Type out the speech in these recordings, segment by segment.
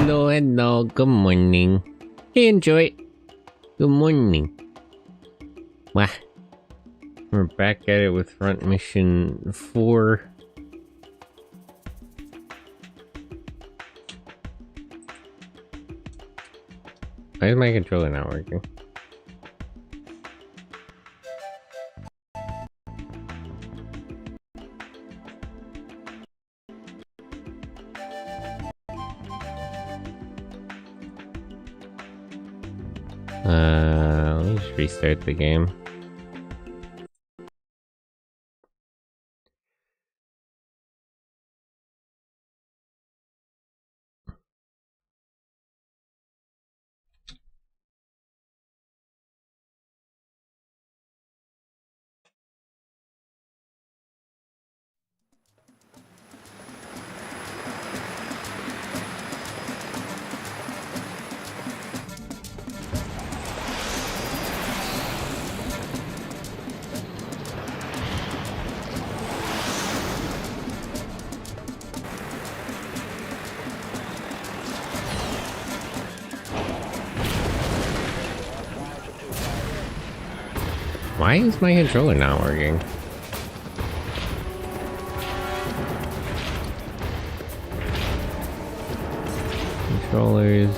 Hello, hello, good morning. Hey, enjoy. Good morning. Wow. We're back at it with front mission 4. Why is my controller not working? Let me just restart the game. Why is my controller not working? Controllers.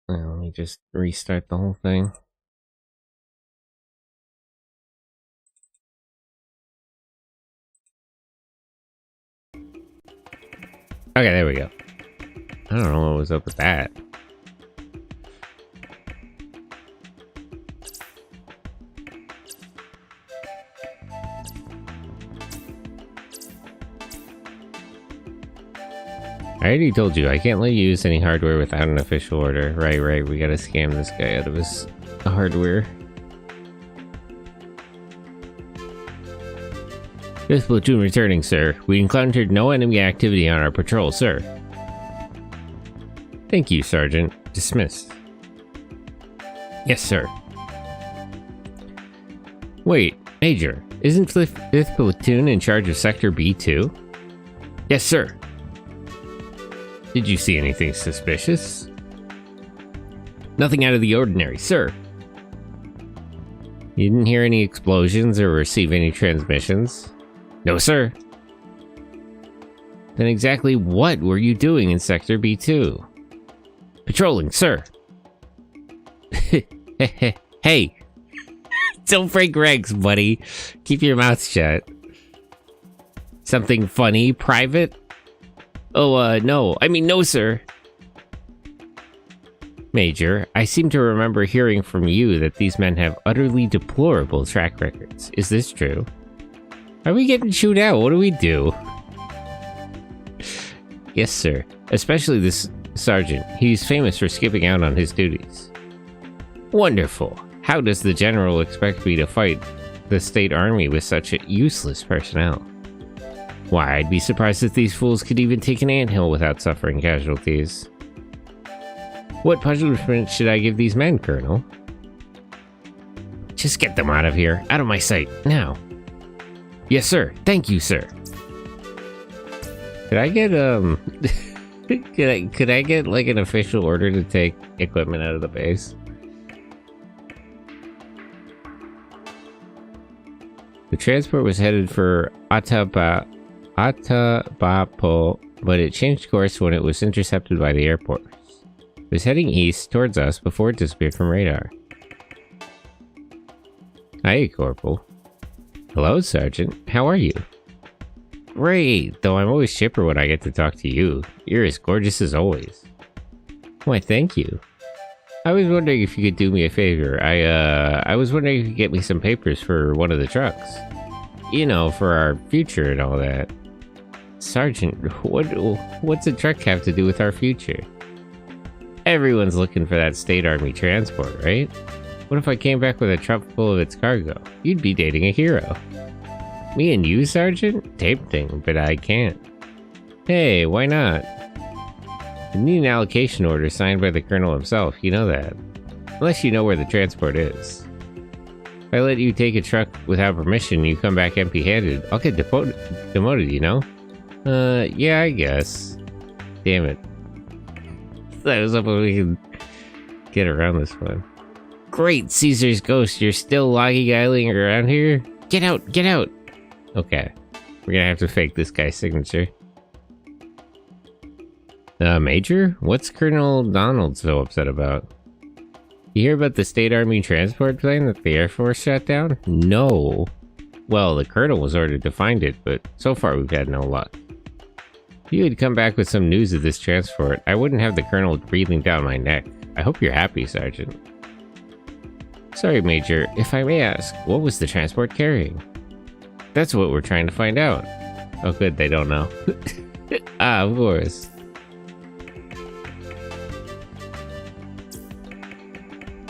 Well, let me just restart the whole thing. Okay, there we go. I don't know what was up with that. I already told you, I can't let you use any hardware without an official order. Right, we gotta scam this guy out of his hardware. This platoon returning, sir. We encountered no enemy activity on our patrol, sir. Thank you, Sergeant. Dismissed. Yes, sir. Wait, Major, isn't 5th Platoon in charge of Sector B2? Yes, sir. Did you see anything suspicious? Nothing out of the ordinary, sir. You didn't hear any explosions or receive any transmissions? No, sir. Then exactly what were you doing in Sector B2? Patrolling, sir. Hey, don't break regs, buddy. Keep your mouth shut. Something funny, private? Oh, no. I mean, no, sir. Major, I seem to remember hearing from you that these men have utterly deplorable track records. Is this true? Are we getting chewed out? What do we do? Yes, sir. Especially this sergeant. He's famous for skipping out on his duties. Wonderful. How does the general expect me to fight the state army with such useless personnel? Why, I'd be surprised if these fools could even take an anthill without suffering casualties. What punishment should I give these men, Colonel? Just get them out of here. Out of my sight. Now. Yes, sir. Thank you, sir. Could I get, could I get, like, an official order to take equipment out of the base? The transport was headed for Atabapo, but it changed course when it was intercepted by the airport. It was heading east towards us before it disappeared from radar. Hi, Corporal. Hello, Sergeant. How are you? Great, though I'm always chipper when I get to talk to you. You're as gorgeous as always. Why, thank you. I was wondering if you could do me a favor. I was wondering if you could get me some papers for one of the trucks. You know, for our future and all that. Sergeant, what's a truck have to do with our future? Everyone's looking for that state army transport, right? What if I came back with a truck full of its cargo? You'd be dating a hero. Me and you, Sergeant? Tempting, but I can't. Hey, why not? You need an allocation order signed by the Colonel himself, you know that. Unless you know where the transport is. If I let you take a truck without permission, you come back empty-handed, I'll get demoted, you know? Yeah, I guess. Damn it. I was hoping we could get around this one. Great, Caesar's ghost, you're still lollygagging around here? Get out, get out! Okay, we're gonna have to fake this guy's signature. Major? What's Colonel Donald so upset about? You hear about the State Army transport plane that the Air Force shot down? No. Well, the Colonel was ordered to find it, but so far we've had no luck. If you had come back with some news of this transport, I wouldn't have the Colonel breathing down my neck. I hope you're happy, Sergeant. Sorry, Major. If I may ask, what was the transport carrying? That's what we're trying to find out. Oh good, they don't know. Ah, of course.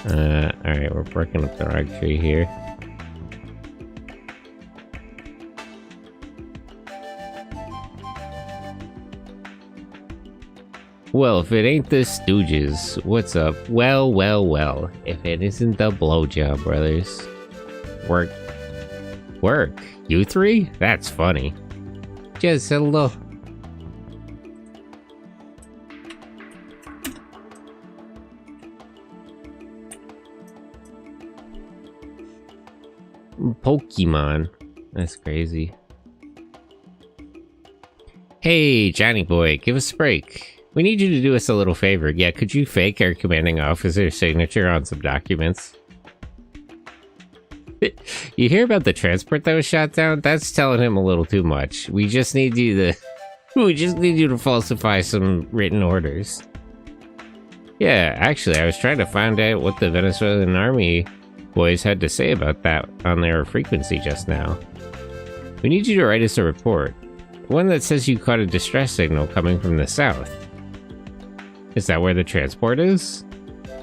Alright, we're working up the rug tree here. Well, if it ain't the Stooges, what's up? Well, well, well. If it isn't the blowjob brothers. Work. Work? You three? That's funny. Just hello. Pokemon. That's crazy. Hey, Johnny boy, give us a break. We need you to do us a little favor. Yeah, could you fake our commanding officer's signature on some documents? You hear about the transport that was shot down? That's telling him a little too much. We just need you to... We just need you to falsify some written orders. Yeah, actually, I was trying to find out what the Venezuelan army boys had to say about that on their frequency just now. We need you to write us a report. One that says you caught a distress signal coming from the south. Is that where the transport is?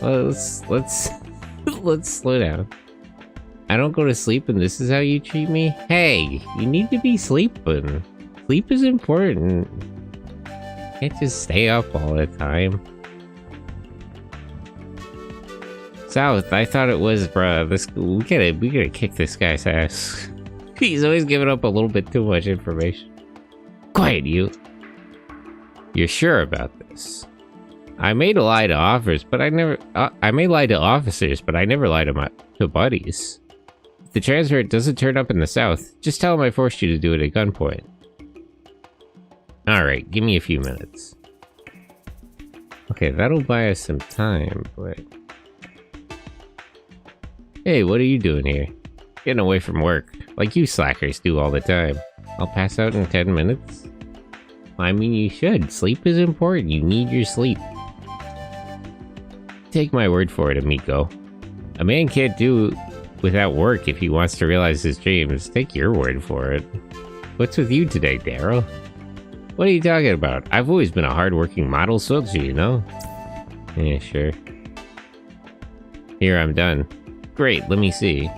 Well, let's slow down. I don't go to sleep and this is how you treat me? Hey, you need to be sleeping. Sleep is important. You can't just stay up all the time. South, I thought it was, bruh. We gotta kick this guy's ass. He's always giving up a little bit too much information. Quiet, you. You're sure about this? I may lie to officers, but I never lie to buddies. If the transport doesn't turn up in the south, just tell them I forced you to do it at gunpoint. Alright, give me a few minutes. Okay, that'll buy us some time, but... Hey, what are you doing here? Getting away from work, like you slackers do all the time. I'll pass out in 10 minutes? I mean, you should. Sleep is important. You need your sleep. Take my word for it, amigo. A man can't do without work if he wants to realize his dreams. Take your word for it. What's with you today, Daryl? What are you talking about? I've always been a hard-working model soldier, you know? Yeah, sure. Here, I'm done. Great, let me see.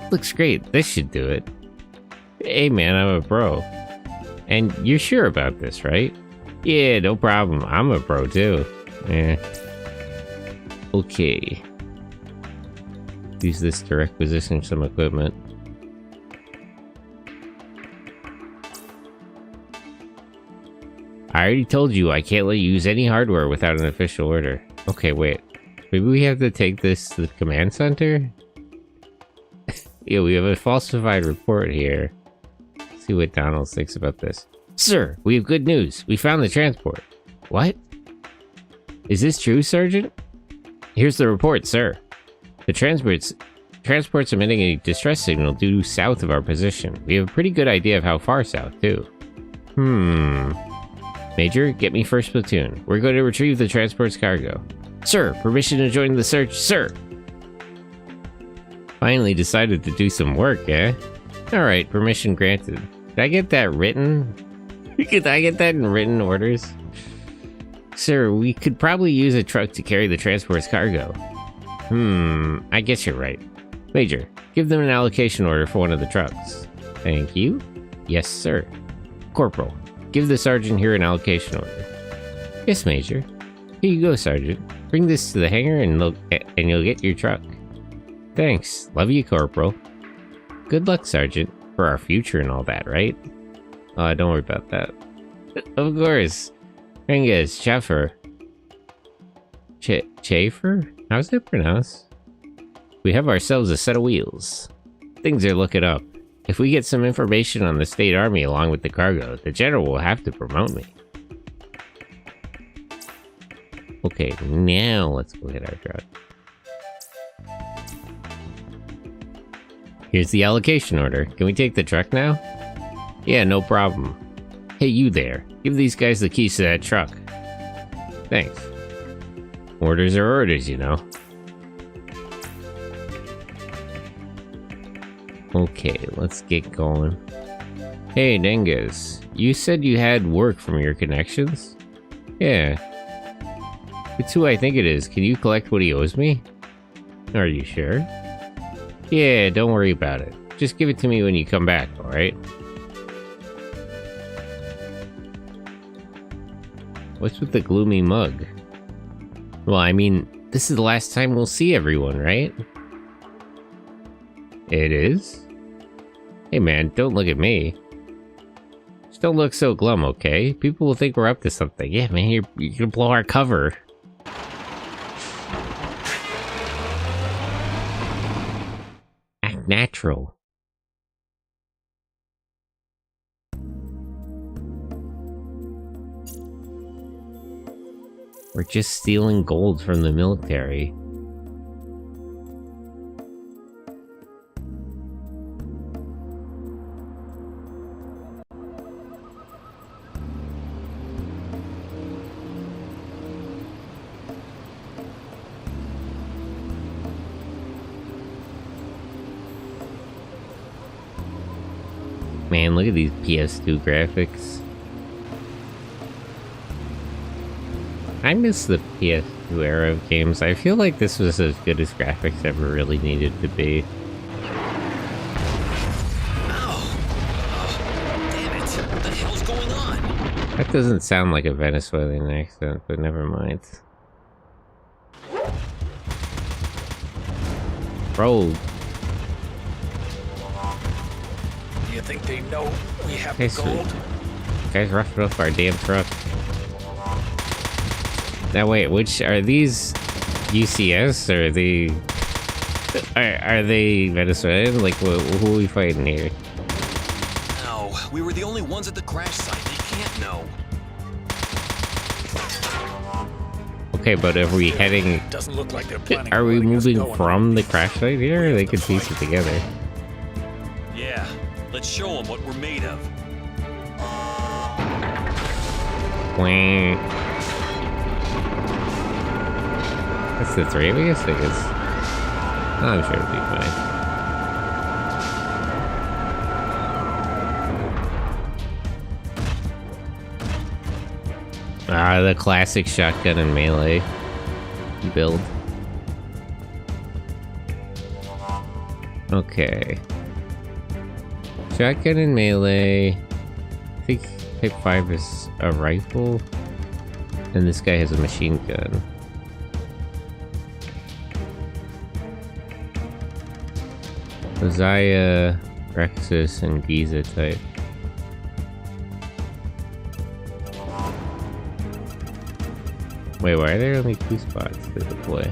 Looks great, this should do it. Hey man, I'm a bro. And you're sure about this, right? Yeah, no problem, I'm a bro too. Yeah. Okay. Use this to requisition some equipment. I already told you I can't let you use any hardware without an official order. Okay, wait. Maybe we have to take this to the command center? Yeah, we have a falsified report here. Let's see what Donald thinks about this. Sir, we have good news. We found the transport. What? Is this true, Sergeant? Here's the report, sir. The transport's emitting a distress signal due south of our position. We have a pretty good idea of how far south, too. Major, get me first platoon. We're going to retrieve the transport's cargo. Sir, permission to join the search, sir! Finally decided to do some work, eh? Alright, permission granted. Did I get that written? Did I get that in written orders? Sir, we could probably use a truck to carry the transport's cargo. I guess you're right. Major, give them an allocation order for one of the trucks. Thank you. Yes, sir. Corporal, give the sergeant here an allocation order. Yes, Major. Here you go, Sergeant. Bring this to the hangar and you'll get your truck. Thanks. Love you, Corporal. Good luck, Sergeant. For our future and all that, right? Don't worry about that. Of course. Angus, Chaffer. Chafer? How's that pronounced? We have ourselves a set of wheels. Things are looking up. If we get some information on the State Army along with the cargo, the General will have to promote me. Okay, now let's go get our truck. Here's the allocation order. Can we take the truck now? Yeah, no problem. Hey, you there. Give these guys the keys to that truck. Thanks. Orders are orders, you know. Okay, let's get going. Hey, Dengus. You said you had work from your connections? Yeah. It's who I think it is. Can you collect what he owes me? Are you sure? Yeah, don't worry about it. Just give it to me when you come back, alright? What's with the gloomy mug? Well, I mean, this is the last time we'll see everyone, right? It is? Hey man, don't look at me. Just don't look so glum, okay? People will think we're up to something. Yeah, man, you're gonna blow our cover. Act natural. We're just stealing gold from the military. Man, look at these PS2 graphics. I miss the PS2 era of games. I feel like this was as good as graphics ever really needed to be. Oh, damn it. What the hell's going on? That doesn't sound like a Venezuelan accent, but never mind. Bro. Do you think they know we have Okay, the gold? Guys roughed up our damn truck. Now wait, which are these UCS or are they Venezuelan? Like who are we fighting here? No, we were the only ones at the crash site. They can't know. Okay, but are we heading? Doesn't look like they're planning. Are we on letting us moving go from the unnoticed. crash site here? Or they could piece it together. Yeah, let's show them what we're made of. Wah. That's the three of us, I guess. I'm sure it'll be fine. Ah, the classic shotgun and melee build. Okay. Shotgun and melee. I think Type 5 is a rifle. And this guy has a machine gun. Zaya, Rexus, and Giza type. Wait, why are there only 2 spots to deploy?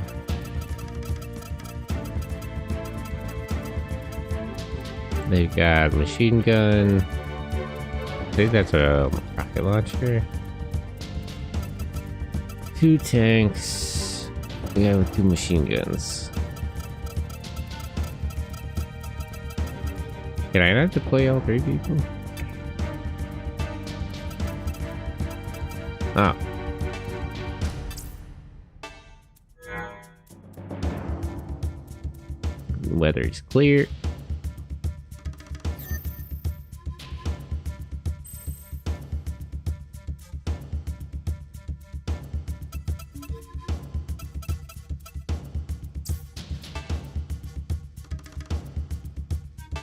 They've got machine gun. I think that's a rocket launcher. 2 tanks. The guy with 2 machine guns. Can I not deploy all 3 people? Oh. Weather is clear.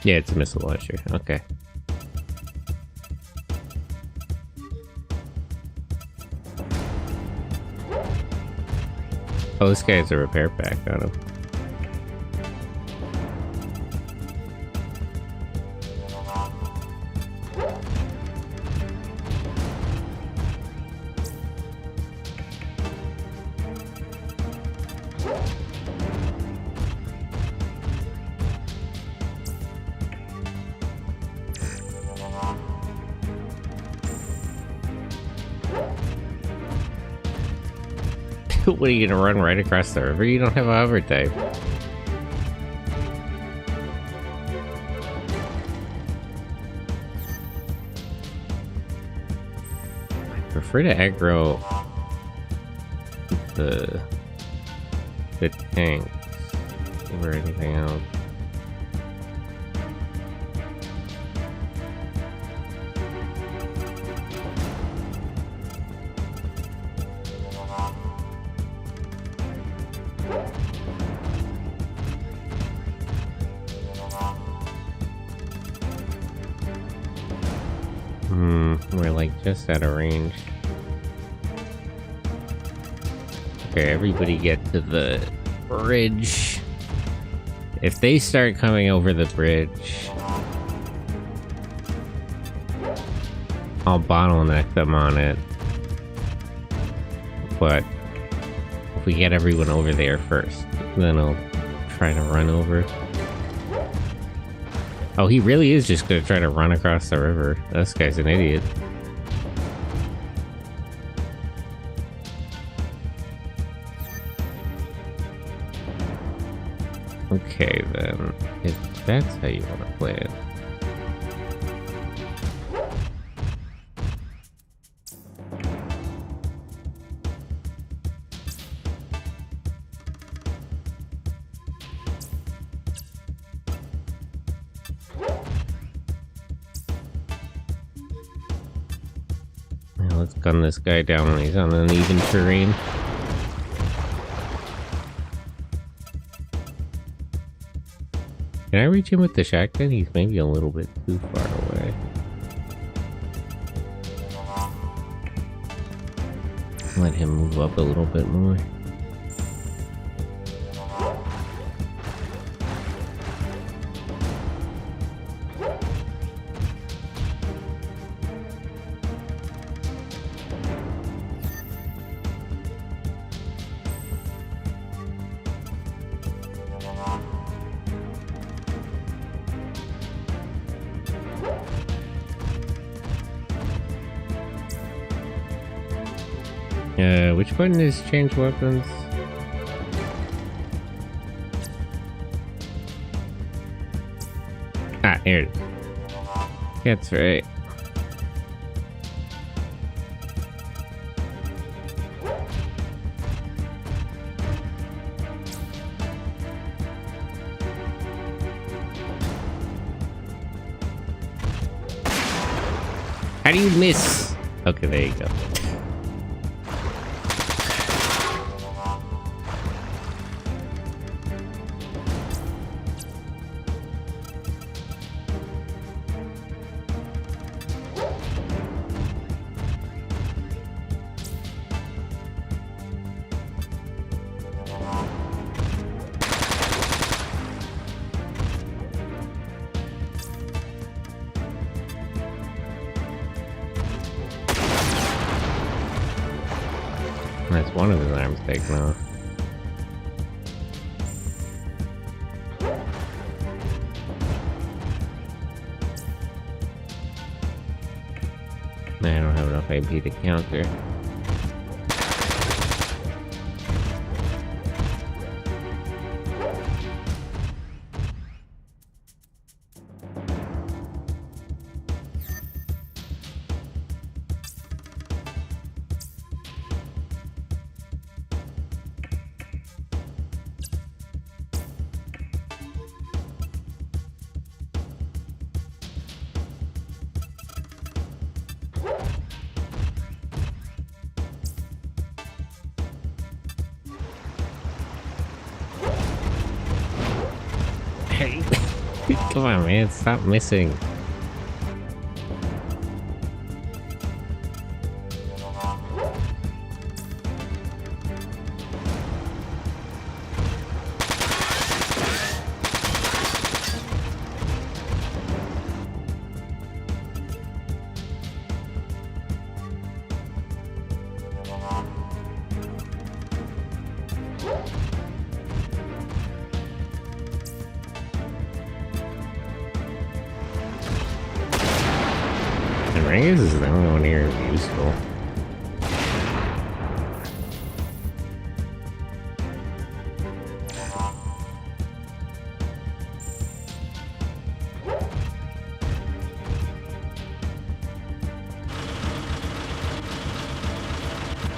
Yeah, it's a missile launcher. Okay. Oh, this guy has a repair pack on him. What are you gonna run right across the river? You don't have a hover type. I prefer to aggro the tanks over anything else. We're like just out of range. Okay, everybody get to the bridge. If they start coming over the bridge, I'll bottleneck them on it. But if we get everyone over there first, then I'll try to run over. Oh, he really is just gonna try to run across the river. This guy's an idiot. Okay, then, if that's how you want to play it. Now let's gun this guy down when he's on uneven terrain. Can I reach him with the shotgun? He's maybe a little bit too far away. Let him move up a little bit more. Which button is change weapons? Ah, here it is. That's right. How do you miss? Okay, there you go. That's one of his arms taken off. I don't have enough AP to counter. Hey, come on, man, stop missing. And Rangus is the only one here who's useful.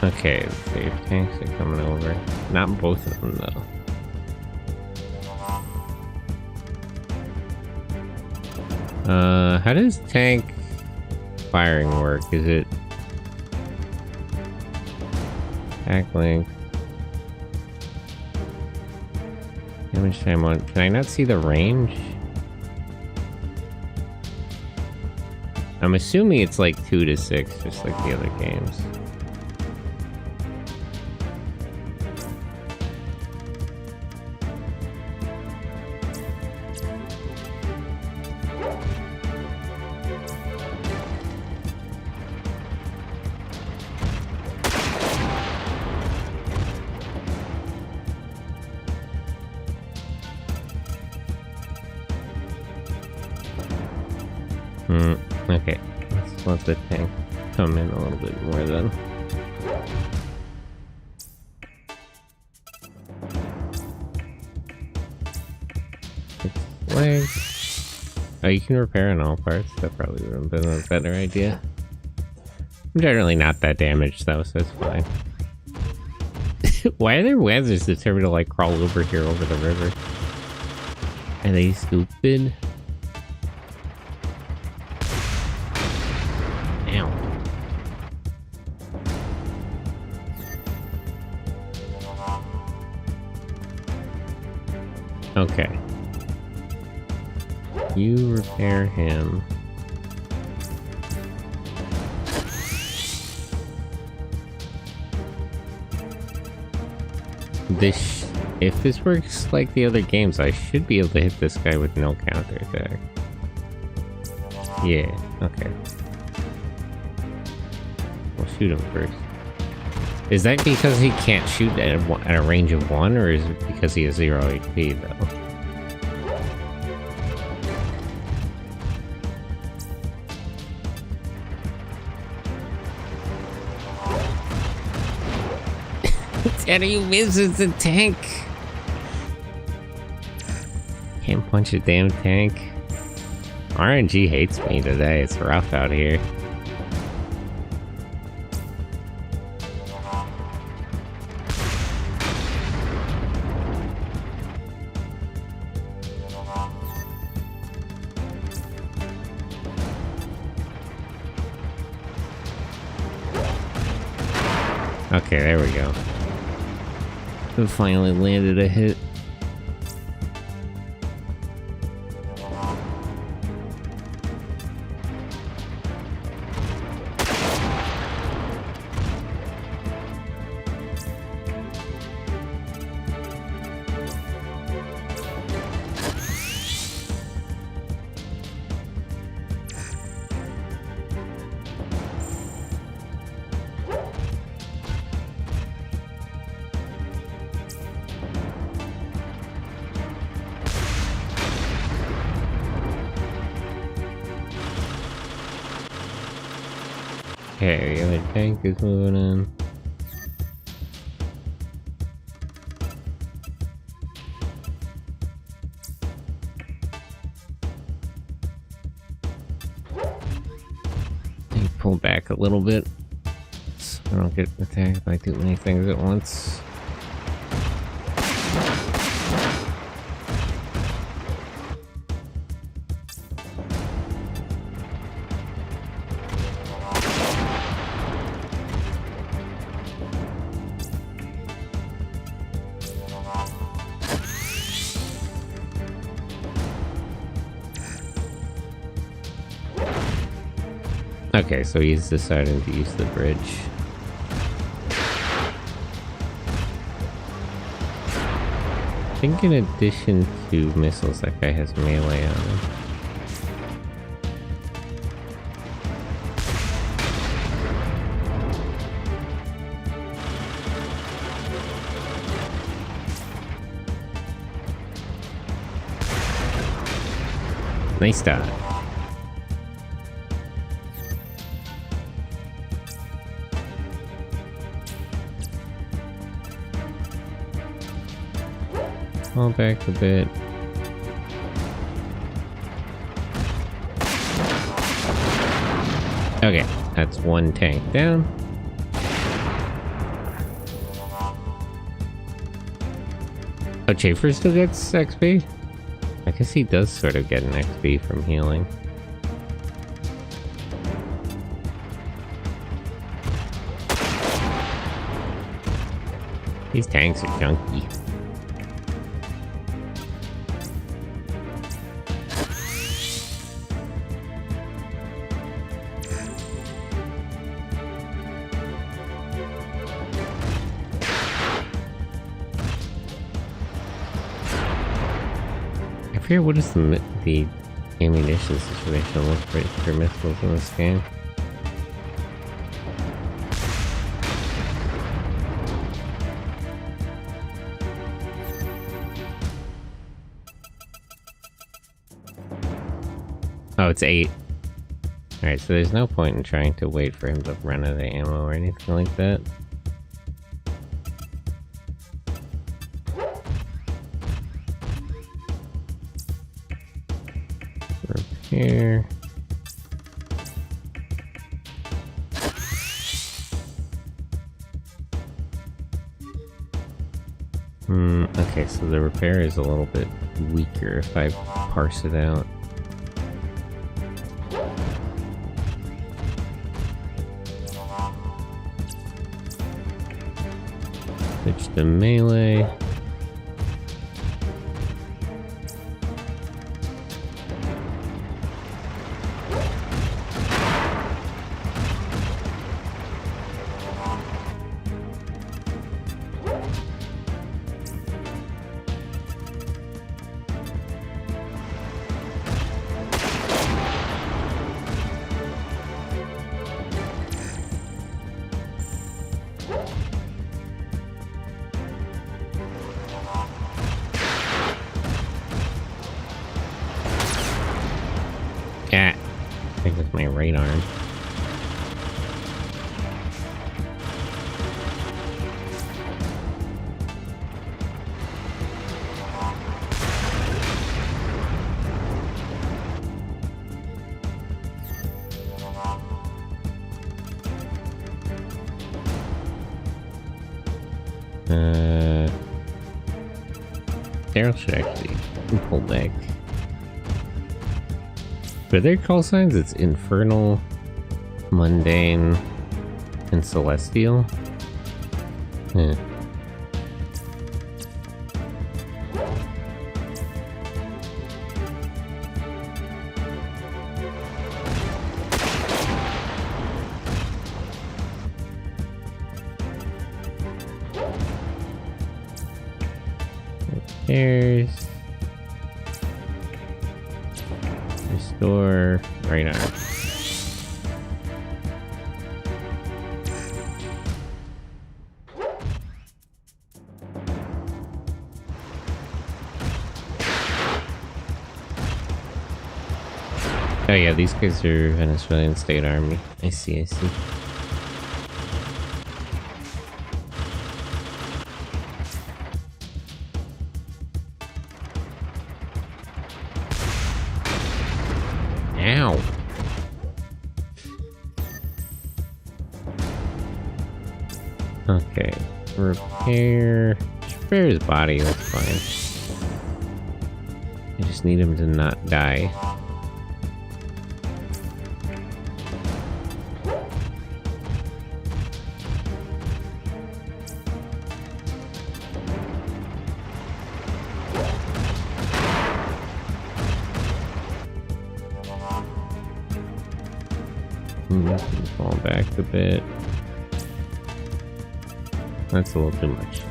Okay, the tanks are coming over. Not both of them, though. How does tank firing work? Is it attack length? Damage time on. Can I not see the range? I'm assuming it's like 2 to 6, just like the other games. Okay, let's let the tank come in a little bit more then. Its legs. Oh, you can repair in all parts? That probably would have been a better idea. I'm generally not that damaged though, so it's fine. Why are there wizards determined to like crawl over here over the river? Are they stupid? Okay. You repair him. If this works like the other games, I should be able to hit this guy with no counterattack. Yeah, okay. We'll shoot him first. Is that because he can't shoot at a range of 1, or is it because he has 0 HP, though? Daddy misses the tank! Can't punch a damn tank. RNG hates me today, it's rough out here. Okay, there we go. We finally landed a hit. Okay, the other tank is moving in. They pull back a little bit so I don't get attacked by too many things at once. Okay, so he's deciding to use the bridge. I think in addition to missiles, that guy has melee on him. Nice dodge. Fall back a bit. Okay, that's one tank down. Oh, Chafer still gets XP? I guess he does sort of get an XP from healing. These tanks are junky. I forget what is the ammunition situation look for missiles in this game. Oh, it's 8. Alright, so there's no point in trying to wait for him to run out of ammo or anything like that. Repair. Okay, so the repair is a little bit weaker if I parse it out. Switch to melee. Ah, I think that's my right arm. Daryl should actually pull back. For their call signs, it's Infernal, Mundane, and Celestial. Yeah. Repairs. Restore right arm. Oh yeah, these guys are Venezuelan State Army. I see, I see. Ow. Okay, repair his body, that's fine. I just need him to not die. Fall back a bit. That's a little too much.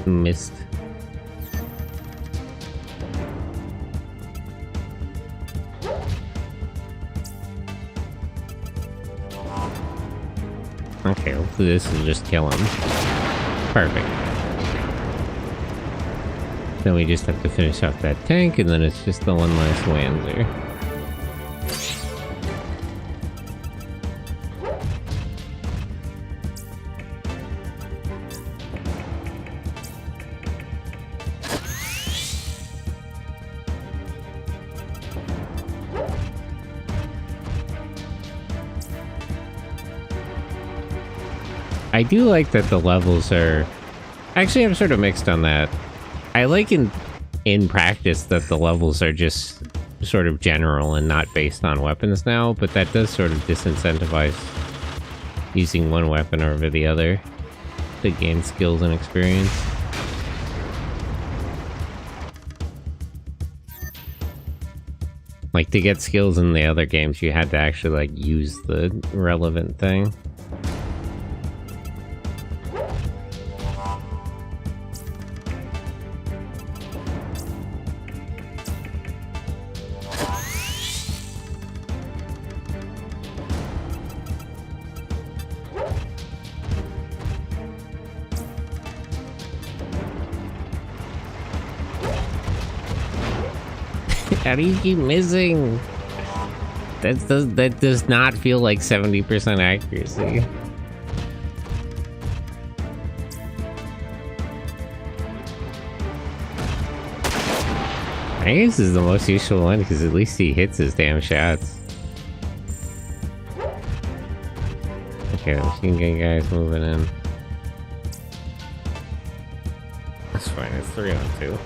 Missed. Okay, hopefully this will just kill him. Perfect. Then we just have to finish off that tank, and then it's just the one last Wanzer. I do like that the levels are... Actually, I'm sort of mixed on that. I like in practice that the levels are just sort of general and not based on weapons now, but that does sort of disincentivize using one weapon over the other to gain skills and experience. Like, to get skills in the other games, you had to actually, like, use the relevant thing. How do you keep missing? That does not feel like 70% accuracy. I guess this is the most useful one because at least he hits his damn shots. Okay, the machine gun guy's moving in. That's fine, it's 3-on-2.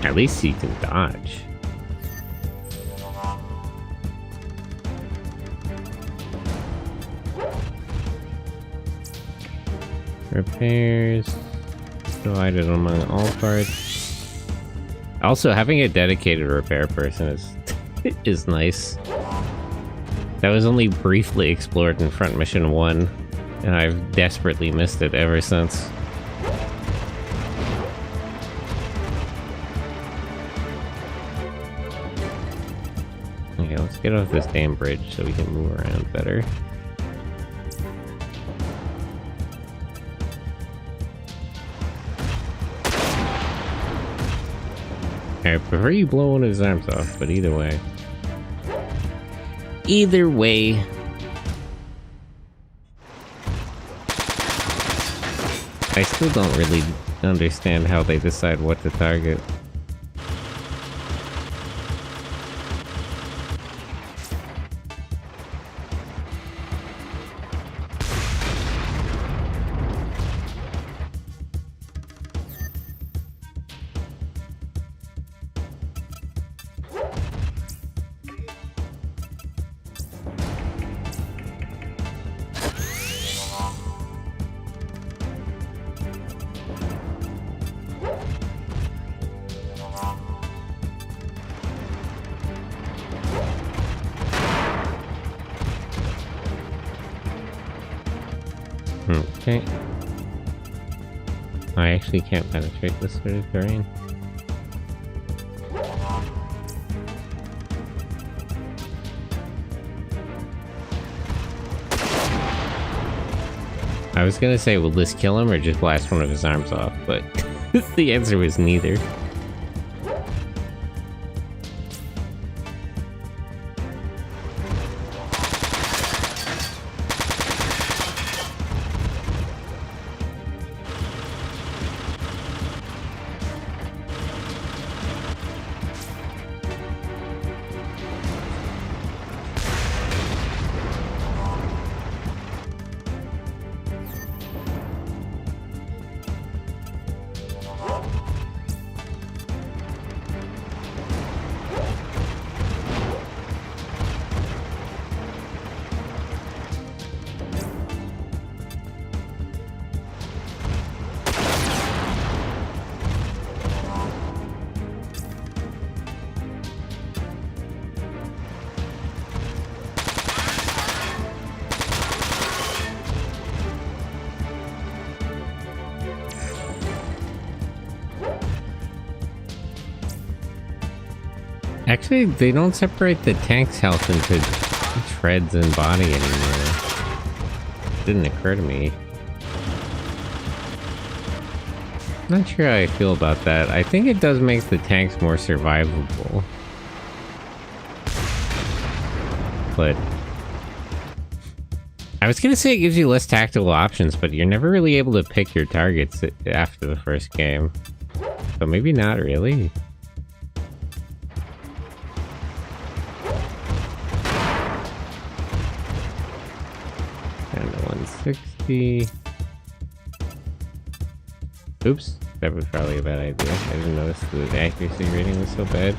At least he can dodge. Repairs. Divided among all parts. Also, having a dedicated repair person is nice. That was only briefly explored in Front Mission 1, and I've desperately missed it ever since. Okay, let's get off this damn bridge so we can move around better. I prefer you blow one of his arms off, but either way. Either way. I still don't really understand how they decide what to target. Okay. I actually can't penetrate this sort of terrain. I was gonna say, will this kill him or just blast one of his arms off, but the answer was neither. Actually, they don't separate the tank's health into treads and body anymore. Didn't occur to me. Not sure how I feel about that. I think it does make the tanks more survivable. But I was gonna say it gives you less tactical options, but you're never really able to pick your targets after the first game. So maybe not really. And 160. Oops, that was probably a bad idea. I didn't notice the accuracy rating was so bad.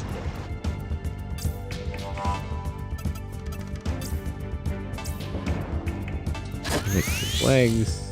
Fix his legs.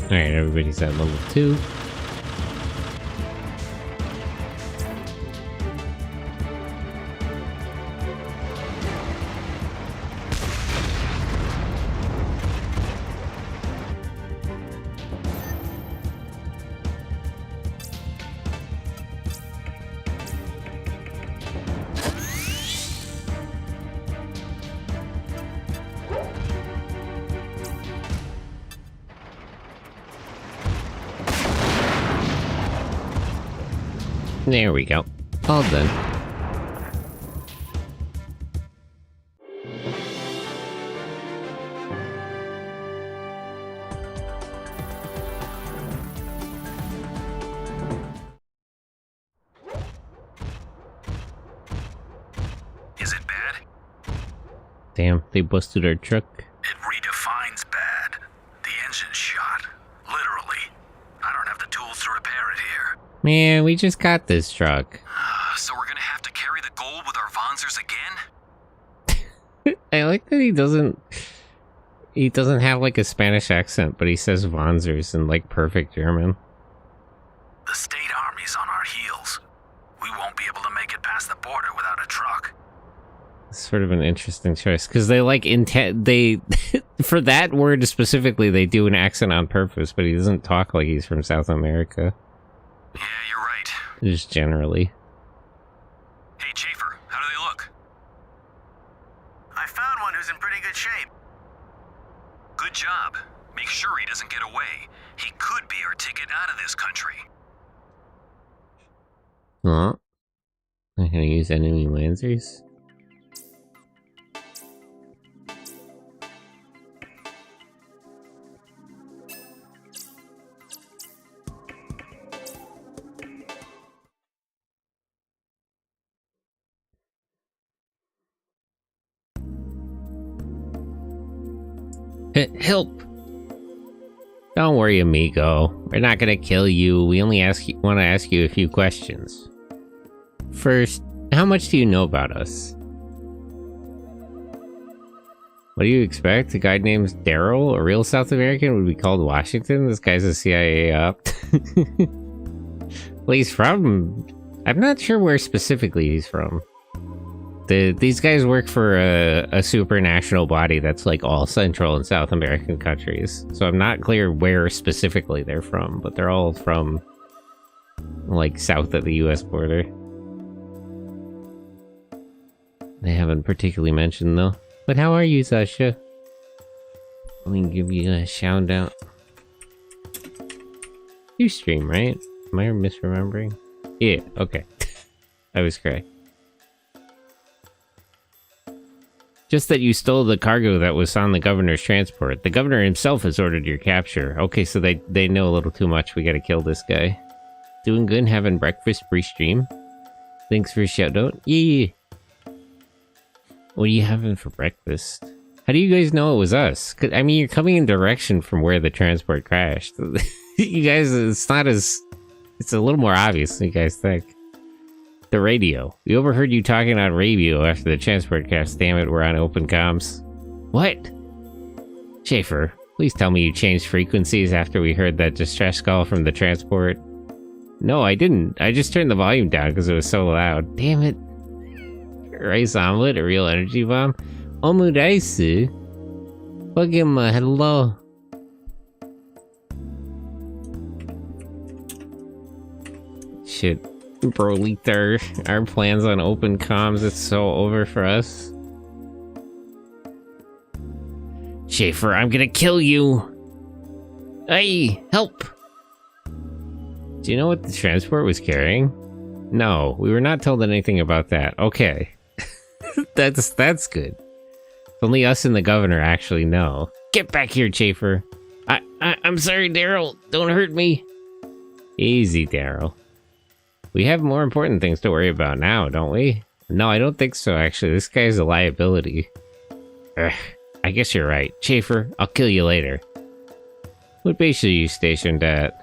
Alright, everybody's at level 2. There we go. All done. Is it bad? Damn, they busted our truck. It redefines bad. The engine's shot. Literally. I don't have the tools to repair it here. Man, we just got this truck. So we're gonna have to carry the gold with our Vanzers again? I like that he doesn't have like a Spanish accent, but he says Vanzers in like perfect German. The state army's on our heels. We won't be able to make it past the border without a truck. It's sort of an interesting choice, because they like they for that word specifically they do an accent on purpose, but he doesn't talk like he's from South America. Yeah, you're right. Just generally. Hey, Chafer, how do they look? I found one who's in pretty good shape. Good job. Make sure he doesn't get away. He could be our ticket out of this country. Huh? I'm gonna use enemy lancers. Help! Don't worry, amigo. We're not gonna kill you. We only want to ask you a few questions. First, how much do you know about us? What do you expect? A guy named Daryl, a real South American, would be called Washington? This guy's a CIA op. Well, he's from... I'm not sure where specifically he's from. These guys work for a supranational body that's like all Central and South American countries. So I'm not clear where specifically they're from, but they're all from like south of the US border. They haven't particularly mentioned though. But how are you, Sasha? Let me give you a shout out. You stream, right? Am I misremembering? Yeah, okay. I was correct. Just that you stole the cargo that was on the governor's transport. The governor himself has ordered your capture. Okay, so they know a little too much. We gotta kill this guy. Doing good and having breakfast pre-stream? Thanks for a shout out. Yeah. What are you having for breakfast? How do you guys know it was us? 'Cause, I mean, you're coming in direction from where the transport crashed. You guys, it's not as... It's a little more obvious than you guys think. The radio. We overheard you talking on radio after the transport crash. Damn it, we're on open comms. What? Schaefer, please tell me you changed frequencies after we heard that distress call from the transport. No, I didn't. I just turned the volume down because it was so loud. Damn it. Rice omelet, a real energy bomb? Omuraisu? Welcome, hello. Shit. Broliter. Our plans on open comms, it's so over for us. Schaefer, I'm gonna kill you! Hey, help! Do you know what the transport was carrying? No, we were not told anything about that. Okay. That's good. Only us and the governor actually know. Get back here, Schaefer. I'm sorry, Daryl. Don't hurt me. Easy, Daryl. We have more important things to worry about now, don't we? No, I don't think so, actually. This guy's a liability. Ugh, I guess you're right. Schaefer, I'll kill you later. What base are you stationed at?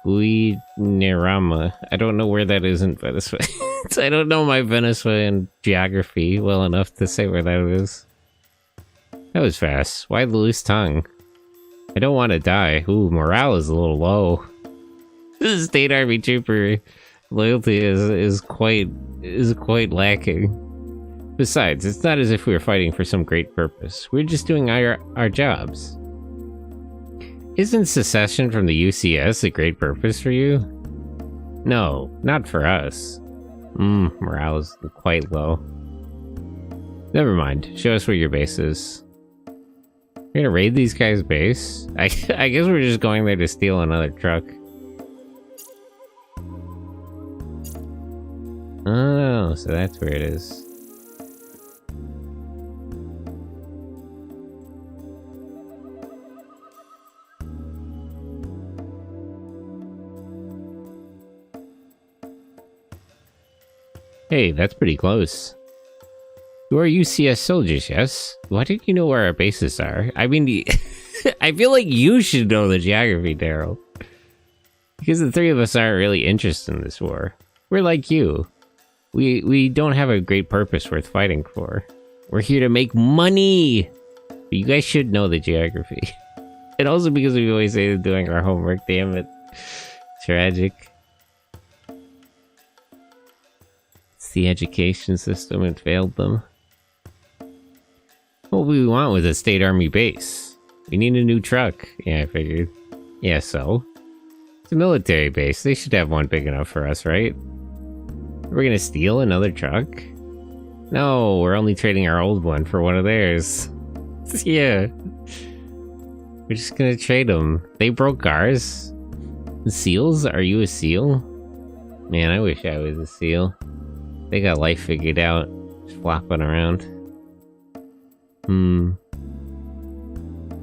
Guinerama. I don't know where that is in Venezuela. I don't know my Venezuelan geography well enough to say where that is. That was fast. Why the loose tongue? I don't want to die. Ooh, morale is a little low. This state army trooper loyalty is quite lacking. Besides, it's not as if we were fighting for some great purpose. We're just doing our jobs. Isn't secession from the UCS a great purpose for you? No, not for us. Morale is quite low. Never mind. Show us where your base is. You're gonna raid these guys' base? I guess we're just going there to steal another truck. Oh, so that's where it is. Hey, that's pretty close. You are UCS soldiers, yes? Why didn't you know where our bases are? I mean, I feel like you should know the geography, Daryl. Because the three of us aren't really interested in this war. We're like you. We don't have a great purpose worth fighting for. We're here to make money! But you guys should know the geography. And also because we always say doing our homework, damn it. Tragic. It's the education system, it failed them. What we want was a state army base. We need a new truck. Yeah, I figured. Yeah, so? It's a military base. They should have one big enough for us, right? We're gonna steal another truck? No, we're only trading our old one for one of theirs. Yeah. We're just gonna trade them. They broke ours. Seals? Are you a seal? Man, I wish I was a seal. They got life figured out. Just flopping around.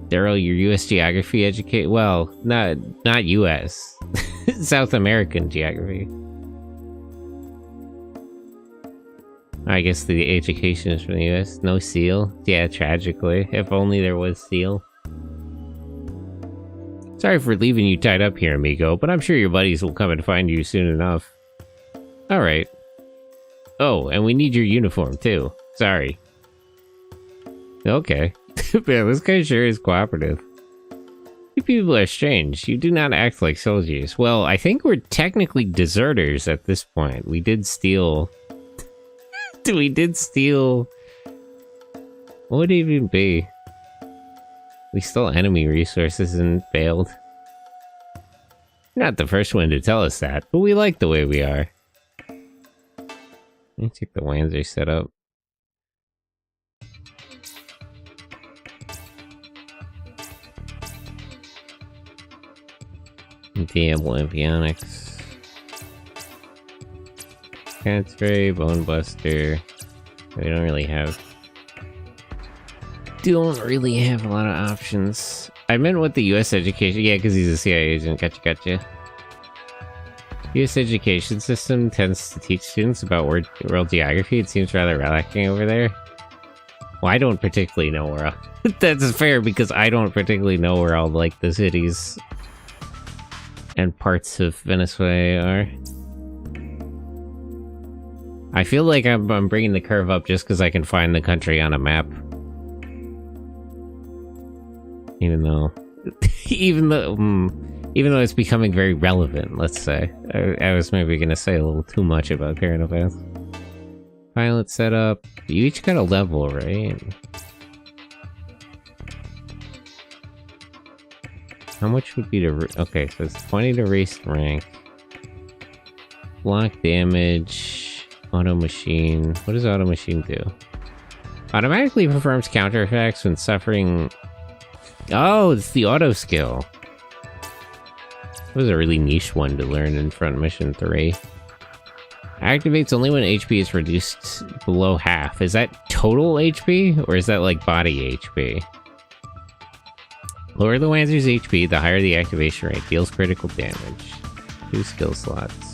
Daryl, your US geography educate? Well, not US. South American geography. I guess the education is from the US. No seal? Yeah, tragically. If only there was seal. Sorry for leaving you tied up here, amigo, but I'm sure your buddies will come and find you soon enough. Alright. Oh, and we need your uniform, too. Sorry. Okay. Man, this guy sure is cooperative. You people are strange. You do not act like soldiers. Well, I think we're technically deserters at this point. We did steal... We did steal... What would it even be? We stole enemy resources and failed. You're not the first one to tell us that, but we like the way we are. Let me check the Wanzer setup. Diablo Avionics. Cat's-Ray, Bone Buster. We don't really have a lot of options. I meant what the U.S. education... Yeah, because he's a CIA agent. Gotcha. U.S. education system tends to teach students about world geography. It seems rather relaxing over there. Well, I don't particularly know where... That's fair, because I don't particularly know where all, like, the cities and parts of Venezuela are. I feel like I'm bringing the curve up just because I can find the country on a map. Even though it's becoming very relevant, let's say. I was maybe gonna say a little too much about current events. Pilot setup. You each got a level, right? How much would be to... Okay, so it's 20 to race rank. Block damage. Auto machine. What does auto machine do? Automatically performs counter effects when suffering... Oh, it's the auto skill. That was a really niche one to learn in Front Mission 3. Activates only when HP is reduced below half. Is that total HP? Or is that like body HP? Lower the Wanzer's HP, the higher the activation rate. Deals critical damage. 2 skill slots.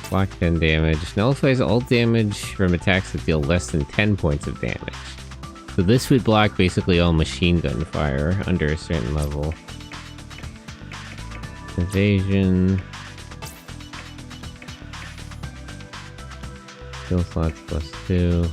Block 10 damage. Nullifies all damage from attacks that deal less than 10 points of damage. So this would block basically all machine gun fire under a certain level. Evasion. Skill slots +2.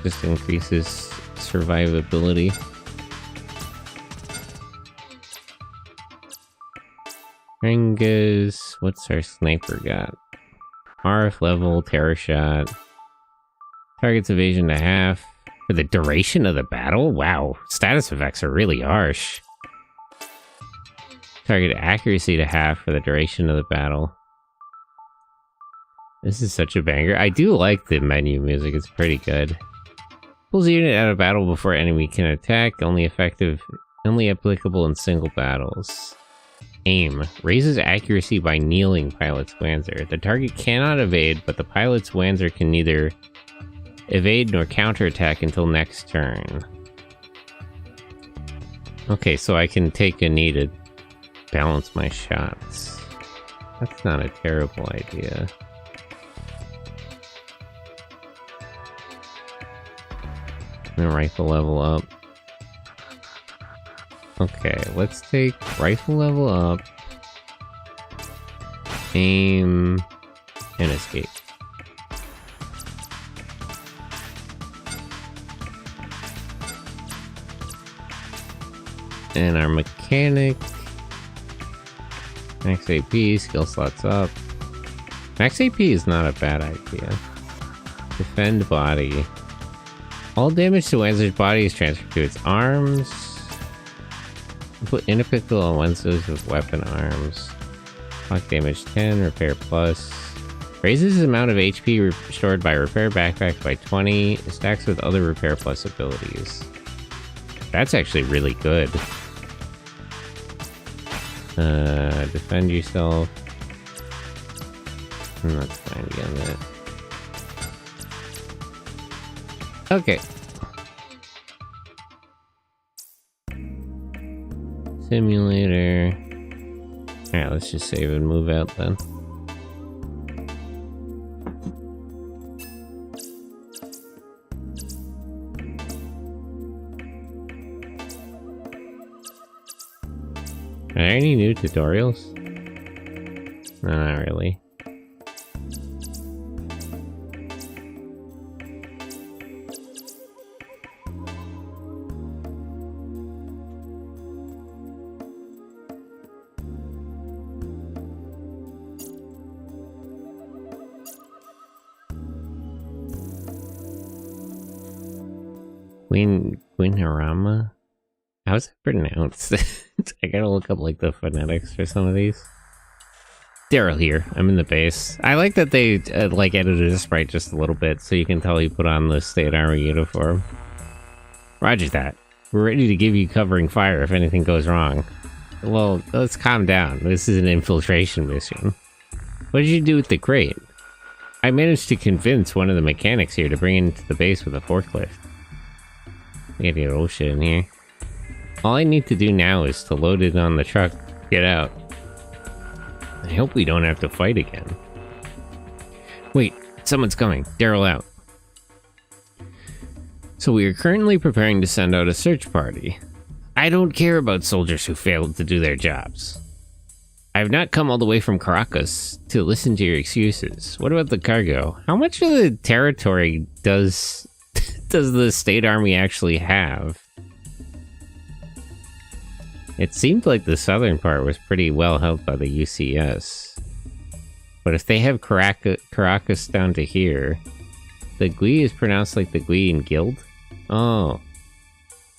Just increases survivability. Ringas. What's our sniper got? RF level, terror shot. Target's evasion to half. For the duration of the battle? Wow. Status effects are really harsh. Target accuracy to half for the duration of the battle. This is such a banger. I do like the menu music. It's pretty good. Pulls a unit out of battle before enemy can attack. Only applicable in single battles. Aim. Raises accuracy by kneeling pilot's Wanzer. The target cannot evade, but the pilot's Wanzer can neither evade nor counterattack until next turn. Okay, so I can take a knee to balance my shots. That's not a terrible idea. And rifle level up. Okay, let's take rifle level up. Aim. And escape. And our mechanic. Max AP, skill slots up. Max AP is not a bad idea. Defend body. All damage to Wanzer's body is transferred to its arms. Put inapplicable on Wanzers with weapon arms. Block damage 10, repair plus. Raises the amount of HP restored by repair backpack by 20. Stacks with other repair plus abilities. That's actually really good. Defend yourself. That's fine again. That. Okay. Simulator. Alright, let's just save and move out then. Are there any new tutorials? No, not really. Guinarama? How's it pronounced? I gotta look up like the phonetics for some of these. Daryl here. I'm in the base. I like that they like edited the sprite just a little bit so you can tell he put on the State Army uniform. Roger that. We're ready to give you covering fire if anything goes wrong. Well, let's calm down. This is an infiltration mission. What did you do with the crate? I managed to convince one of the mechanics here to bring it into the base with a forklift. I gotta get old shit in here. All I need to do now is to load it on the truck, get out. I hope we don't have to fight again. Wait, someone's coming. Daryl out. So we are currently preparing to send out a search party. I don't care about soldiers who failed to do their jobs. I have not come all the way from Caracas to listen to your excuses. What about the cargo? How much of the territory does the State Army actually have? It seemed like the southern part was pretty well held by the UCS. But if they have Caracas down to here, the Gui is pronounced like the Gui in Guild? Oh.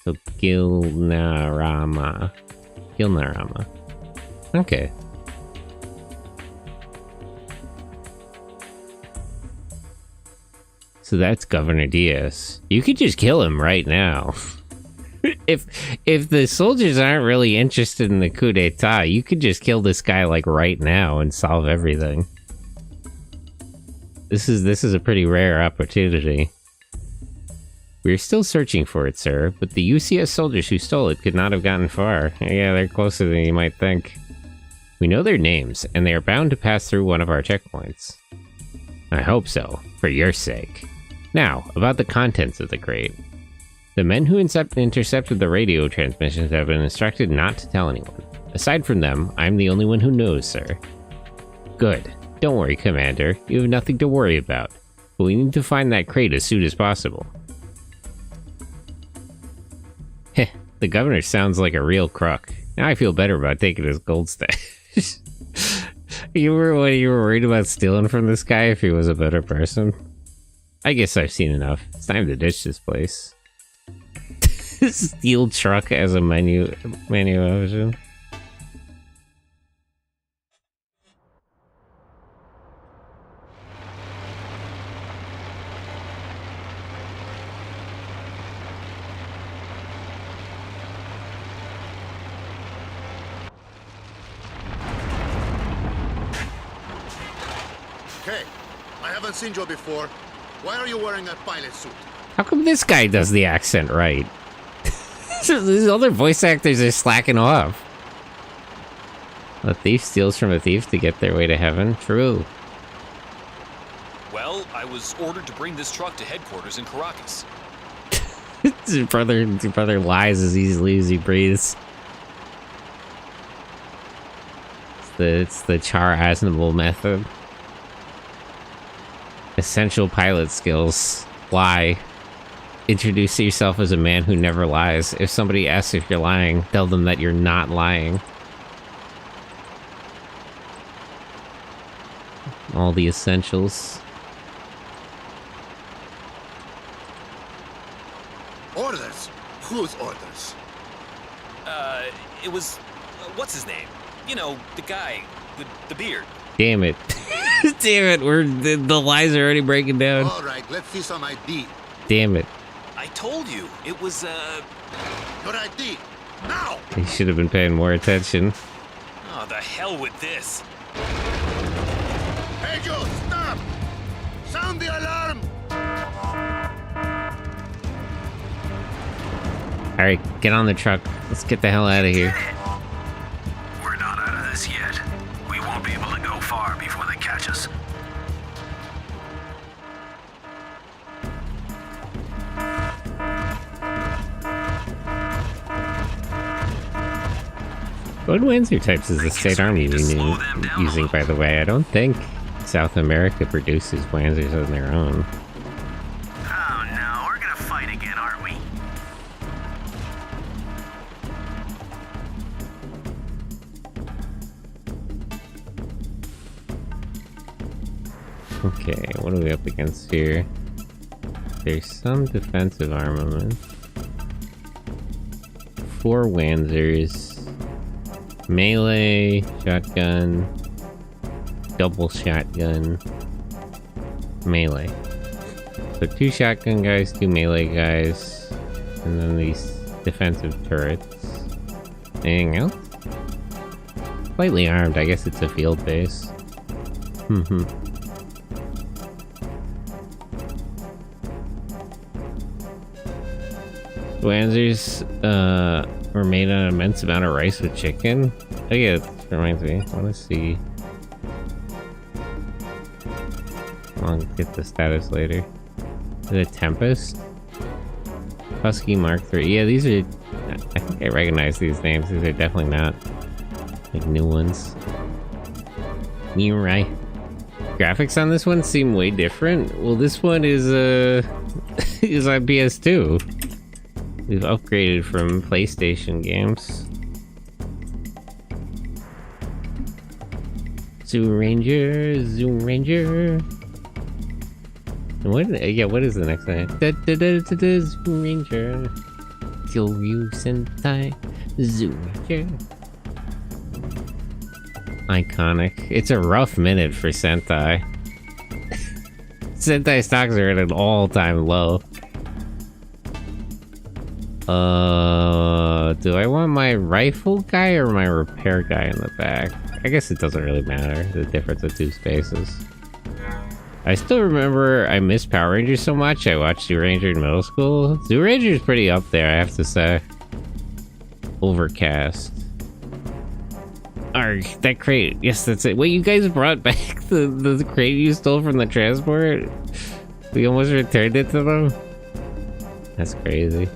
So Gilnarama. Gilnarama. Okay. So that's Governor Diaz. You could just kill him right now. If the soldiers aren't really interested in the coup d'etat, you could just kill this guy like right now and solve everything. This is a pretty rare opportunity. We're still searching for it, sir, but the UCS soldiers who stole it could not have gotten far. Yeah, they're closer than you might think. We know their names, and they are bound to pass through one of our checkpoints. I hope so, for your sake. Now, about the contents of the crate. The men who intercepted the radio transmissions have been instructed not to tell anyone. Aside from them, I'm the only one who knows, sir. Good. Don't worry, Commander. You have nothing to worry about. But we need to find that crate as soon as possible. Heh, the governor sounds like a real crook. Now I feel better about taking his gold stash. You were worried about stealing from this guy if he was a better person? I guess I've seen enough. It's time to ditch this place. Steel truck as a menu option. Hey, I haven't seen you before. Why are you wearing a pilot suit? How come this guy does the accent right? These other voice actors are slacking off. A thief steals from a thief to get their way to heaven? True. Well, I was ordered to bring this truck to headquarters in Caracas. His brother lies as easily as he breathes. It's the Char Aznable method. Essential pilot skills. Lie. Introduce yourself as a man who never lies. If somebody asks if you're lying, tell them that you're not lying. All the essentials. Orders? Whose orders? It was... what's his name? You know, the guy. The beard. Damn it. Damn it, the lies are already breaking down. All right, let's see some ID. Damn it. I told you, it was, Your ID, now! He should have been paying more attention. Oh, the hell with this. Hey, you, stop! Sound the alarm! Alright, get on the truck. Let's get the hell out of here. We're not out of this yet. We won't be able to go far before they catch us. What Wanzer types is the State Army using, by the way? I don't think South America produces Wanzers on their own. Oh no, we're gonna fight again, aren't we? Okay, what are we up against here? There's some defensive armament. 4 Wanzers. Melee, shotgun, double shotgun, melee. So 2 shotgun guys, 2 melee guys, and then these defensive turrets. Anything else? Slightly armed, I guess it's a field base. Wanzers were made on an immense amount of rice with chicken. Oh yeah, that reminds me. I want to see. I'll get the status later. Is it a Tempest? Husky Mark III. Yeah, these are... I think I recognize these names. These are definitely not like new ones. You're right. Graphics on this one seem way different. Well, this one is is on PS2. We've upgraded from PlayStation games. Zoo Ranger, Zoo Ranger. What? Yeah, what is the next thing? Zoo Ranger. Kyoryu Sentai. Zoo Ranger. Iconic. It's a rough minute for Sentai. Sentai stocks are at an all-time low. Do I want my rifle guy or my repair guy in the back? I guess it doesn't really matter, the difference of 2 spaces. I still remember I missed Power Rangers so much. I watched Zoo Ranger in middle school. Zoo Ranger is pretty up there, I have to say. Overcast. Arg, that crate. Yes, that's it. Wait, you guys brought back the crate you stole from the transport? We almost returned it to them? That's crazy.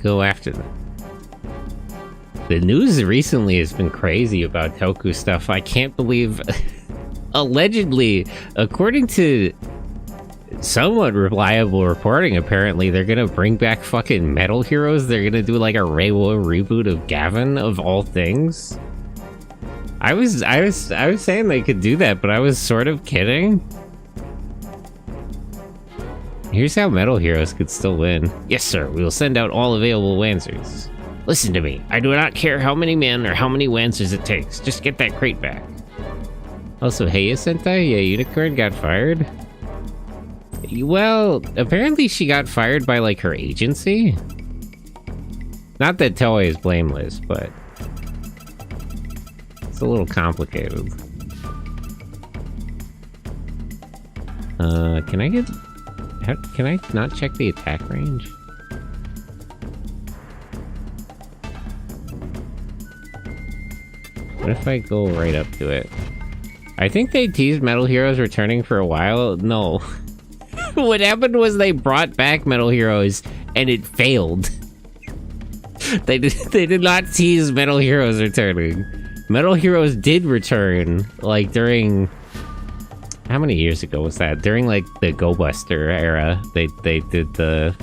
Go after them. The news recently has been crazy about Toku stuff. I can't believe... Allegedly, according to somewhat reliable reporting, apparently, they're gonna bring back fucking Metal Heroes. They're gonna do like a Reiwa reboot of Gavin, of all things. I was saying they could do that, but I was sort of kidding. Here's how Metal Heroes could still win. Yes, sir. We will send out all available Wanzers. Listen to me. I do not care how many men or how many Wanzers it takes. Just get that crate back. Also, Heya Sentai? Yeah, Unicorn got fired. Well, apparently she got fired by, like, her agency. Not that Toei is blameless, but... it's a little complicated. Can I get... can I not check the attack range? What if I go right up to it? I think they teased Metal Heroes returning for a while. No. What happened was they brought back Metal Heroes and it failed. They did not tease Metal Heroes returning. Metal Heroes did return, like, during... how many years ago was that? During, like, the Go Buster era. They did the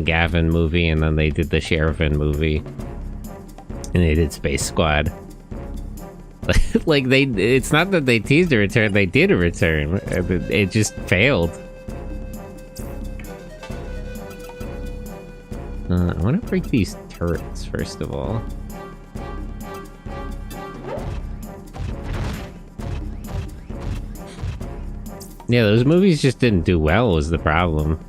Gavin movie, and then they did the Sheriffin movie. And they did Space Squad. Like, it's not that they teased a return, they did a return. It just failed. I want to break these turrets, first of all. Yeah, those movies just didn't do well, was the problem.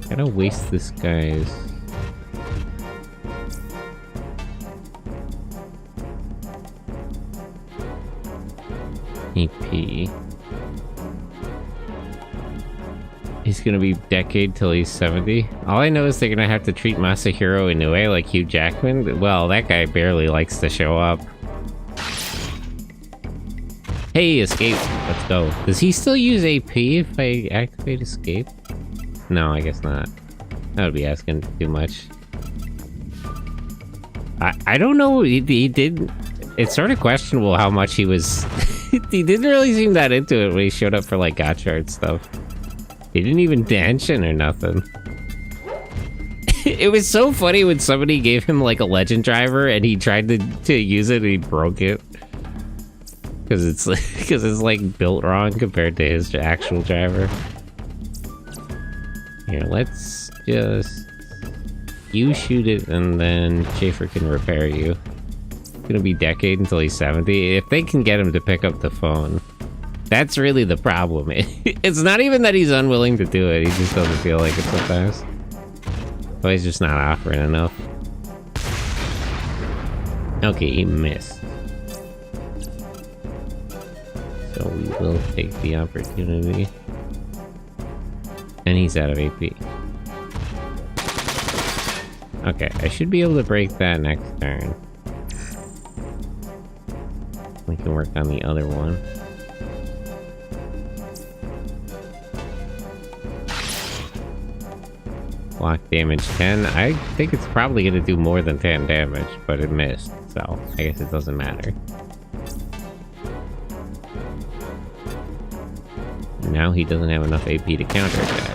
Gotta waste this guy's... EP. He's gonna be decade till he's 70. All I know is they're gonna have to treat Masahiro Inoue like Hugh Jackman. Well, that guy barely likes to show up. Hey, escape. Let's go. Does he still use AP if I activate escape? No, I guess not. That would be asking too much. I don't know. He did... it's sort of questionable how much he was... he didn't really seem that into it when he showed up for, like, gacha art stuff. He didn't even dancing or nothing. It was so funny when somebody gave him, like, a legend driver and he tried to use it and he broke it. Because it's like built wrong compared to his actual driver. Here, let's just... You shoot it and then Schaefer can repair you. It's gonna be decade until he's 70. If they can get him to pick up the phone, that's really the problem. It's not even that he's unwilling to do it, he just doesn't feel like it sometimes. Or he's just not offering enough. Okay, he missed. So we will take the opportunity. And he's out of AP. Okay, I should be able to break that next turn. We can work on the other one. Block damage 10. I think it's probably going to do more than 10 damage, but it missed, so I guess it doesn't matter. Now he doesn't have enough AP to counter that.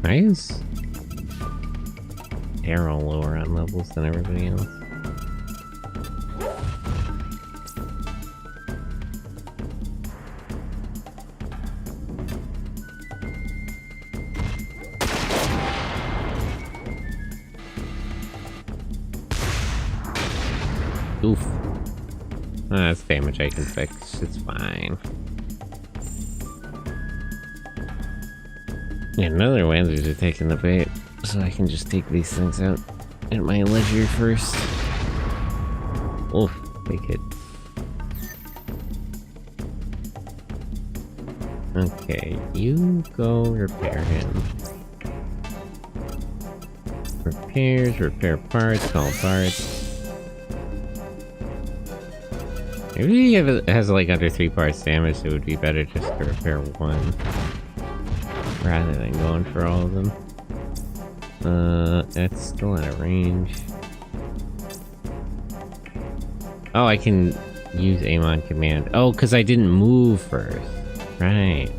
Nice. Arrow lower on levels than everybody else. Oof. That's damage I can fix. It's fine. Yeah, another Wanzers are taking the bait, so I can just take these things out at my leisure first. Oof, big hit. Okay, you go repair him. Repairs, repair parts, call parts. Maybe he has like under 3 parts damage, so it would be better just to repair 1. Rather than going for all of them. That's still out of range. Oh, I can use aim on command. Oh, because I didn't move first. Right.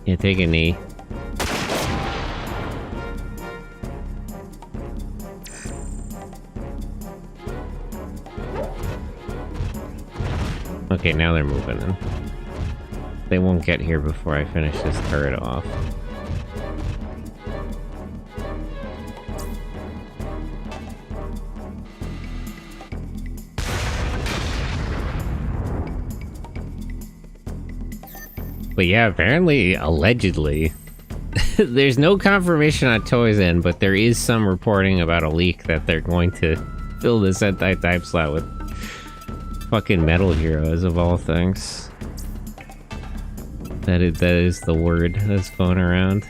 Yeah, take a knee. Okay, now they're moving in. They won't get here before I finish this turret off. But yeah, apparently, allegedly, there's no confirmation on Toys End, but there is some reporting about a leak that they're going to fill this Sentai type slot with fucking Metal Heroes of all things. That is the word that's going around.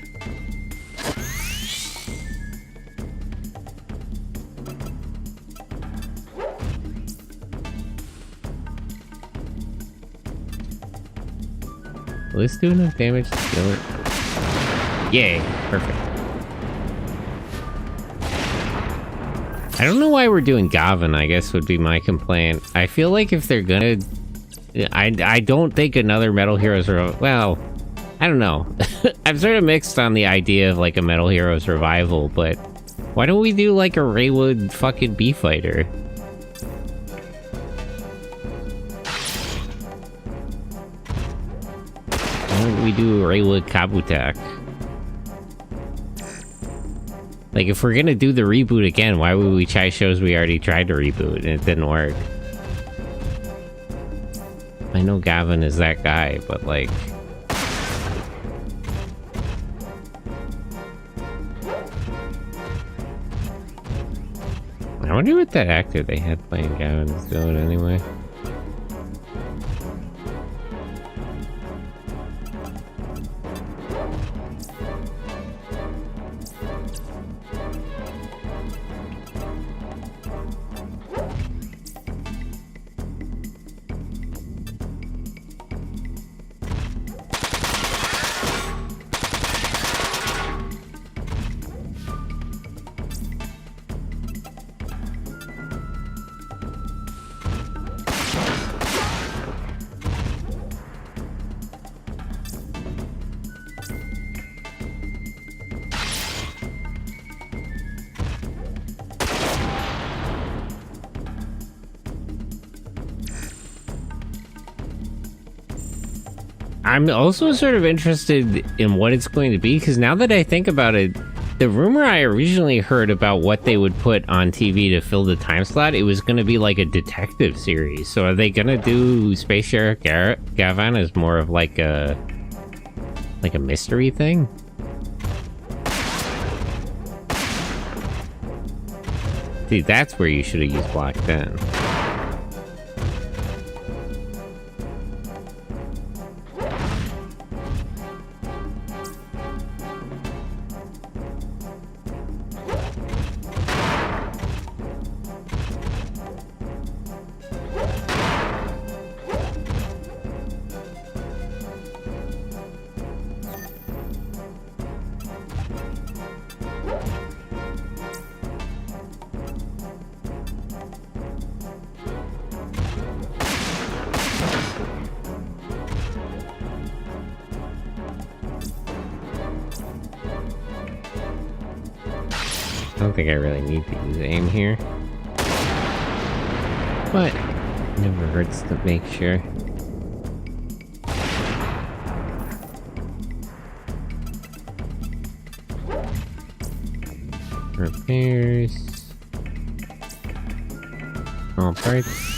Will this do enough damage to kill it? Yay, perfect. I don't know why we're doing Gavin, I guess would be my complaint. I feel like if they're gonna... I don't think another Metal Heroes... Well, I don't know. I'm sort of mixed on the idea of like a Metal Heroes revival, but why don't we do like a Raywood fucking B-Fighter? Why don't we do a Raywood Kabutak? Like, if we're gonna do the reboot again, why would we try shows we already tried to reboot and it didn't work? I know Gavin is that guy, but like... I wonder what that actor they had playing Gavin is doing anyway. I'm also sort of interested in what it's going to be, because now that I think about it, the rumor I originally heard about what they would put on TV to fill the time slot, it was going to be like a detective series. So are they going to do Space Sheriff Gavin as more of like a mystery thing? See, that's where you should have used Black then. I don't think I really need to use aim here, but it never hurts to make sure. Repairs. All parts.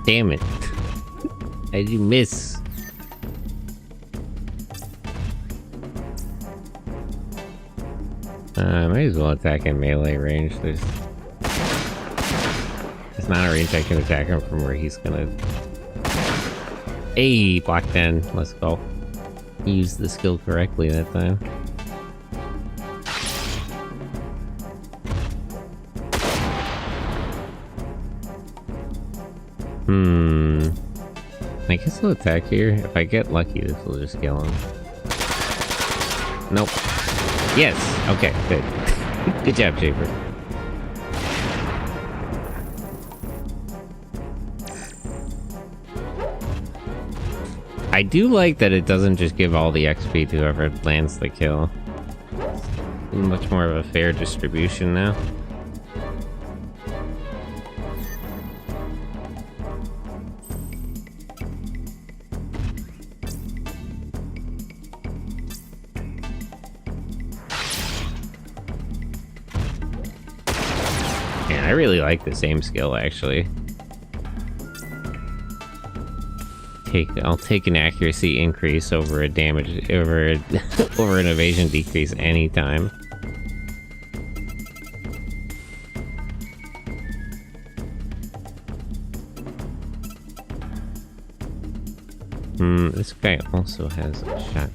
Damn it. How did you miss? Might as well attack in melee range. There's not a range I can attack him from where he's gonna... Hey, block 10. Let's go. Use the skill correctly that time. I guess I'll attack here. If I get lucky, this will just kill him. Nope. Yes! Okay, good. Good job, Shaper. I do like that it doesn't just give all the XP to whoever lands the kill. It's much more of a fair distribution now. I really like the same skill, actually. I'll take an accuracy increase over a damage over an evasion decrease anytime. This guy also has a shotgun.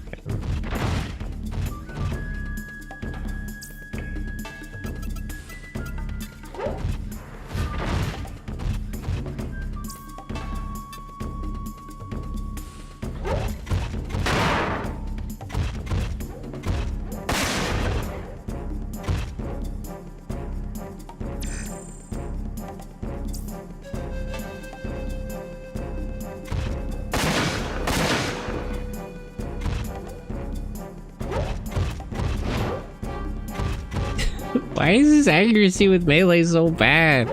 Why is his accuracy with melee so bad?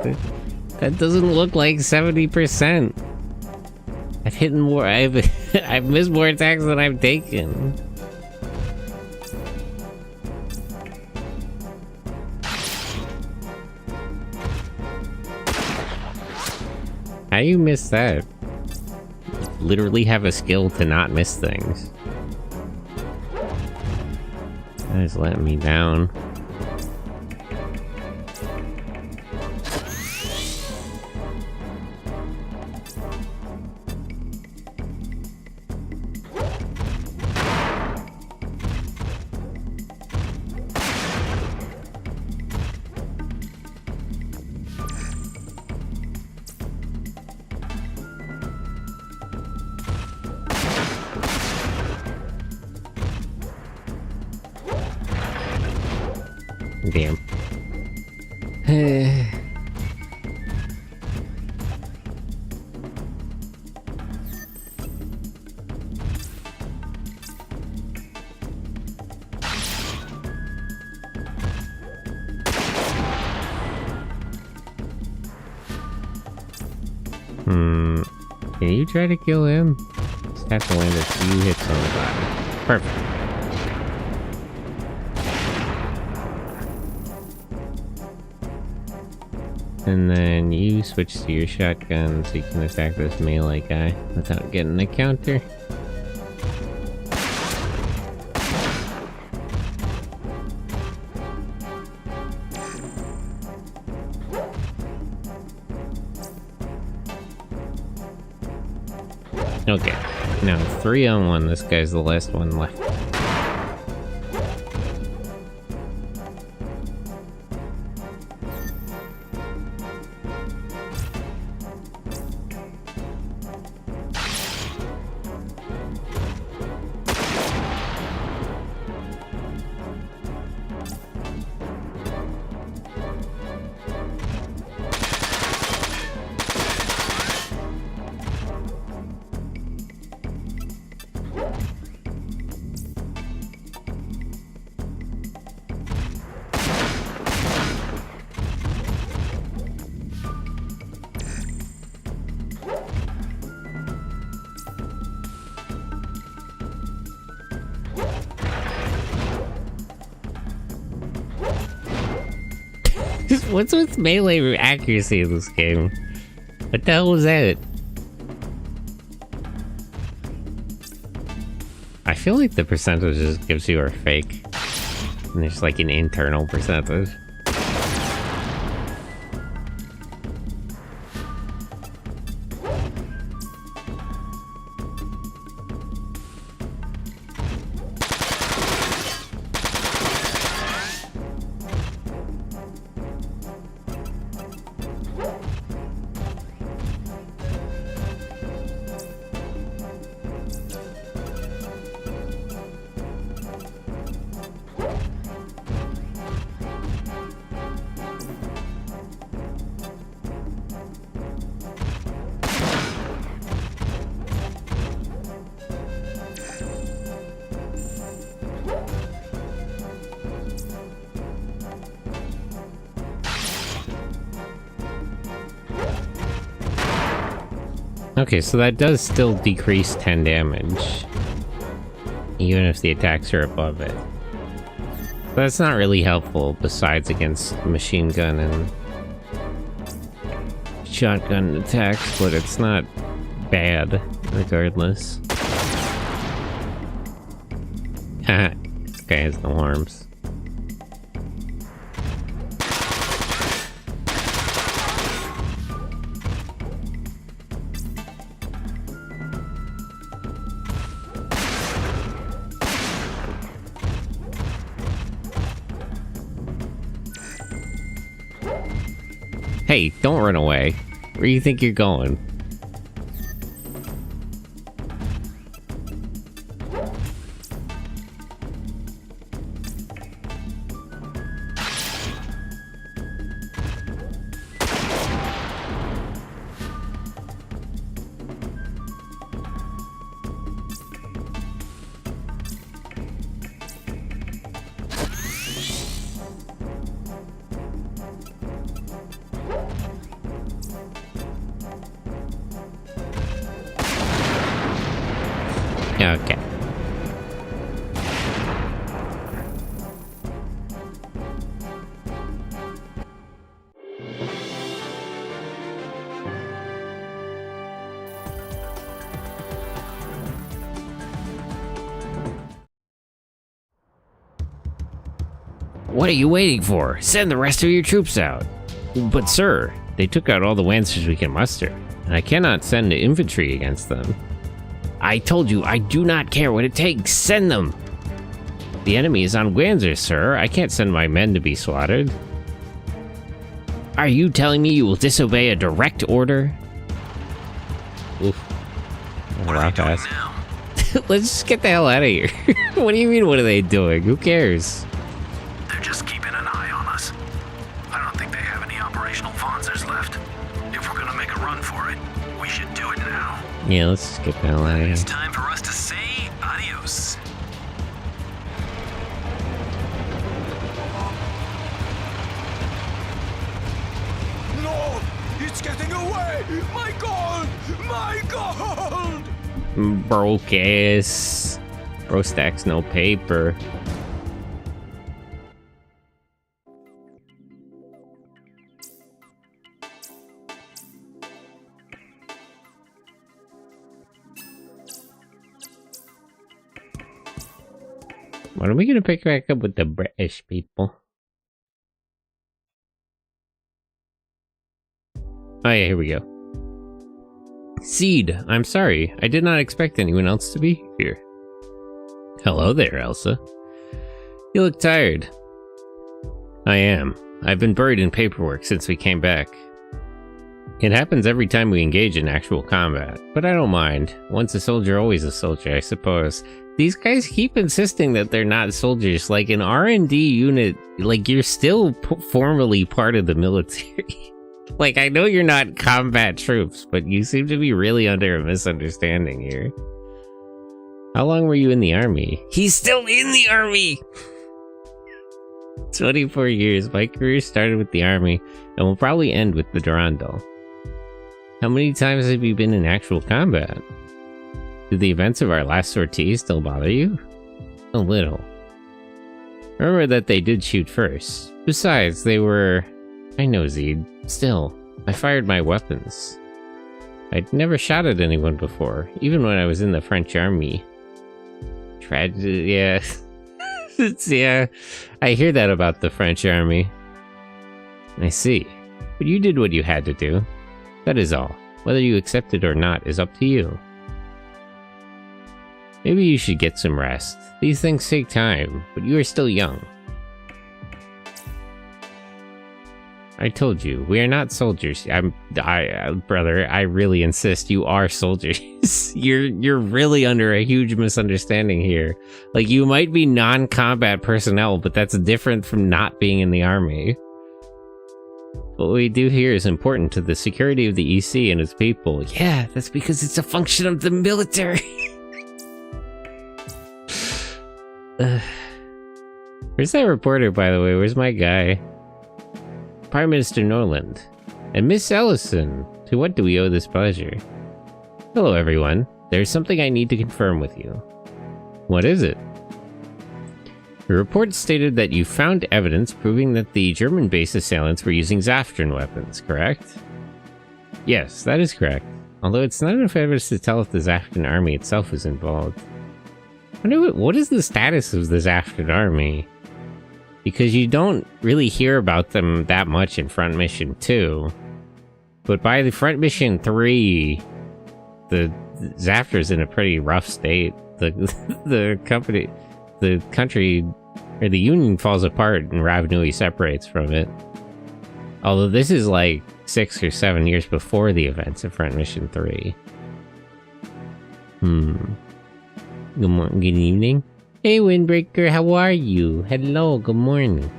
That doesn't look like 70%. I've hit more. I've missed more attacks than I've taken. How do you miss that? You literally have a skill to not miss things. That is letting me down. Can you try to kill him? Just have to land a few hits on the bottom. Perfect. And then you switch to your shotgun so you can attack this melee guy without getting a counter. Okay, now 3-on-1, this guy's the last one left. What's with melee accuracy in this game? What the hell was that? I feel like the percentage just gives you are fake. And there's like an internal percentage. Okay, so that does still decrease 10 damage, even if the attacks are above it. But that's not really helpful, besides against machine gun and shotgun attacks, but it's not bad, regardless. Haha, this guy has no arms. Hey, don't run away. Where do you think you're going? Okay. What are you waiting for? Send the rest of your troops out. But sir, they took out all the lancers we can muster, and I cannot send infantry against them. I told you, I do not care what it takes. Send them! The enemy is on Wanzer, sir. I can't send my men to be slaughtered. Are you telling me you will disobey a direct order? Oof. What are they doing now? Let's just get the hell out of here. What do you mean, what are they doing? Who cares? They're just keeping an eye on us. I don't think they have any operational Wanzers left. If we're gonna make a run for it, we should do it now. Yeah, let's just get the hell out of here. It's time for us to say adios. No! It's It's getting away! My gold! My gold! Broke ass. Bro stacks no paper. When are we gonna pick back up with the British people? Oh yeah, here we go. Seed, I'm sorry. I did not expect anyone else to be here. Hello there, Elsa. You look tired. I am. I've been buried in paperwork since we came back. It happens every time we engage in actual combat, but I don't mind. Once a soldier, always a soldier, I suppose. These guys keep insisting that they're not soldiers. Like an R&D unit, like you're still formally part of the military. Like, I know you're not combat troops, but you seem to be really under a misunderstanding here. How long were you in the army? He's still in the army! 24 years. My career started with the army and will probably end with the Durandal. How many times have you been in actual combat? Do the events of our last sortie still bother you? A little. Remember that they did shoot first. Besides, they were... I know, Zed. Still, I fired my weapons. I'd never shot at anyone before, even when I was in the French army. Tragedy, yeah. Yeah, I hear that about the French army. I see. But you did what you had to do. That is all. Whether you accept it or not is up to you. Maybe you should get some rest. These things take time, but you are still young. I told you, we are not soldiers. Brother, I really insist you are soldiers. You're really under a huge misunderstanding here. Like, you might be non-combat personnel, but that's different from not being in the army. What we do here is important to the security of the EC and its people. Yeah, that's because it's a function of the military. Where's that reporter, by the way? Where's my guy? Prime Minister Norland. And Miss Ellison. To what do we owe this pleasure? Hello, everyone. There's something I need to confirm with you. What is it? The report stated that you found evidence proving that the German base assailants were using Zaftrun weapons, correct? Yes, that is correct. Although it's not enough evidence to tell if the Zaftrun army itself is involved. I wonder what is the status of the Zaftrun army? Because you don't really hear about them that much in Front Mission 2. But by the Front Mission 3, the Zaftra's in a pretty rough state. The country, or the Union falls apart and Rav Nui separates from it. Although this is like 6 or 7 years before the events of Front Mission 3. Good evening. Hey, Windbreaker, how are you? Hello, good morning.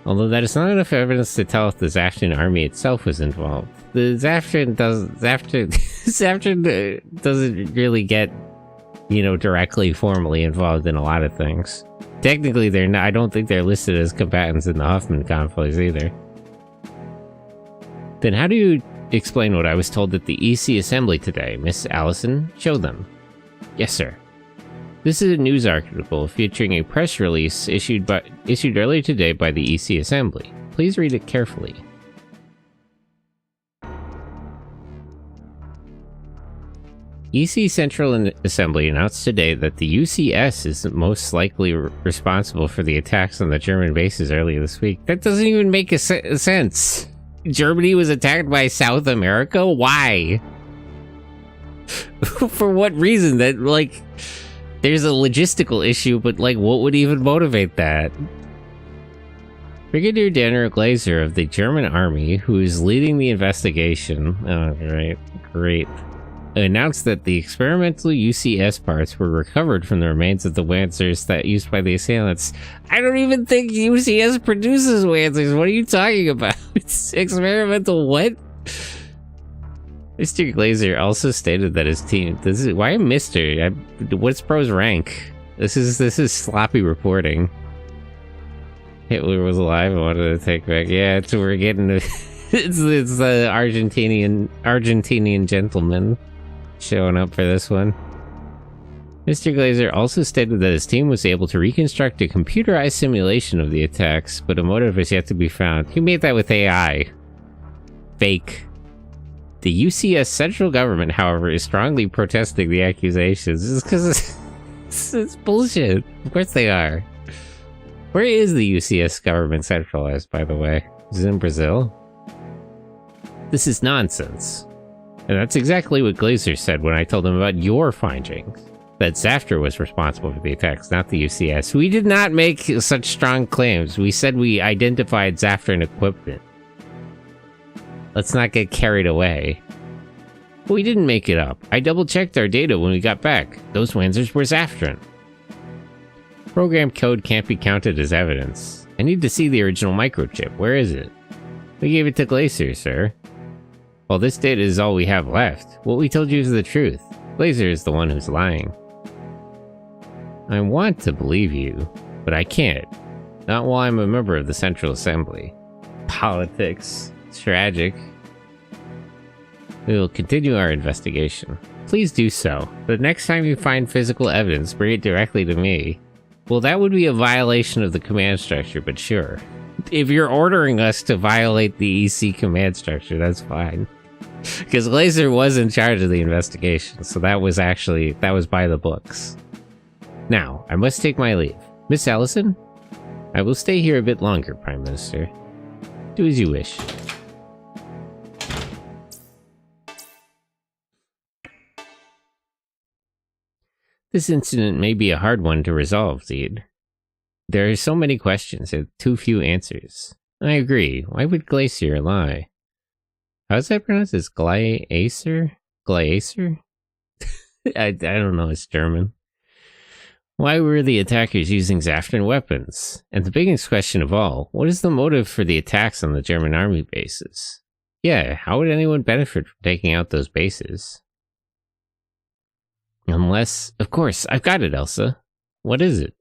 Although that is not enough evidence to tell if the Zaftrun army itself was involved. The Zaftrun doesn't really get, you know, directly formally involved in a lot of things. Technically, they're not. I don't think they're listed as combatants in the Huffman conflicts either. Then how do you explain what I was told at the EC assembly today, Miss Allison? Show them. Yes, sir. This is a news article featuring a press release issued earlier today by the EC Assembly. Please read it carefully. EC Central Assembly announced today that the UCS is most likely responsible for the attacks on the German bases earlier this week. That doesn't even make a sense. Germany was attacked by South America? Why? For what reason? That, like... There's a logistical issue, but, like, what would even motivate that? Brigadier Daniel Glazer of the German army, who is leading the investigation, great, announced that the experimental UCS parts were recovered from the remains of the Lancers that used by the assailants. I don't even think UCS produces Lancers. What are you talking about? It's experimental what? Mr. Glazer also stated that his team. Why Mr.? What's Bro's rank? This is sloppy reporting. Hitler was alive. I wanted to take back. Yeah, we're getting to it's the Argentinian gentleman showing up for this one. Mr. Glazer also stated that his team was able to reconstruct a computerized simulation of the attacks, but a motive is yet to be found. He made that with AI. Fake. The UCS central government, however, is strongly protesting the accusations. It's because it's bullshit. Of course they are. Where is the UCS government centralized, by the way? Is it in Brazil? This is nonsense. And that's exactly what Glazer said when I told him about your findings. That Zafter was responsible for the attacks, not the UCS. We did not make such strong claims. We said we identified Zafter and equipment. Let's not get carried away. But we didn't make it up. I double-checked our data when we got back. Those Wanzers were Zaftrun. Program code can't be counted as evidence. I need to see the original microchip. Where is it? We gave it to Glazer, sir. Well, this data is all we have left. What we told you is the truth. Glazer is the one who's lying. I want to believe you, but I can't. Not while I'm a member of the Central Assembly. Politics. It's tragic. We will continue our investigation. Please do so. The next time you find physical evidence, bring it directly to me. Well, that would be a violation of the command structure, but sure. If you're ordering us to violate the EC command structure, that's fine. Because Glazer was in charge of the investigation, so that was by the books. Now, I must take my leave. Miss Allison? I will stay here a bit longer, Prime Minister. Do as you wish. This incident may be a hard one to resolve, Zed. There are so many questions and too few answers. I agree. Why would Glazer lie? How's that pronounced? It's Glazer? Glazer? I don't know, it's German. Why were the attackers using Zaftrun weapons? And the biggest question of all, what is the motive for the attacks on the German army bases? Yeah, how would anyone benefit from taking out those bases? Unless, of course, I've got it, Elsa. What is it?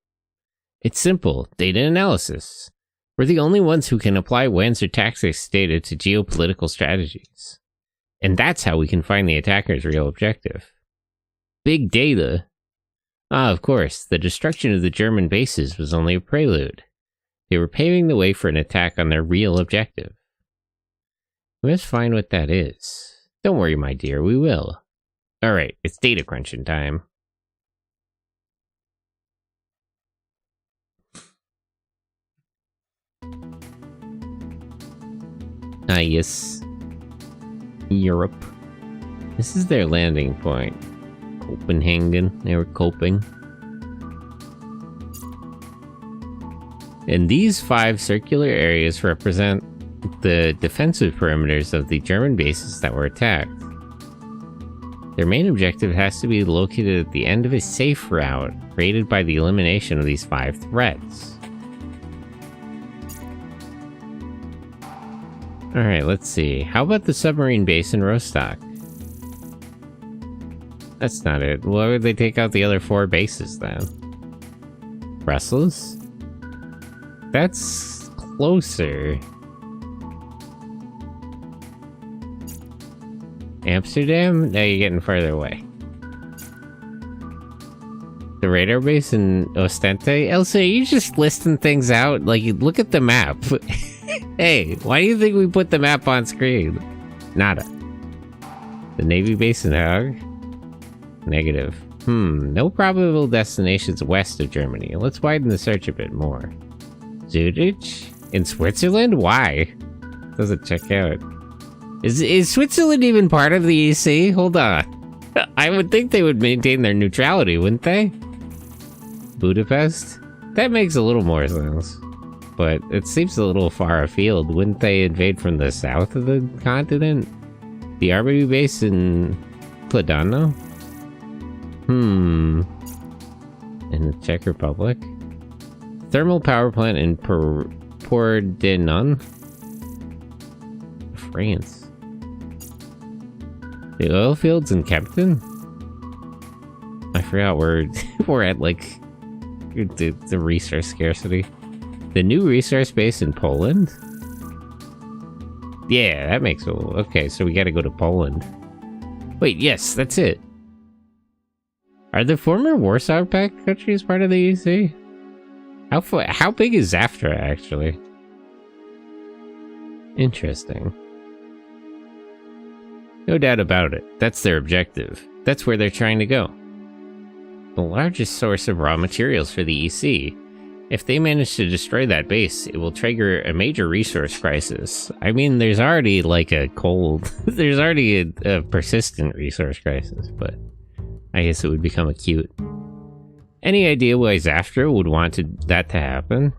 It's simple, data analysis. We're the only ones who can apply Wanzer tactics data to geopolitical strategies. And that's how we can find the attacker's real objective. Big data. Ah, of course, the destruction of the German bases was only a prelude. They were paving the way for an attack on their real objective. We must find what that is. Don't worry, my dear, we will. Alright, it's data crunching time. Ah, yes. Europe. This is their landing point. Copenhagen. They were coping. And these 5 circular areas represent the defensive perimeters of the German bases that were attacked. Their main objective has to be located at the end of a safe route created by the elimination of these 5 threats. Alright, let's see. How about the submarine base in Rostock? That's not it. Why would they take out the other 4 bases then? Brussels? That's closer. Amsterdam? Now you're getting further away. The radar base in Ostende? Elsa, are you just listing things out? Like, look at the map. Hey, why do you think we put the map on screen? Nada. The Navy base in Hague? Negative. No probable destinations west of Germany. Let's widen the search a bit more. Zurich? In Switzerland? Why? Doesn't check out. Is Switzerland even part of the EC? Hold on. I would think they would maintain their neutrality, wouldn't they? Budapest? That makes a little more sense. But it seems a little far afield. Wouldn't they invade from the south of the continent? The army base in Kladano? In the Czech Republic? Thermal power plant in Pordenone? France. The oil fields in Kempten? I forgot we're at like the resource scarcity. The new resource base in Poland? Yeah, that makes it... Okay, so we gotta go to Poland. Wait, yes, that's it. Are the former Warsaw Pact countries part of the EC? How big is Zaftra, actually? Interesting. No doubt about it. That's their objective. That's where they're trying to go. The largest source of raw materials for the EC. If they manage to destroy that base, it will trigger a major resource crisis. I mean, there's already like a cold... there's already a persistent resource crisis, but I guess it would become acute. Any idea why Zaftra would want that to happen?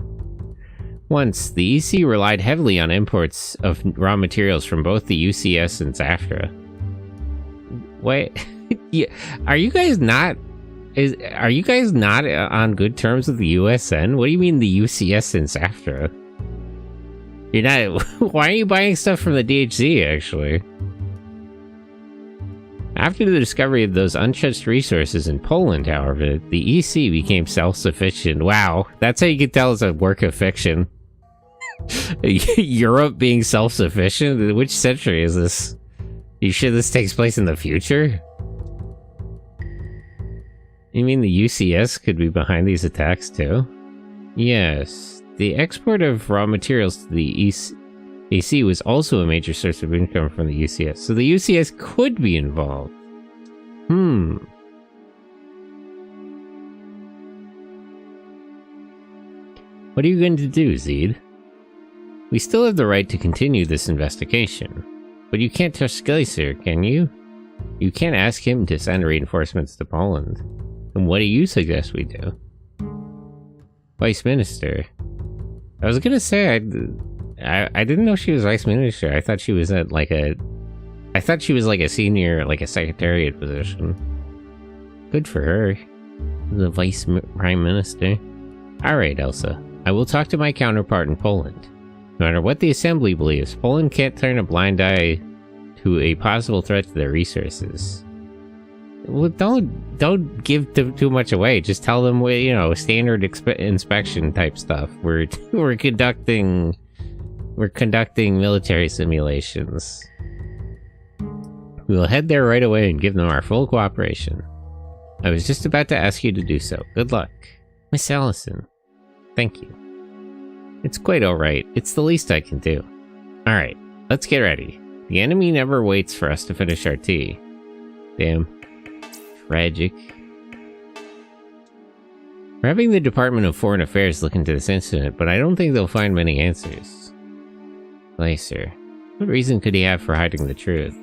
Once, the EC relied heavily on imports of raw materials from both the UCS and Zaftra. Wait, yeah, are you guys not on good terms with the USN? What do you mean the UCS and Zaftra? You're not. Why are you buying stuff from the DHZ, actually? After the discovery of those untouched resources in Poland, however, the EC became self-sufficient. Wow, that's how you can tell it's a work of fiction. Europe being self-sufficient? Which century is this? You sure this takes place in the future? You mean the UCS could be behind these attacks too? Yes. The export of raw materials to the EC was also a major source of income from the UCS, so the UCS could be involved. What are you going to do, Zed? We still have the right to continue this investigation, but you can't touch Glacier, can you? You can't ask him to send reinforcements to Poland. And what do you suggest we do? Vice Minister. I was gonna say, I didn't know she was Vice Minister. I thought she was at like a... I thought she was like a senior, like a secretariat position. Good for her. The Vice Prime Minister. Alright, Elsa. I will talk to my counterpart in Poland. No matter what the Assembly believes, Poland can't turn a blind eye to a possible threat to their resources. Well, don't give too much away. Just tell them, you know, standard inspection type stuff. We're conducting military simulations. We will head there right away and give them our full cooperation. I was just about to ask you to do so. Good luck. Miss Allison. Thank you. It's quite alright. It's the least I can do. Alright, let's get ready. The enemy never waits for us to finish our tea. Damn. Tragic. We're having the Department of Foreign Affairs look into this incident, but I don't think they'll find many answers. Glacier. What reason could he have for hiding the truth?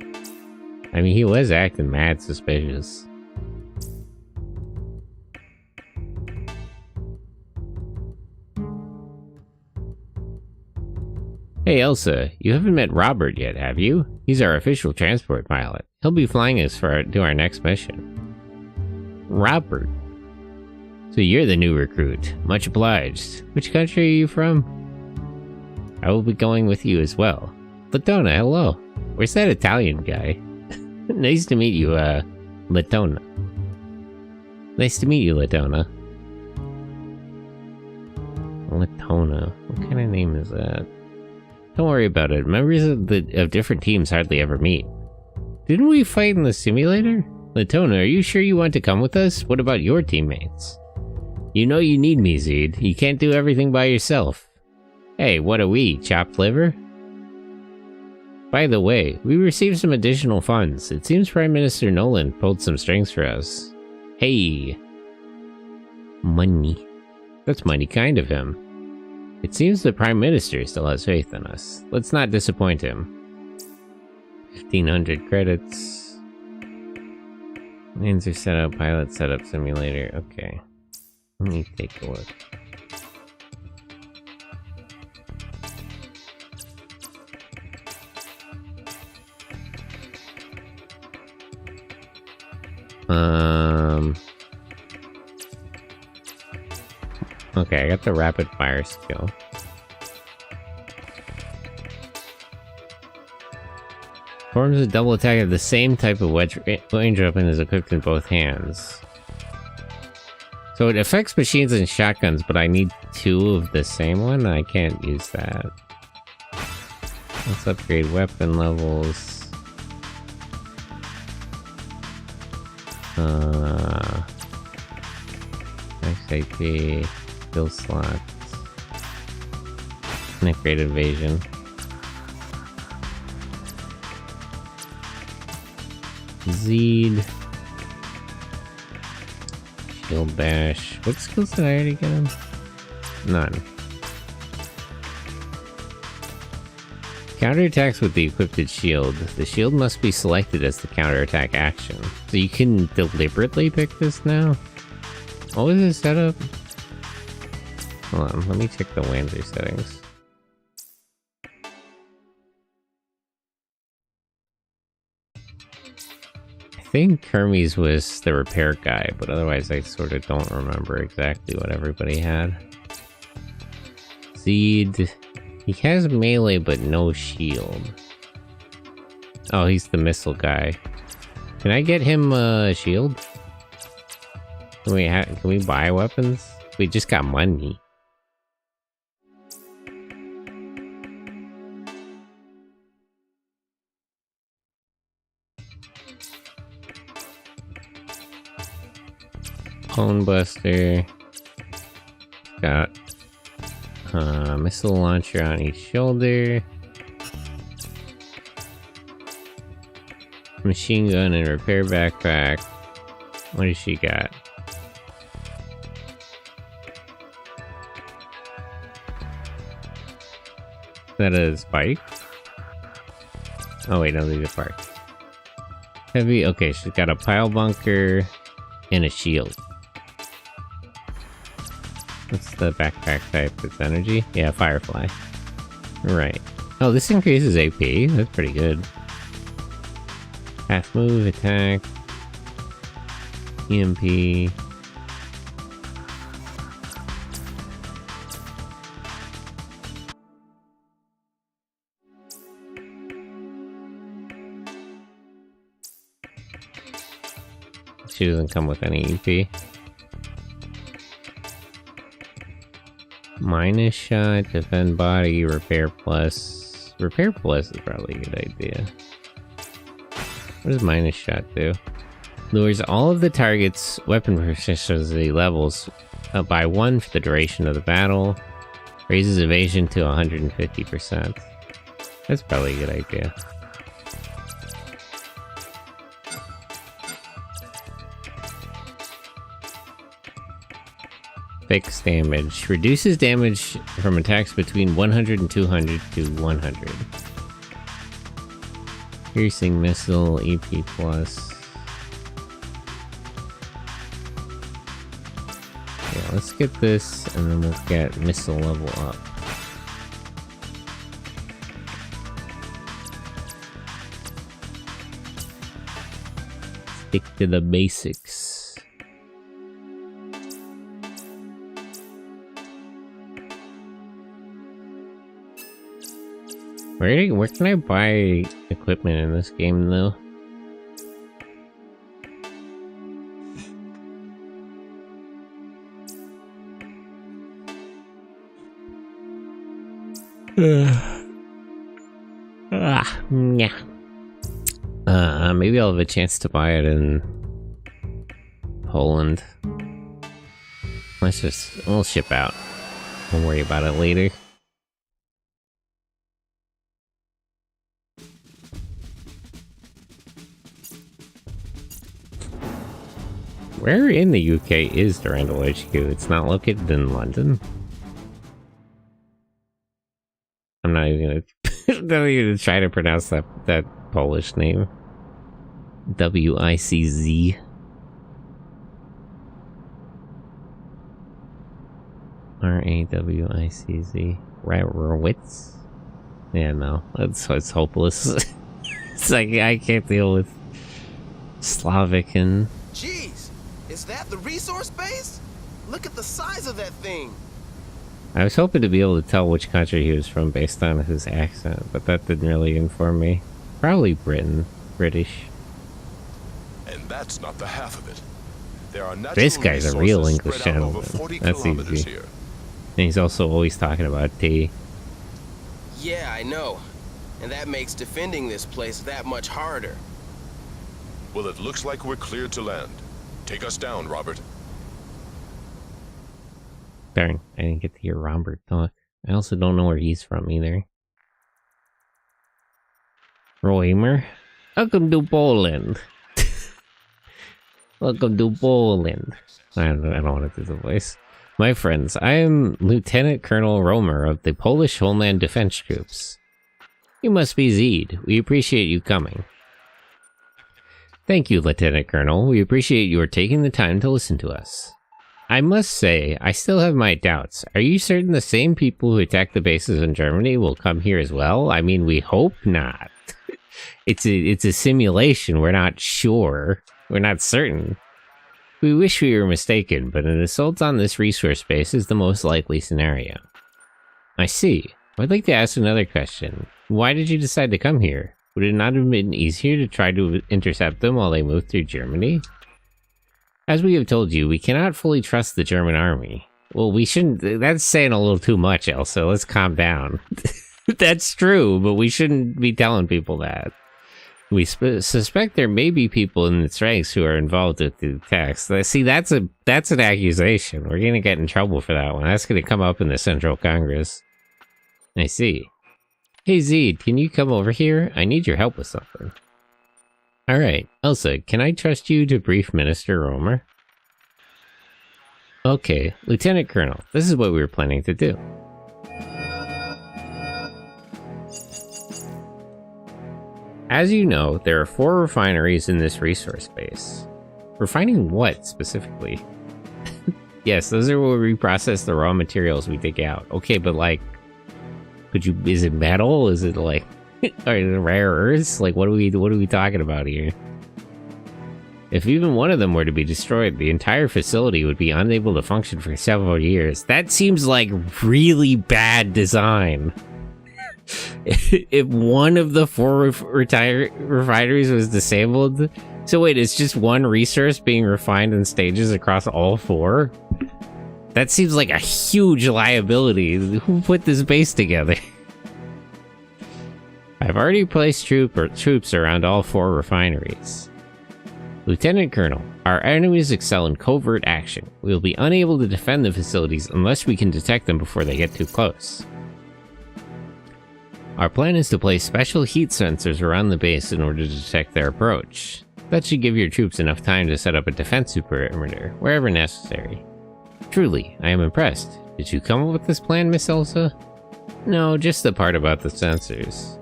I mean, he was acting mad suspicious. Hey Elsa, you haven't met Robert yet, have you? He's our official transport pilot. He'll be flying us to our next mission. Robert. So you're the new recruit. Much obliged. Which country are you from? I will be going with you as well. Latona, hello. Where's that Italian guy? Nice to meet you, Latona. Nice to meet you, Latona. Latona. What kind of name is that? Don't worry about it. Members of different teams hardly ever meet. Didn't we fight in the simulator? Latona, are you sure you want to come with us? What about your teammates? You know you need me, Zed. You can't do everything by yourself. Hey, what are we, chopped liver? By the way, we received some additional funds. It seems Prime Minister Nolan pulled some strings for us. Hey. Money. That's mighty kind of him. It seems the Prime Minister still has faith in us. Let's not disappoint him. 1,500 credits. Lanes are set up, pilot setup simulator. Okay. Let me take a look. Okay, I got the rapid fire skill. Forms a double attack of the same type of range weapon is equipped in both hands. So it affects machines and shotguns, but I need two of the same one? I can't use that. Let's upgrade weapon levels. XAP, skill slots, and upgrade evasion. Zed. Shield bash. What skills did I already get him? None. Counterattacks with the equipped shield. The shield must be selected as the counterattack action. So you can deliberately pick this now? What was the setup? Hold on, let me check the Wanzer settings. I think Kermie's was the repair guy, but otherwise I sort of don't remember exactly what everybody had. Zed. He has melee but no shield. Oh, he's the missile guy. Can I get him a shield? Can we buy weapons? We just got money. Cone Buster. Got missile launcher on each shoulder. Machine gun and repair backpack. What does she got? Is that a spike? Oh wait, no, these are parts. Heavy, okay, she's got a pile bunker and a shield. What's the backpack type? It's energy? Yeah, Firefly. Right. Oh, this increases AP. That's pretty good. Half move, attack. EMP. She doesn't come with any EP. Minus shot, defend body, repair plus. Repair plus is probably a good idea. What does minus shot do? Lowers all of the target's weapon proficiency levels by 1 for the duration of the battle. Raises evasion to 150%. That's probably a good idea. Fixed damage. Reduces damage from attacks between 100 and 200 to 100. Piercing missile, EP plus. Yeah, let's get this and then we'll get missile level up. Stick to the basics. Where can I buy equipment in this game, though? Maybe I'll have a chance to buy it in Poland. We'll ship out. Don't worry about it later. Where in the UK is Durandal HQ? It's not located in London? I'm not even gonna try to pronounce that Polish name. WICZ. RAWICZ. Rawitz? Yeah, no. It's hopeless. It's like I can't deal with Slavic and... Jeez, is that the resource base? Look at the size of that thing. I was hoping to be able to tell which country he was from based on his accent, but that didn't really inform me. Probably British. And that's not the half of it. There are this guy's a real English gentleman. That's easy. Here. And he's also always talking about tea. Yeah, I know. And that makes defending this place that much harder. Well, it looks like we're cleared to land. Take us down, Robert. Darn, I didn't get to hear Robert talk. I also don't know where he's from either. Roimer, welcome to Poland. Welcome to Poland. I don't want to do the voice. My friends, I am Lieutenant Colonel Romer of the Polish Homeland Defense Troops. You must be Zed. We appreciate you coming. Thank you, Lieutenant Colonel. We appreciate your taking the time to listen to us. I must say, I still have my doubts. Are you certain the same people who attacked the bases in Germany will come here as well? I mean, we hope not. It's a simulation. We're not sure. We're not certain. We wish we were mistaken, but an assault on this resource base is the most likely scenario. I see. I'd like to ask another question. Why did you decide to come here? Would it not have been easier to try to intercept them while they moved through Germany? As we have told you, we cannot fully trust the German army. Well, we shouldn't... That's saying a little too much, Elsa. Let's calm down. That's true, but we shouldn't be telling people that. We suspect there may be people in its ranks who are involved with the attacks. See, that's an accusation. We're going to get in trouble for that one. That's going to come up in the Central Congress. I see. Hey, Zed, can you come over here? I need your help with something. Alright, Elsa, can I trust you to brief Minister Romer? Okay, Lieutenant Colonel, this is what we were planning to do. As you know, there are 4 refineries in this resource base. Refining what, specifically? Yes, those are where we process the raw materials we dig out. Okay, but like, is it metal? Is it like, are it rare earths? Like, what are we talking about here? If even one of them were to be destroyed, the entire facility would be unable to function for several years. That seems like really bad design. If one of the 4 refineries was disabled... So wait, it's just one resource being refined in stages across all 4? That seems like a huge liability. Who put this base together? I've already placed troops around all 4 refineries. Lieutenant Colonel, our enemies excel in covert action. We will be unable to defend the facilities unless we can detect them before they get too close. Our plan is to place special heat sensors around the base in order to detect their approach. That should give your troops enough time to set up a defensive perimeter, wherever necessary. Truly, I am impressed. Did you come up with this plan, Miss Elsa? No, just the part about the sensors.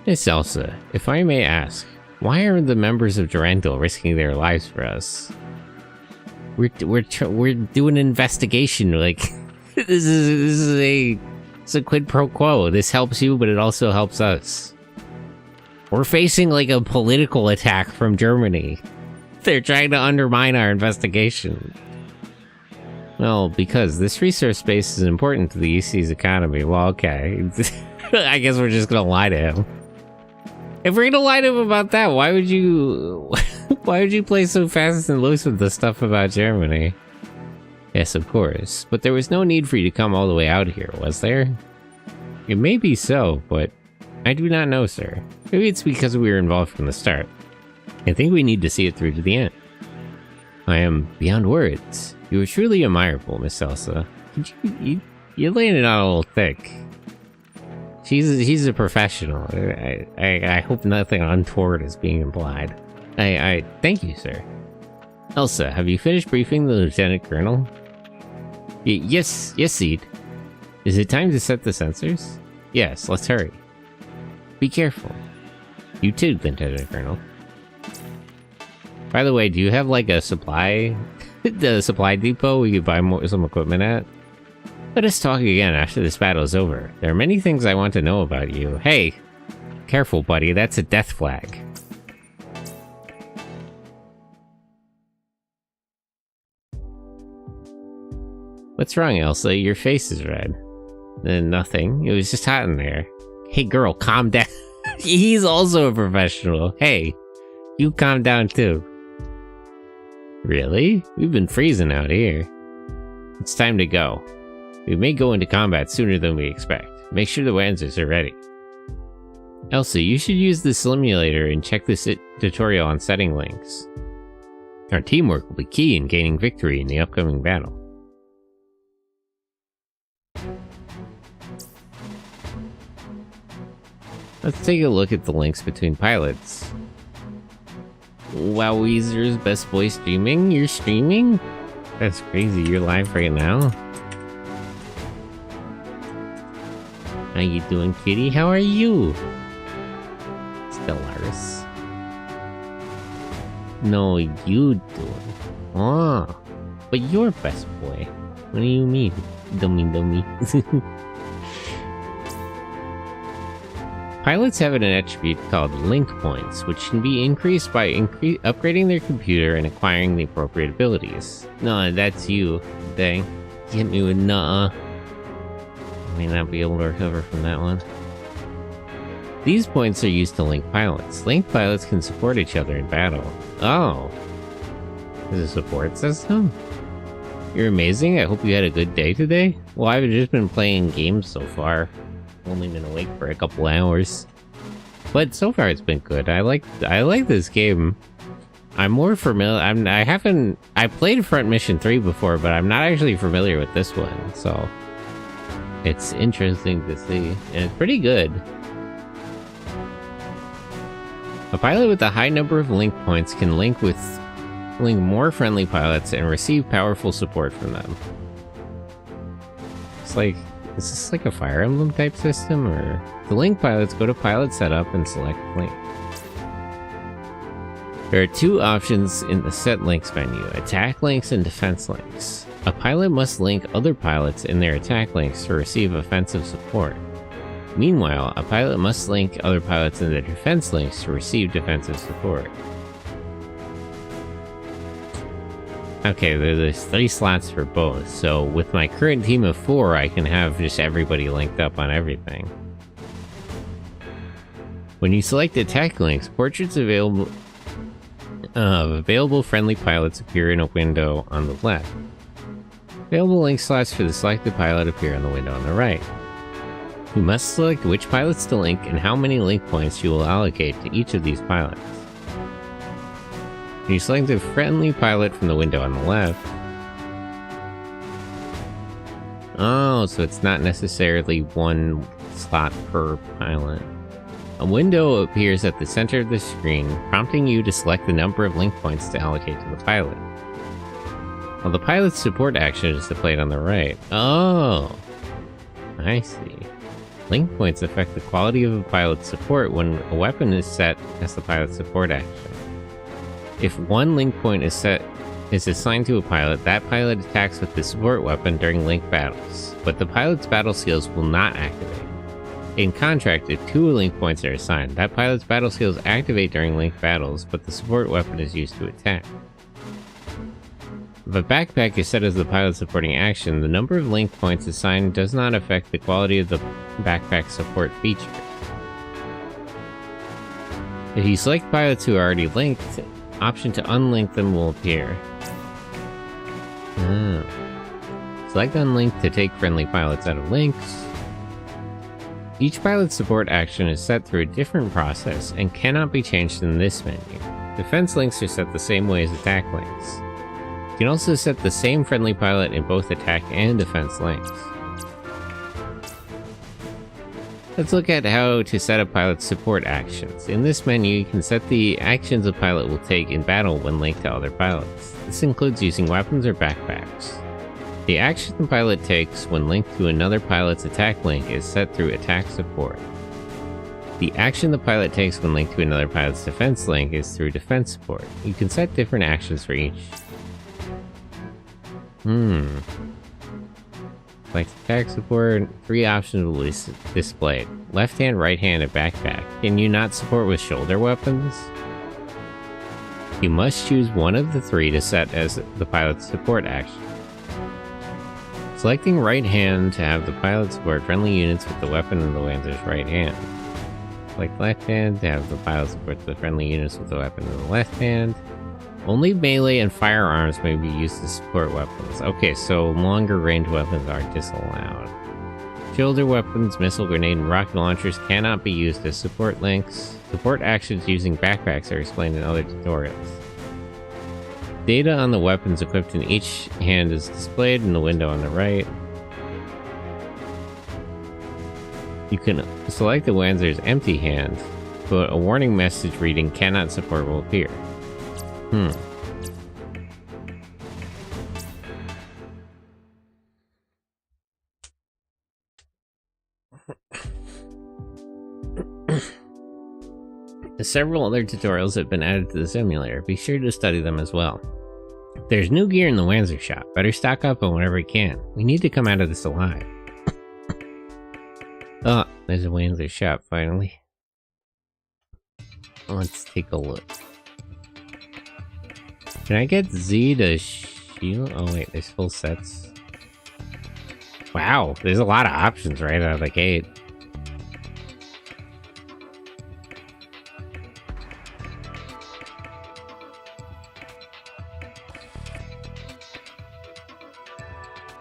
Miss Elsa, if I may ask, why are the members of Durandal risking their lives for us? We're doing an investigation, like... This is a quid pro quo. This helps you, but it also helps us. We're facing like a political attack from Germany. They're trying to undermine our investigation. Well, because this resource space is important to the EC's economy. Well, okay. I guess we're just gonna lie to him. If we're gonna lie to him about that, why would you play so fast and loose with the stuff about Germany? Yes, of course, but there was no need for you to come all the way out here, was there? It may be so, but I do not know, sir. Maybe it's because we were involved from the start. I think we need to see it through to the end. I am beyond words. You are truly admirable, Miss Elsa. You're laying it on a little thick. She's a professional. I hope nothing untoward is being implied. I thank you, sir. Elsa, have you finished briefing the Lieutenant Colonel? Yes, Zed. Is it time to set the sensors? Yes, let's hurry. Be careful. You too, Lieutenant Colonel. By the way, do you have like a supply... the supply depot we could buy some equipment at? Let us talk again after this battle is over. There are many things I want to know about you. Hey, careful, buddy, that's a death flag. What's wrong, Elsa? Your face is red. Nothing. It was just hot in there. Hey, girl, calm down. He's also a professional. Hey, you calm down too. Really? We've been freezing out here. It's time to go. We may go into combat sooner than we expect. Make sure the Wanzers are ready. Elsa, you should use the simulator and check this tutorial on setting links. Our teamwork will be key in gaining victory in the upcoming battle. Let's take a look at the links between pilots. Wow, Weezer's best boy streaming? You're streaming? That's crazy, you're live right now? How you doing, kitty? How are you? Stellaris. No, you doing. Ah, but you're best boy. What do you mean? Dummy. Pilots have an attribute called link points, which can be increased by upgrading their computer and acquiring the appropriate abilities. No, that's you. Dang. Hit me with nuh-uh. I may not be able to recover from that one. These points are used to link pilots. Linked pilots can support each other in battle. Oh. Is a support system? You're amazing. I hope you had a good day today. Well, I've just been playing games so far. Only been awake for a couple hours, but so far it's been good. I like this game. I'm more familiar. I played Front Mission 3 before, but I'm not actually familiar with this one, so it's interesting to see, and it's pretty good. A pilot with a high number of link points can link more friendly pilots and receive powerful support from them. It's like, is this like a Fire Emblem type system, or? The link pilots, go to pilot setup and select link. There are two options in the set links menu, attack links and defense links. A pilot must link other pilots in their attack links to receive offensive support. Meanwhile, a pilot must link other pilots in their defense links to receive defensive support. Okay, there's 3 slots for both, so with my current team of 4, I can have just everybody linked up on everything. When you select attack links, portraits of available friendly pilots appear in a window on the left. Available link slots for the selected pilot appear on the window on the right. You must select which pilots to link and how many link points you will allocate to each of these pilots. You select a friendly pilot from the window on the left. Oh, so it's not necessarily one slot per pilot. A window appears at the center of the screen, prompting you to select the number of link points to allocate to the pilot. While the pilot's support action is displayed on the right. Oh, I see. Link points affect the quality of a pilot's support when a weapon is set as the pilot's support action. If one link point is assigned to a pilot, that pilot attacks with the support weapon during link battles, but the pilot's battle skills will not activate. In contrast, if 2 link points are assigned, that pilot's battle skills activate during link battles, but the support weapon is used to attack. If a backpack is set as the pilot's supporting action, the number of link points assigned does not affect the quality of the backpack support feature. If you select pilots who are already linked, option to unlink them will appear. Oh. Select unlink to take friendly pilots out of links. Each pilot's support action is set through a different process and cannot be changed in this menu. Defense links are set the same way as attack links. You can also set the same friendly pilot in both attack and defense links. Let's look at how to set a pilot's support actions. In this menu, you can set the actions a pilot will take in battle when linked to other pilots. This includes using weapons or backpacks. The action the pilot takes when linked to another pilot's attack link is set through attack support. The action the pilot takes when linked to another pilot's defense link is through defense support. You can set different actions for each. Like attack support, 3 options will be displayed. Left hand, right hand, and backpack. Can you not support with shoulder weapons? You must choose one of the 3 to set as the pilot's support action. Selecting right hand to have the pilot support friendly units with the weapon in the Wanzer's right hand. Select left hand to have the pilot support the friendly units with the weapon in the left hand. Only melee and firearms may be used to support weapons. Okay, so longer range weapons are disallowed. Shoulder weapons, missile, grenade, and rocket launchers cannot be used as support links. Support actions using backpacks are explained in other tutorials. Data on the weapons equipped in each hand is displayed in the window on the right. You can select the Wanzer's empty hand, but a warning message reading cannot support will appear. Several other tutorials have been added to the simulator. Be sure to study them as well. There's new gear in the Wanzer shop. Better stock up on whatever you can. We need to come out of this alive. Oh, there's a Wanzer shop finally. Let's take a look. Can I get Z to shield? Oh wait, there's full sets. Wow, there's a lot of options right out of the gate.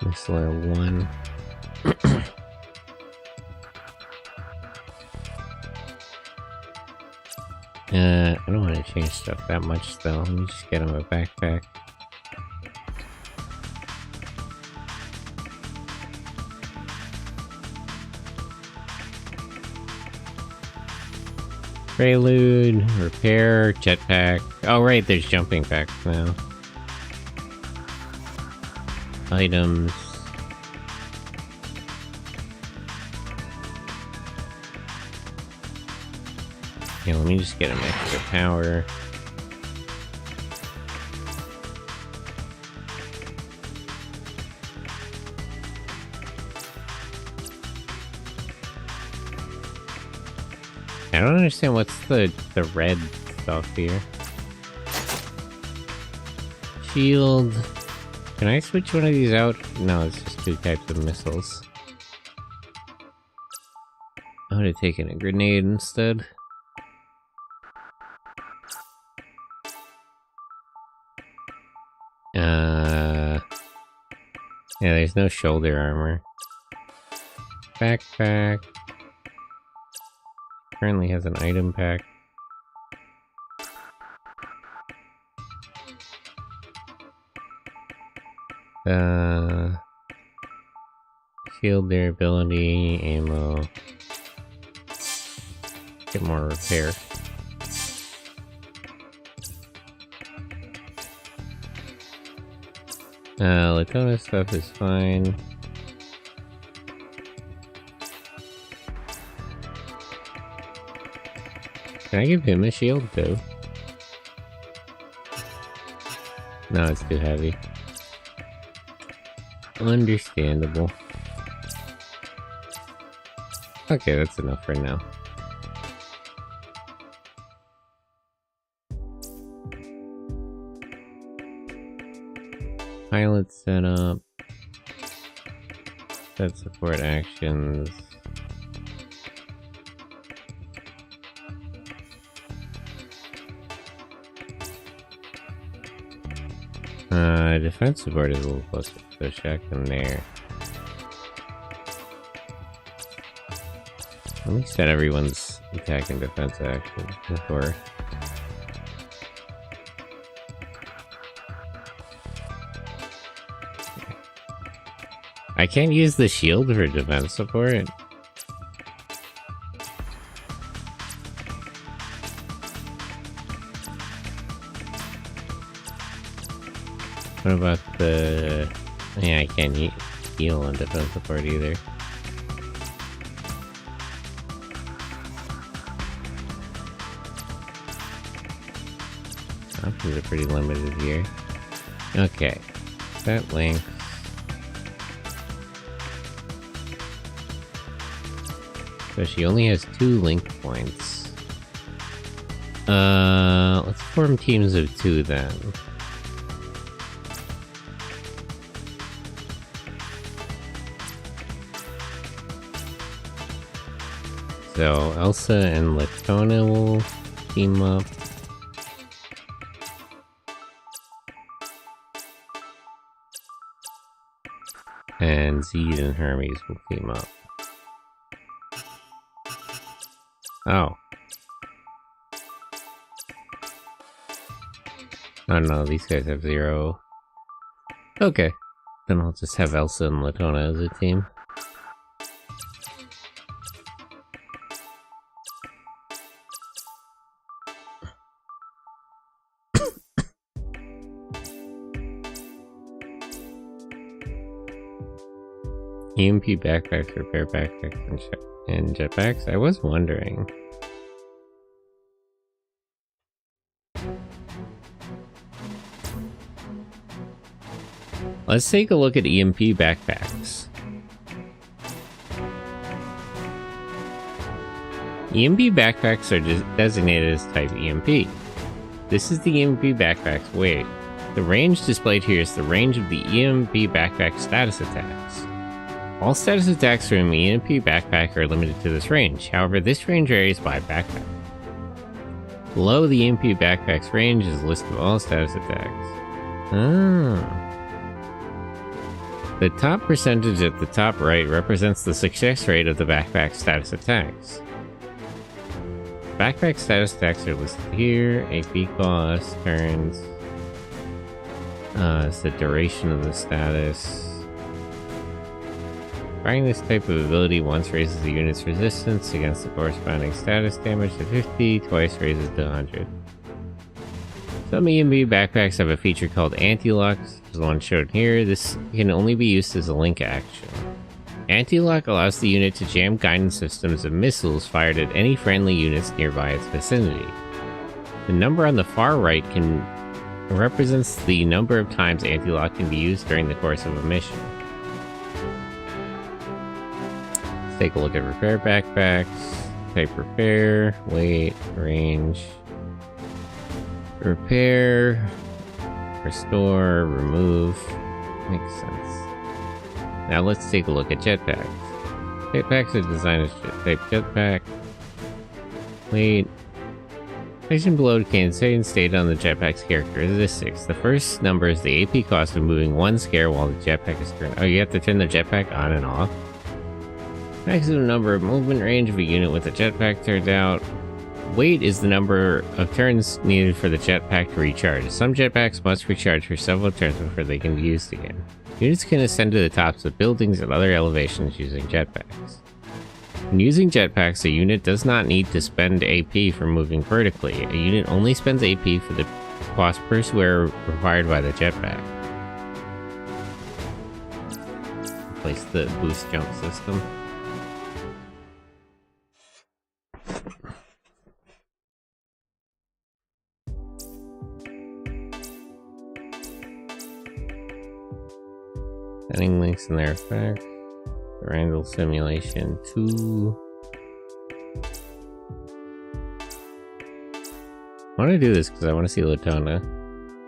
Whistler 1. I don't want to change stuff that much though. Let me just get him a backpack. Prelude, repair, jetpack. Oh right, there's jumping packs now. Items. Yeah, let me just get him extra power. I don't understand what's the red stuff here. Shield. Can I switch one of these out? No, it's just two types of missiles. I would have taken a grenade instead. Yeah, there's no shoulder armor. Backpack. Currently has an item pack. Shield durability, ammo. Get more repair. Latona stuff is fine. Can I give him a shield too? No, it's too heavy. Understandable. Okay, that's enough for now. Pilot setup. Set support actions. Defense support is a little closer, so check in there. Let me set everyone's attack and defense actions before. I can't use the shield for defense support. What about the... Yeah, I can't heal on defense support either. Options are pretty limited here. Okay. Set length. So she only has 2 link points. Let's form teams of 2 then. So Elsa and Latona will team up. And Zed and Hermes will team up. Oh. Oh no, these guys have 0. Okay. Then I'll just have Elsa and Latona as a team. EMP backpacks, repair backpacks, and jetpacks? I was wondering. Let's take a look at EMP backpacks. EMP backpacks are designated as type EMP. This is the EMP backpack's weight. The range displayed here is the range of the EMP backpack status attacks. All status attacks from the EMP backpack are limited to this range, however this range varies by backpack. Below the EMP backpack's range is a list of all status attacks. The top percentage at the top right represents the success rate of the backpack status attacks. Backpack status attacks are listed here. AP cost, turns, it's the duration of the status. Firing this type of ability once raises the unit's resistance against the corresponding status damage to 50, twice raises to 100. Some EMP backpacks have a feature called anti-lock, such as the one shown here. This can only be used as a link action. Anti-lock allows the unit to jam guidance systems of missiles fired at any friendly units nearby its vicinity. The number on the far right represents the number of times anti-lock can be used during the course of a mission. Take a look at repair backpacks. Type repair, weight, range. Repair, restore, remove. Makes sense. Now let's take a look at jetpacks. Jetpacks are designed as type jetpack. Weight. Section below contains data on the jetpack's characteristics. The first number is the AP cost of moving one square while the jetpack is turned. Oh, you have to turn the jetpack on and off? Maximum number of movement range of a unit with a jetpack turned out. Weight is the number of turns needed for the jetpack to recharge. Some jetpacks must recharge for several turns before they can be used again. Units can ascend to the tops of buildings at other elevations using jetpacks. When using jetpacks, a unit does not need to spend AP for moving vertically. A unit only spends AP for the cost per square required by the jetpack. Replace the boost jump system. Setting links in their effect. Randall Simulation 2. I want to do this because I want to see Latona.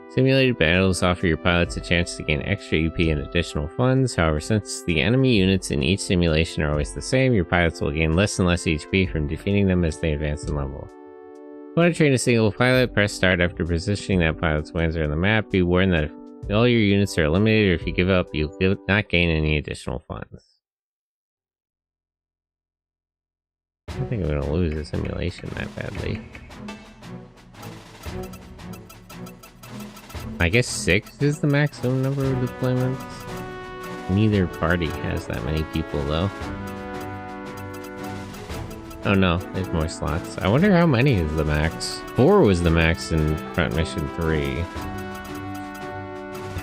Simulated battles offer your pilots a chance to gain extra EP and additional funds. However, since the enemy units in each simulation are always the same, your pilots will gain less and less HP from defeating them as they advance in level. If you want to train a single pilot, press start after positioning that pilot's wings on the map. Be warned that if all your units are eliminated or if you give up, you'll not gain any additional funds. I don't think I'm going to lose a simulation that badly. I guess 6 is the maximum number of deployments. Neither party has that many people though. Oh no, there's more slots. I wonder how many is the max. 4 was the max in Front Mission 3.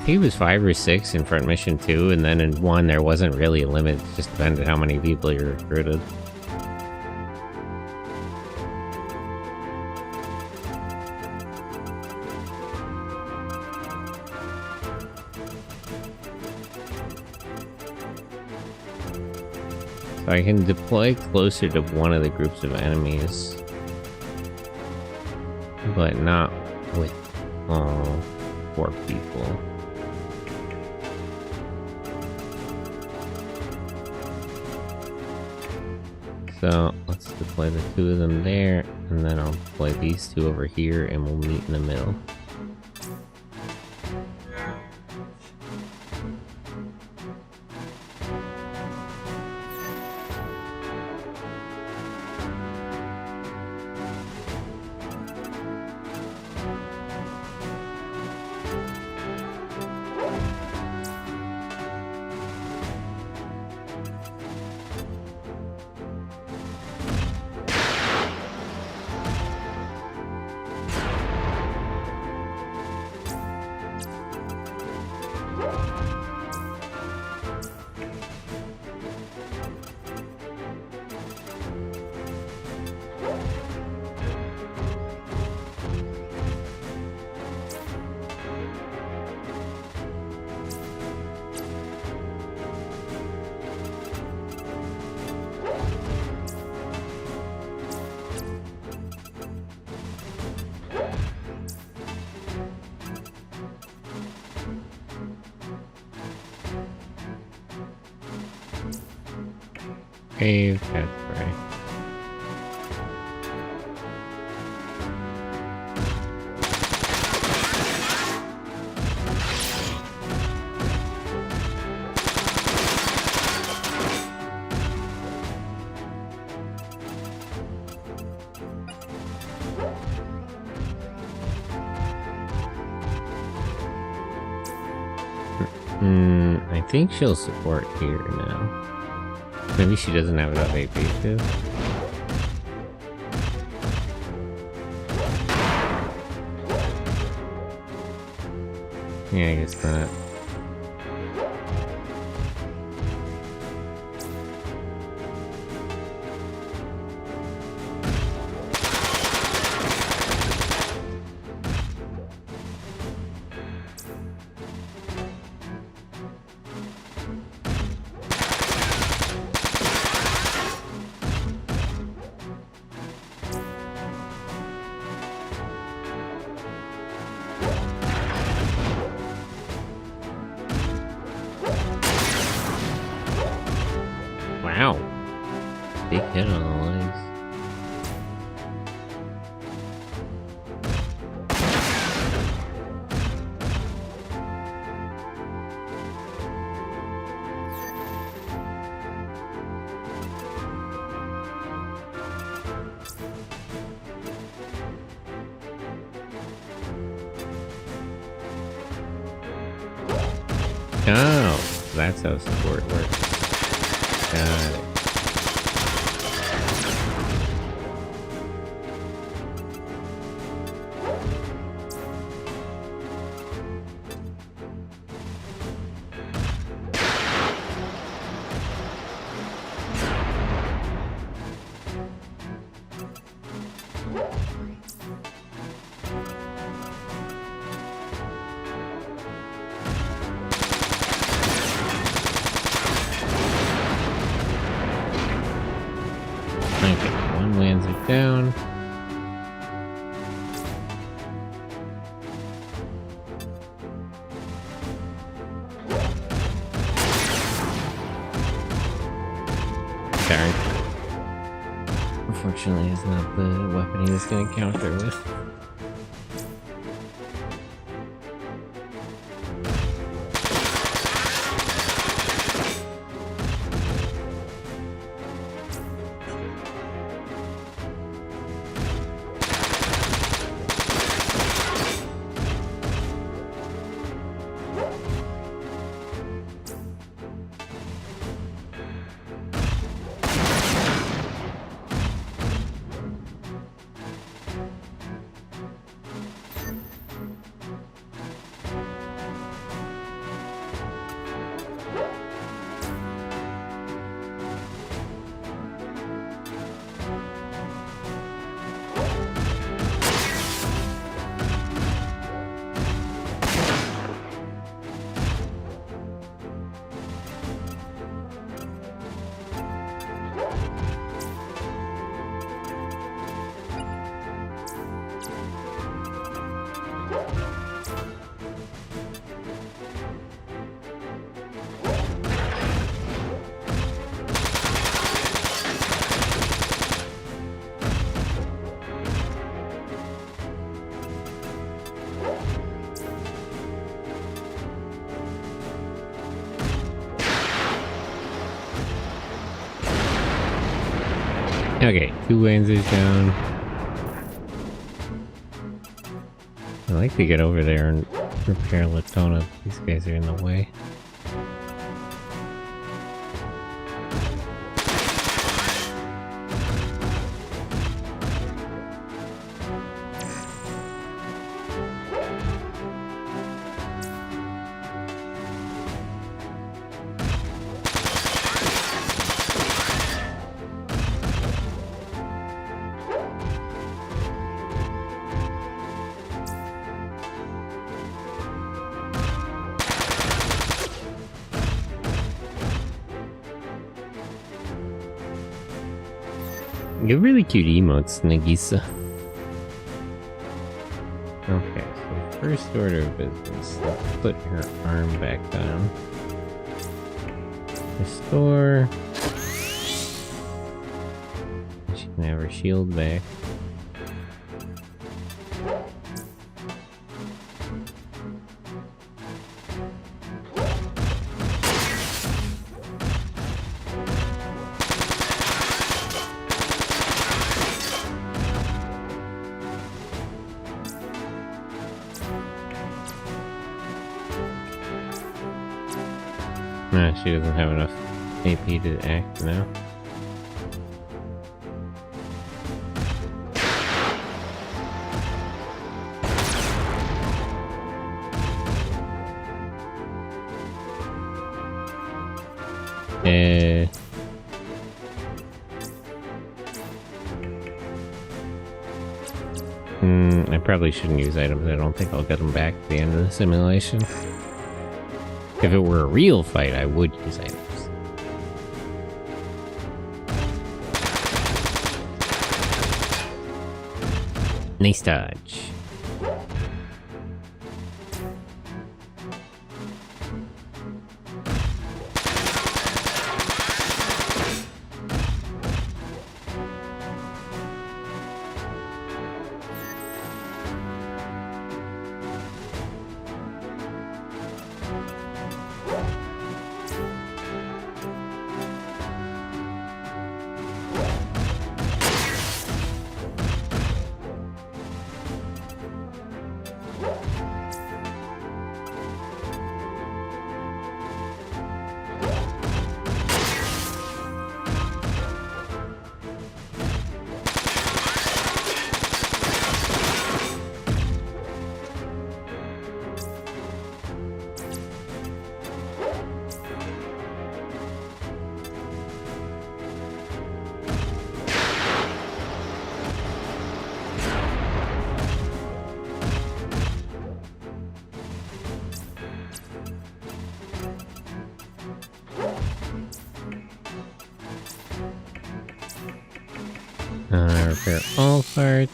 I think it was 5 or 6 in Front Mission 2, and then in 1 there wasn't really a limit, it just depended how many people you recruited. So I can deploy closer to one of the groups of enemies, but not with all 4 people. So let's deploy the 2 of them there, and then I'll deploy these 2 over here, and we'll meet in the middle. Brave, that's right. I think she'll support here now. Maybe she doesn't have enough AP too. Yeah, I guess not. Wow. Big hit on the legs. Oh, that's how support works. Got it. Okay, one lands it down. Sorry. Unfortunately, it's not the weapon he was going to counter with. Okay, 2 lasers down. I'd like to get over there and repair Latona. These guys are in the way. You have really cute emotes, Nagisa. Okay, so first order of business, let's put her arm back on. Restore. Have her shield back. Nah, she doesn't have enough AP to act now. I probably shouldn't use items. I don't think I'll get them back at the end of the simulation. If it were a real fight, I would use items. Nice dodge. Repair all parts.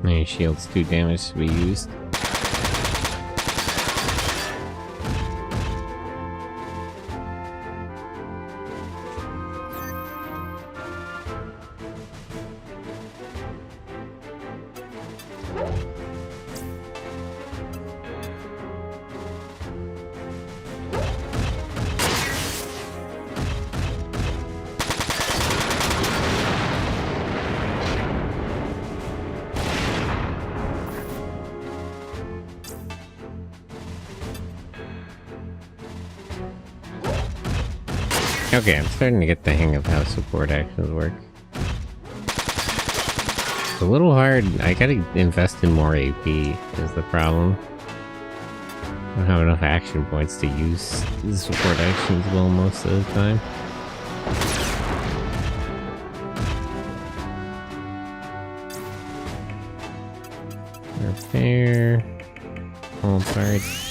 My shield's too damaged to be used. Okay, I'm starting to get the hang of how support actions work. It's a little hard. I gotta invest in more AP is the problem. I don't have enough action points to use the support actions well most of the time. Repair all parts.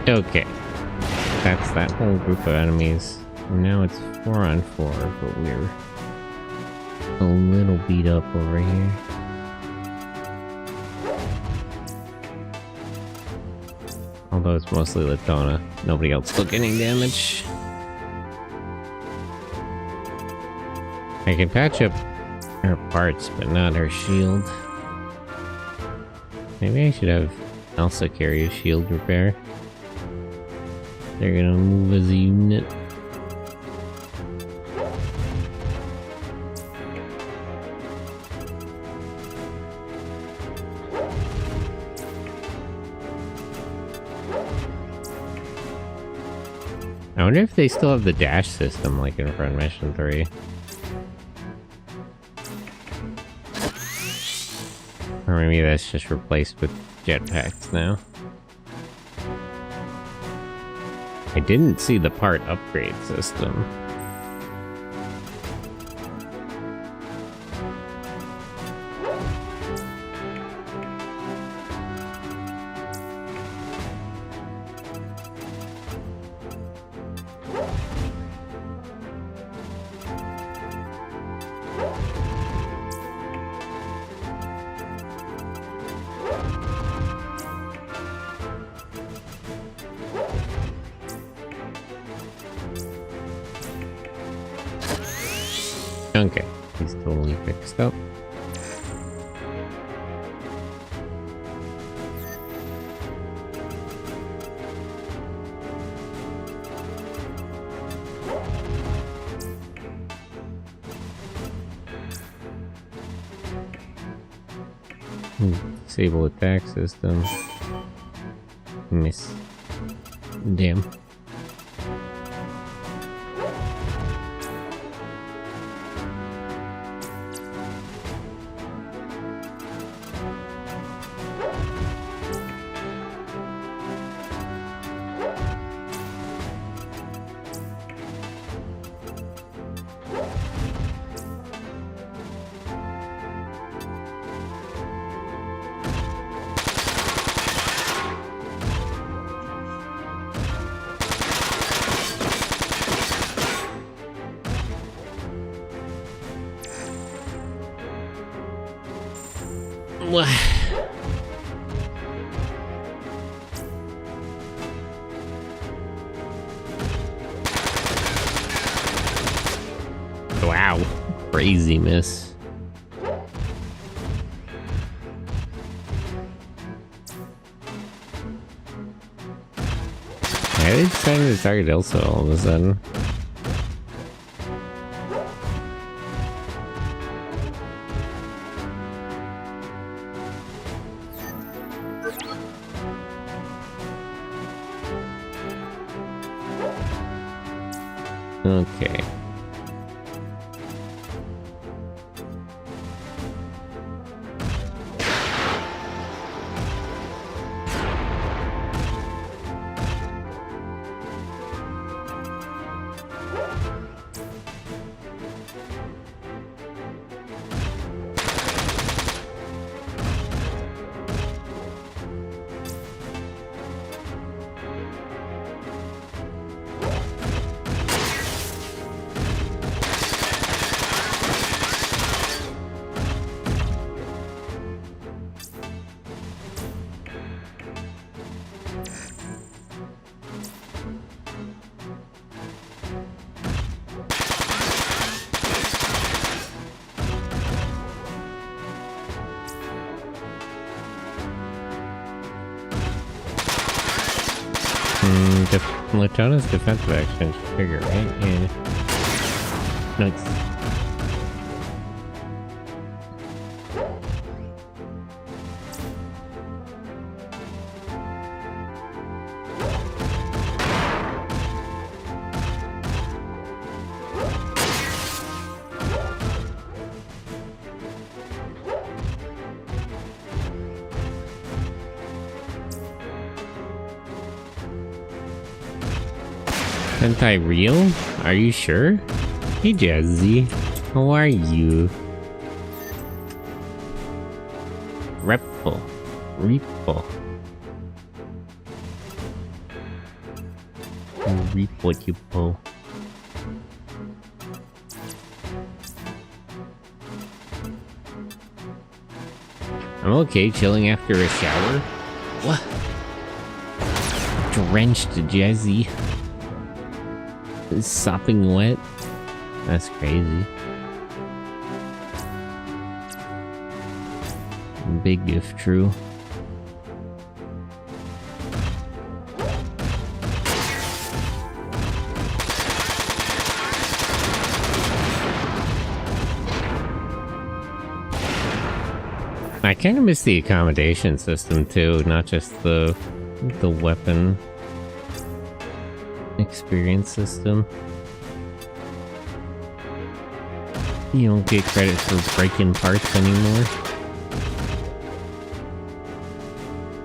Okay, that's that whole group of enemies. Now it's 4 on 4, but we're a little beat up over here. Although it's mostly Latona, nobody else took any damage. I can patch up her parts, but not her shield. Maybe I should have Elsa carry a shield repair. They're gonna move as a unit. wonder if they still have the dash system like in Front Mission 3. Or maybe that's just replaced with jetpacks now. I didn't see the part upgrade system. Okay, he's totally fixed up. Disable attack system. Miss. Damn. Wow, crazy miss. I decided to target Elsa all of a sudden. Okay. Latona's defensive action trigger, right? Yeah. Nice. Anti-real? Are you sure? Hey Jazzy, how are you? Repo. Repo. Repo you po. I'm okay chilling after a shower. What? Drenched Jazzy. Sopping wet? That's crazy. Big if true. I kind of miss the accommodation system too, not just the weapon. experience system. You don't get credit for breaking parts anymore.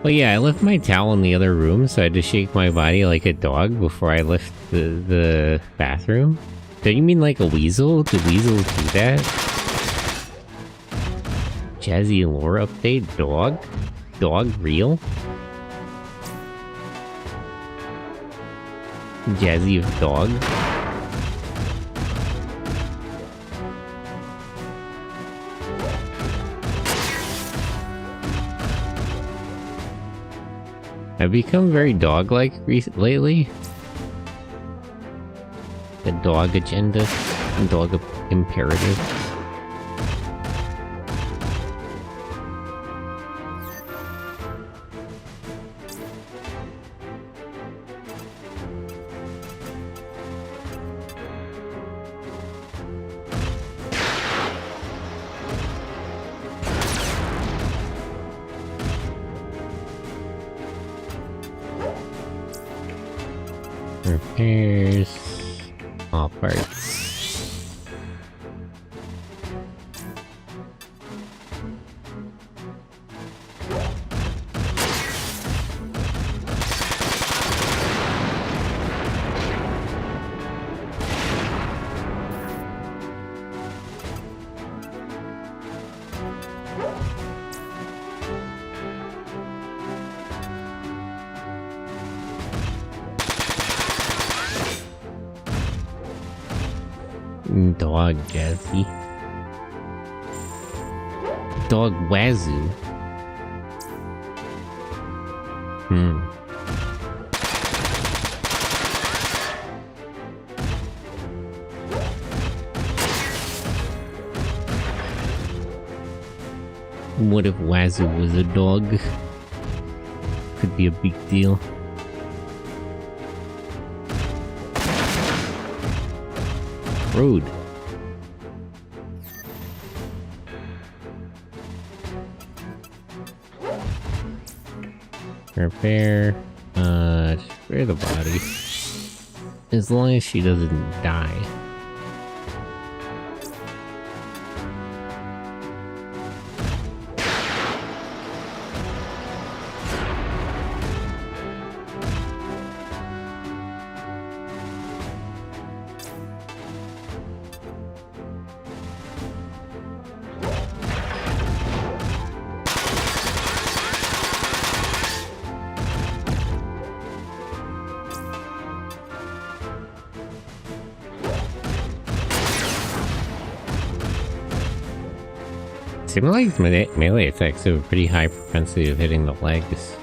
Well, yeah, I left my towel in the other room, so I had to shake my body like a dog before I left the bathroom. Don't you mean like a weasel? Do weasels do that? Jazzy lore update? Dog? Dog real? Jazzy of dog? I've become very dog-like lately. The dog agenda, dog imperative. Repairs. All parts. Dog Jazzy. Dog Wazoo. What if Wazoo was a dog? Could be a big deal. Rude. Repair. Spare the body. As long as she doesn't die. Seems like melee attacks have a pretty high propensity of hitting the legs.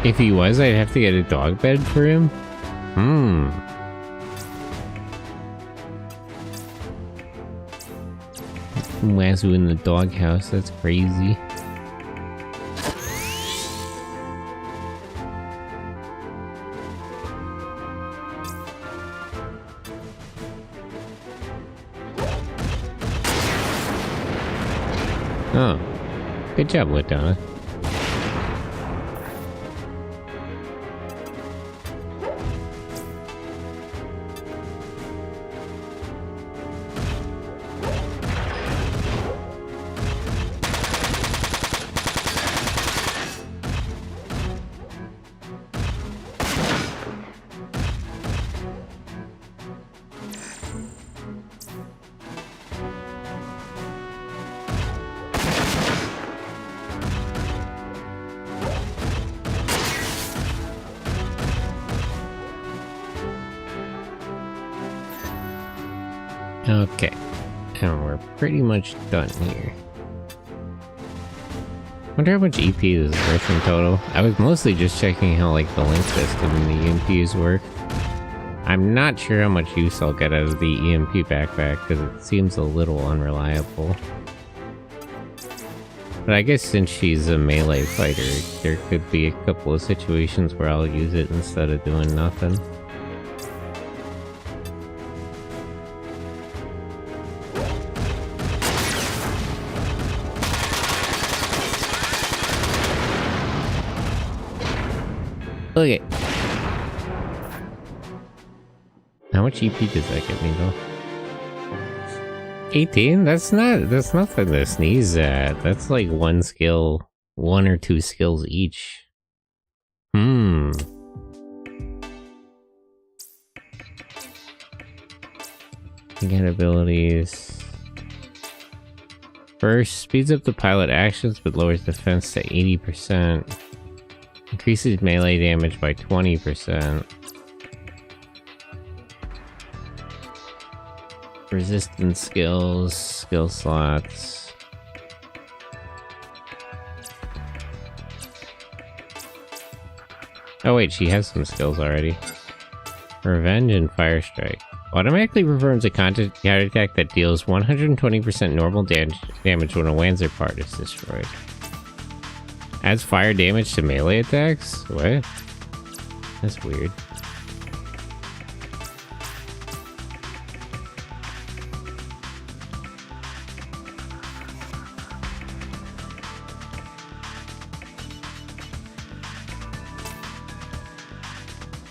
If he was, I'd have to get a dog bed for him? Wazoo in the doghouse, that's crazy. Oh. Good job, Latona. Okay, and we're pretty much done here. Wonder how much EP this is worth in total. I was mostly just checking how like the link system and the EMPs work. I'm not sure how much use I'll get out of the EMP backpack because it seems a little unreliable. But I guess since she's a melee fighter, there could be a couple of situations where I'll use it instead of doing nothing. Okay. How much EP does that get me though? 18? That's nothing to sneeze at. That's like one or two skills each. Get abilities. First, speeds up the pilot actions but lowers defense to 80%. Increases melee damage by 20%. Resistance skills, skill slots. Oh wait, she has some skills already. Revenge and Fire Strike. Automatically performs a counterattack that deals 120% normal damage when a Wanzer part is destroyed. Adds fire damage to melee attacks? What? That's weird.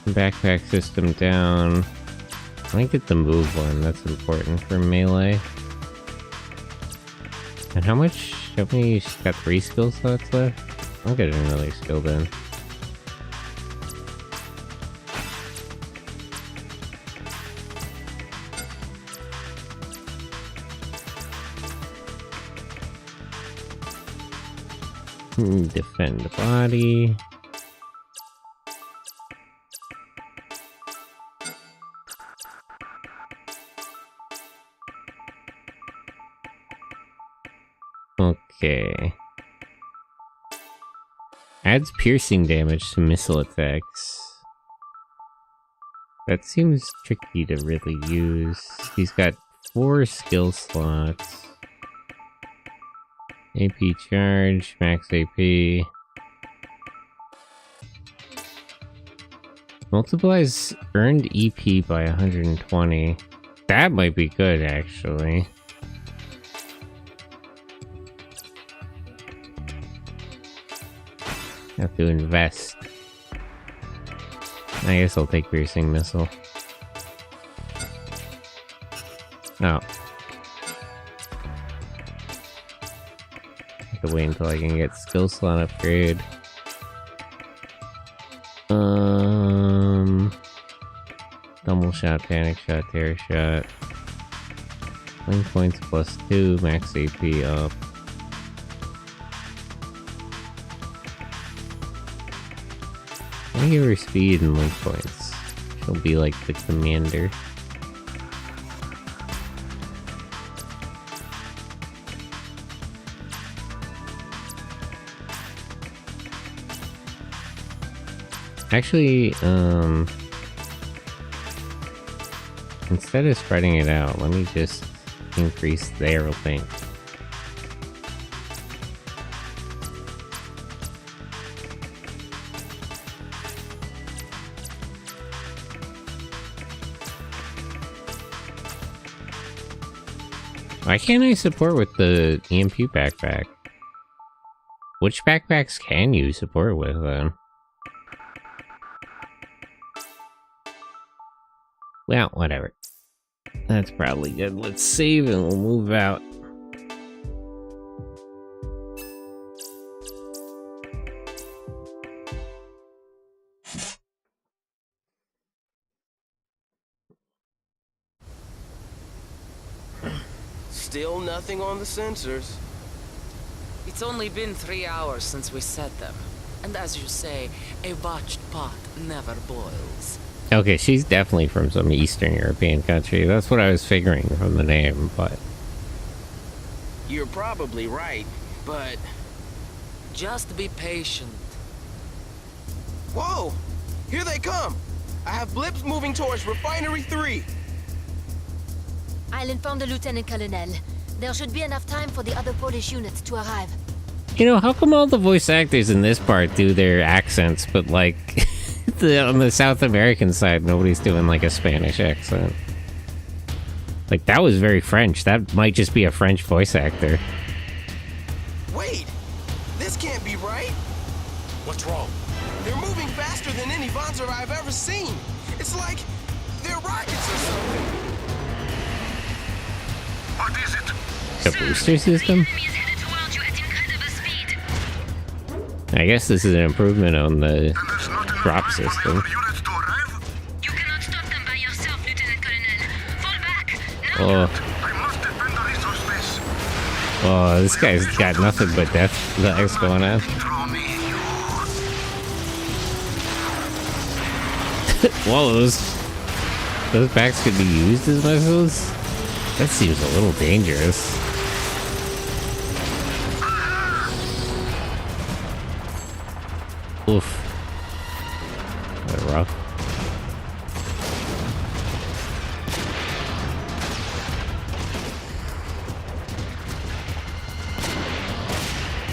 Backpack system down. I might get the move one, that's important for melee. And how many, she's got 3 skill slots left? I'll get another skill then. Defend the body. Okay. Adds piercing damage to missile attacks. That seems tricky to really use. He's got 4 skill slots. AP charge, max AP. Multiplies earned EP by 120. That might be good, actually. Have to invest. I guess I'll take piercing missile. Oh. Have to wait until I can get skill slot upgrade. Double shot, panic shot, terror shot. Wing points plus 2, max AP up. I give her speed and link points. She'll be like the commander. Actually, instead of spreading it out, let me just increase their link. Why can't I support with the EMP backpack? Which backpacks can you support with then? Well, whatever. That's probably good. Let's save and we'll move out. Still nothing on the sensors. It's only been 3 hours since we set them. And as you say, a botched pot never boils. Okay, she's definitely from some Eastern European country. That's what I was figuring from the name, but... You're probably right, but Just be patient. Whoa! Here they come! I have blips moving towards Refinery 3. I'll inform the Lieutenant Colonel. There should be enough time for the other Polish units to arrive. You know, how come all the voice actors in this part do their accents, but like on the South American side, nobody's doing like a Spanish accent? Like, that was very French. That might just be a French voice actor. Wait! This can't be right! What's wrong? They're moving faster than any Panzer I've ever seen! It's like they're rockets or something! What is it? The booster system? I guess this is an improvement on the There's not enough drop time for the system. other units to arrive? You cannot stop them by yourself, Lieutenant Colonel. Fall back! Now! Oh, I must defend the resource base. oh, this guy's got nothing but death that's going on. Throw me, you. Whoa, those backs could be used as missiles? That seems a little dangerous. Oof. That's rough.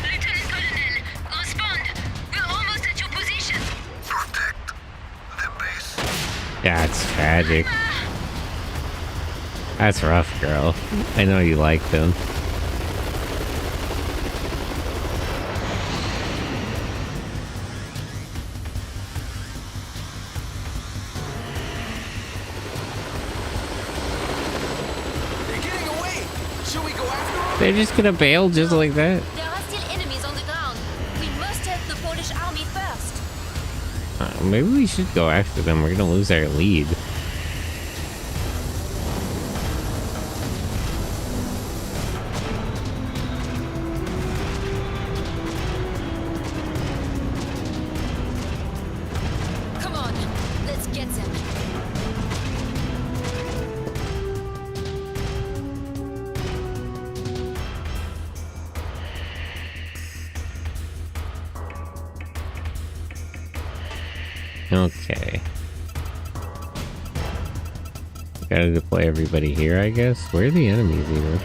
Lieutenant Colonel, respond! We're almost at your position! Protect the base. That's tragic. That's rough, girl. I know you like them. They're getting away! Should we go after them? They're just gonna bail just like that? There are still enemies on the ground. We must help the Polish army first. Maybe we should go after them. We're gonna lose our lead. Come on, let's get them. Okay. Gotta deploy everybody here, I guess. Where are the enemies even?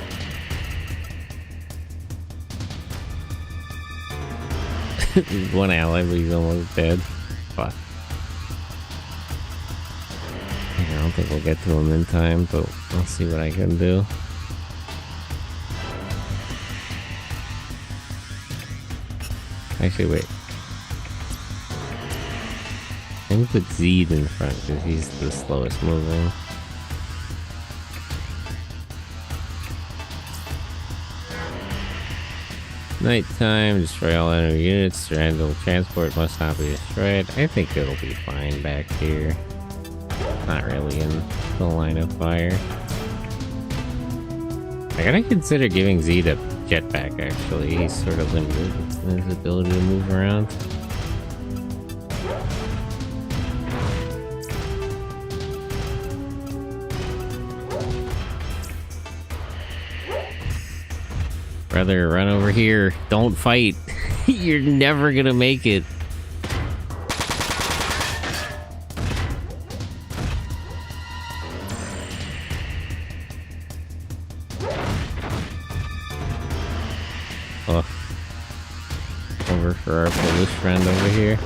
One ally, but he's almost dead. Fuck. I don't think we'll get to him in time, but I'll see what I can do. Actually, wait. I'm gonna put Zed in front because he's the slowest moving. Nighttime, destroy all enemy units. Randall transport must not be destroyed. I think it'll be fine back here. Not really in the line of fire. I gotta consider giving Zed a jetpack, actually. He's sort of limited in his ability to move around. Brother, run over here. Don't fight. You're never gonna make it. Oh. Over for our Polish friend over here.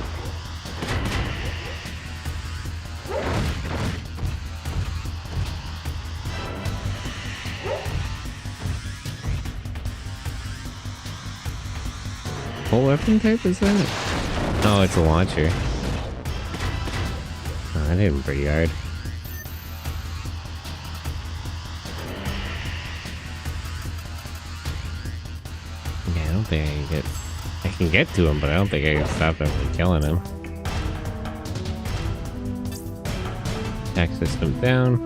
What weapon type is that? Oh, it's a launcher. Oh, that hit him pretty hard. Yeah, I don't think I can get to him, but I don't think I can stop him from killing him. Attack system down.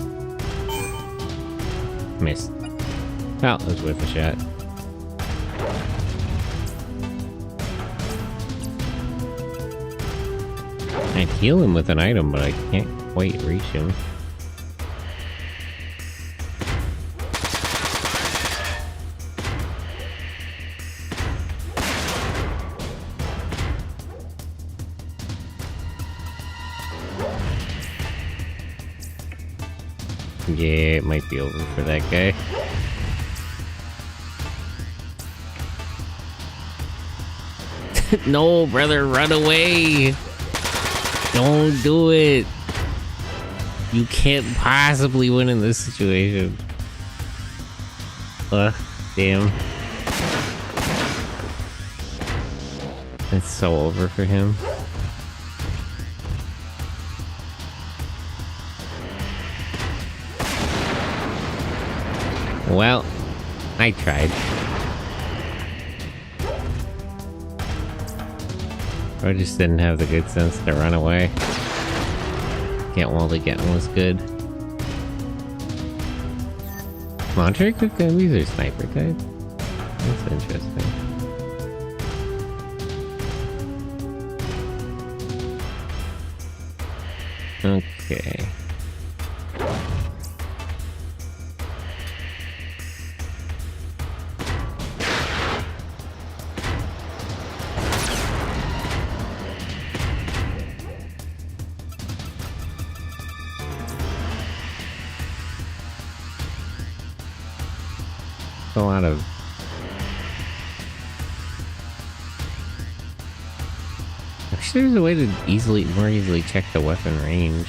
Missed. Well, that was worth a shot. I'd heal him with an item, but I can't quite reach him. Yeah, it might be over for that guy. No, brother, run away! Don't do it! You can't possibly win in this situation. Ugh, damn. It's so over for him. Well, I tried. I just didn't have the good sense to run away. Get while the getting was good. Launcher equipped enemies or sniper type? That's interesting. Okay. A lot of I wish there was a way to more easily check the weapon range.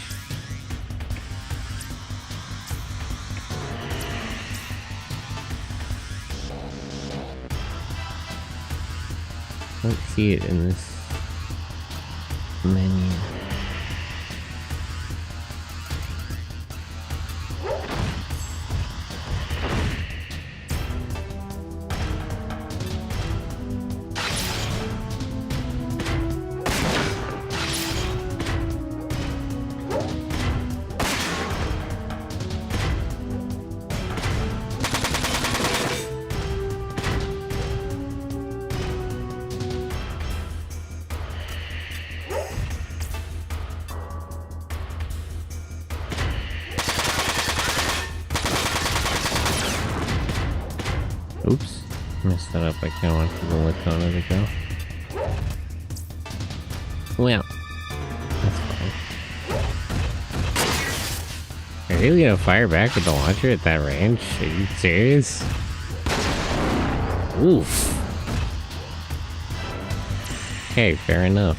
I don't see it in this menu. Oops, messed that up. I kind of want to let go of it go. Well, that's fine. Are you really gonna fire back with the launcher at that range? Are you serious? Oof. Okay, fair enough.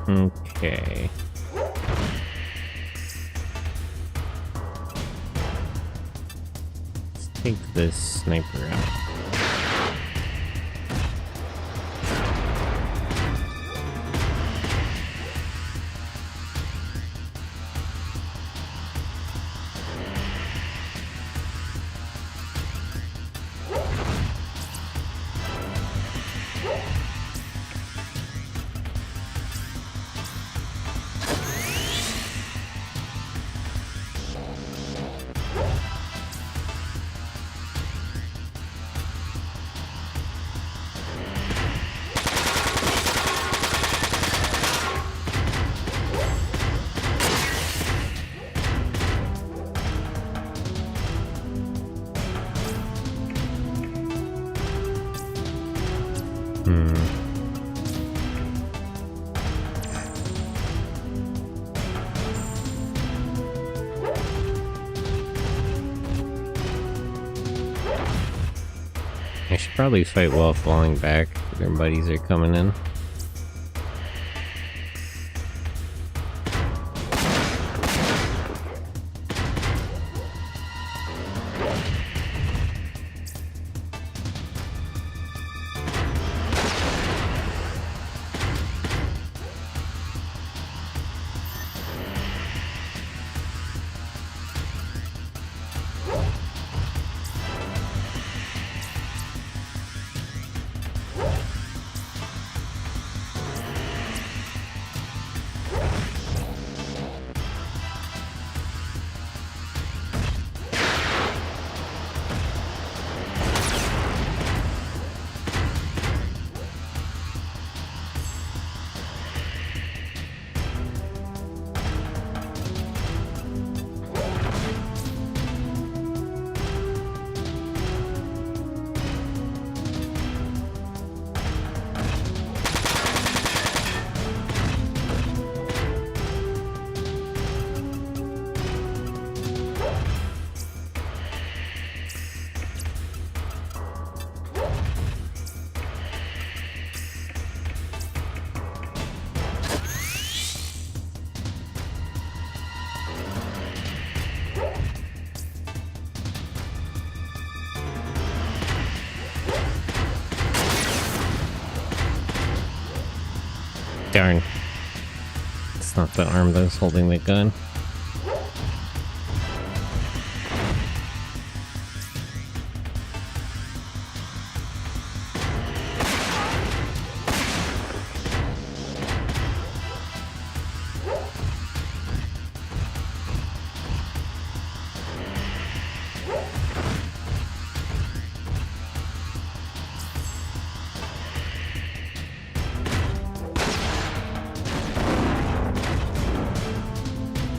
Okay. Let's take this sniper out. I should probably fight while falling back. Their buddies are coming in. Darn. It's not the arm that was holding the gun.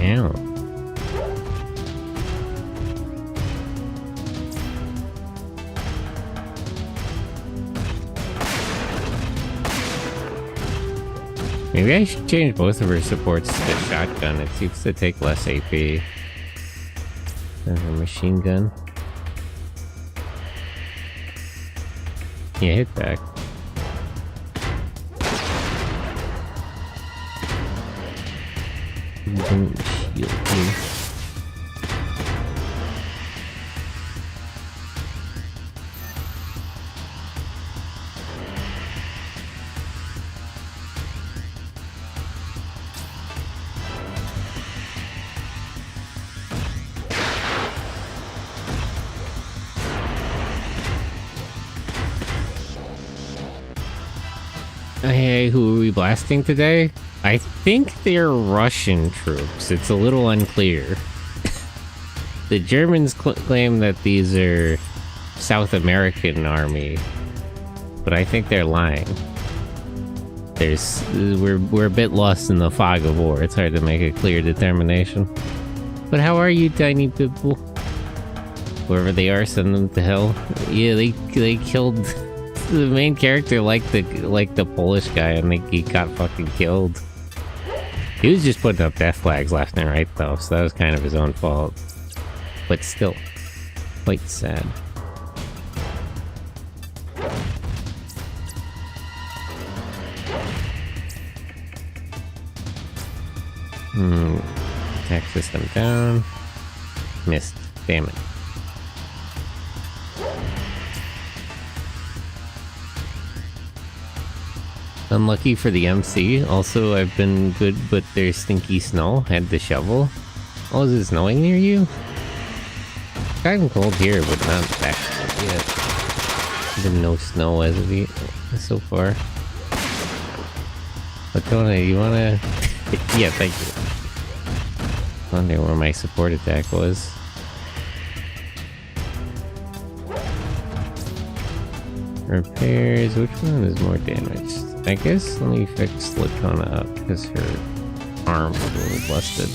Ow. Maybe I should change both of her supports to shotgun. It seems to take less AP than her machine gun. Yeah, hit back. Didn't shield me. Hey, who are we blasting today? I think they're Russian troops. It's a little unclear. The Germans claim that these are South American army, but I think they're lying. We're a bit lost in the fog of war. It's hard to make a clear determination. But how are you, tiny people? Wherever they are, send them to hell. Yeah, they killed the main character, like the Polish guy, and he got fucking killed. He was just putting up death flags left and right, though, so that was kind of his own fault. But still, quite sad. Attack system down. Missed. Damn it. Unlucky for the MC. Also, I've been good, but there's stinky snow. Had the shovel. Oh, is it snowing near you? It's gotten cold here, but not that cold yet. Been no snow as of yet so far. But Kona, you wanna? Yeah, thank you. Wonder where my support attack was. Repairs. Which one is more damaged? I guess let me fix Latona up because her arm was a little busted.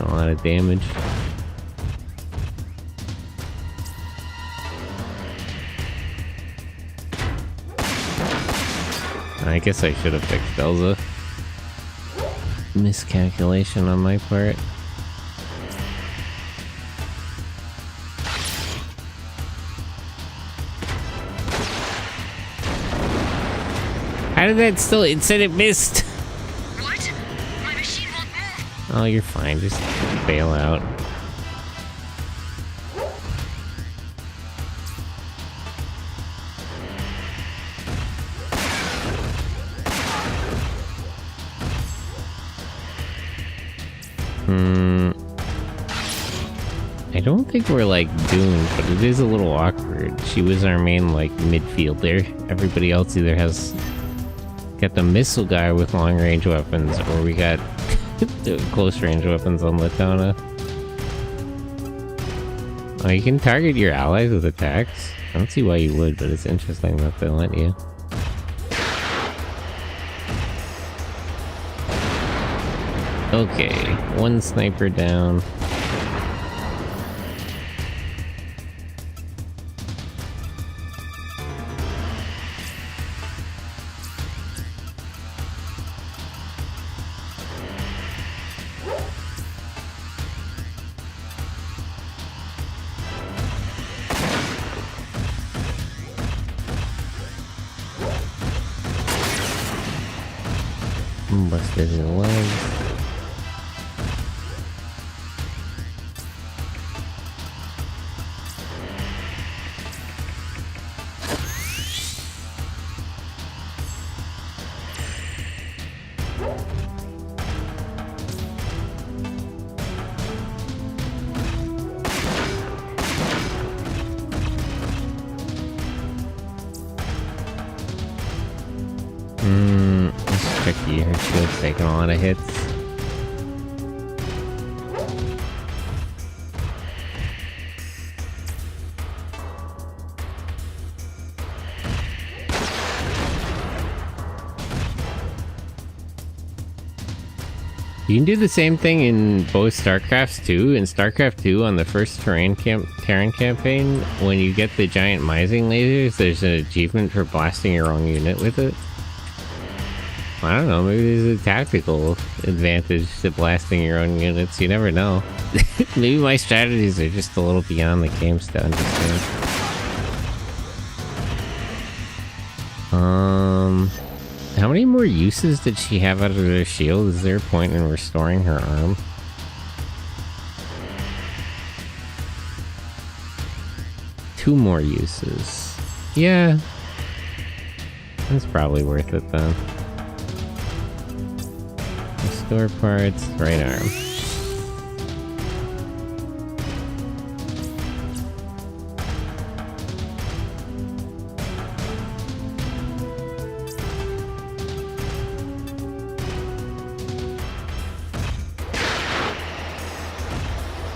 A lot of damage. I guess I should have fixed Elza. Miscalculation on my part. How did that still? It said it missed. What? My machine won't move. Oh, you're fine. Just bail out. I don't think we're like doomed, but it is a little awkward. She was our main like midfielder. Everybody else either has got the missile guy with long range weapons, or we got close range weapons on Latona. Oh, you can target your allies with attacks. I don't see why you would, but it's interesting that they let you. Okay, one sniper down. Busted his legs. It's tricky. Her shield's taking a lot of hits. You can do the same thing in both StarCrafts 2 and StarCraft 2 on the first Terran campaign. When you get the giant mising lasers, there's an achievement for blasting your own unit with it. I don't know, maybe there's a tactical advantage to blasting your own units, you never know. Maybe my strategies are just a little beyond the game stuff, I'm just saying. How many more uses did she have out of her shield? Is there a point in restoring her arm? Two more uses. Yeah. That's probably worth it then. Restore parts, right arm.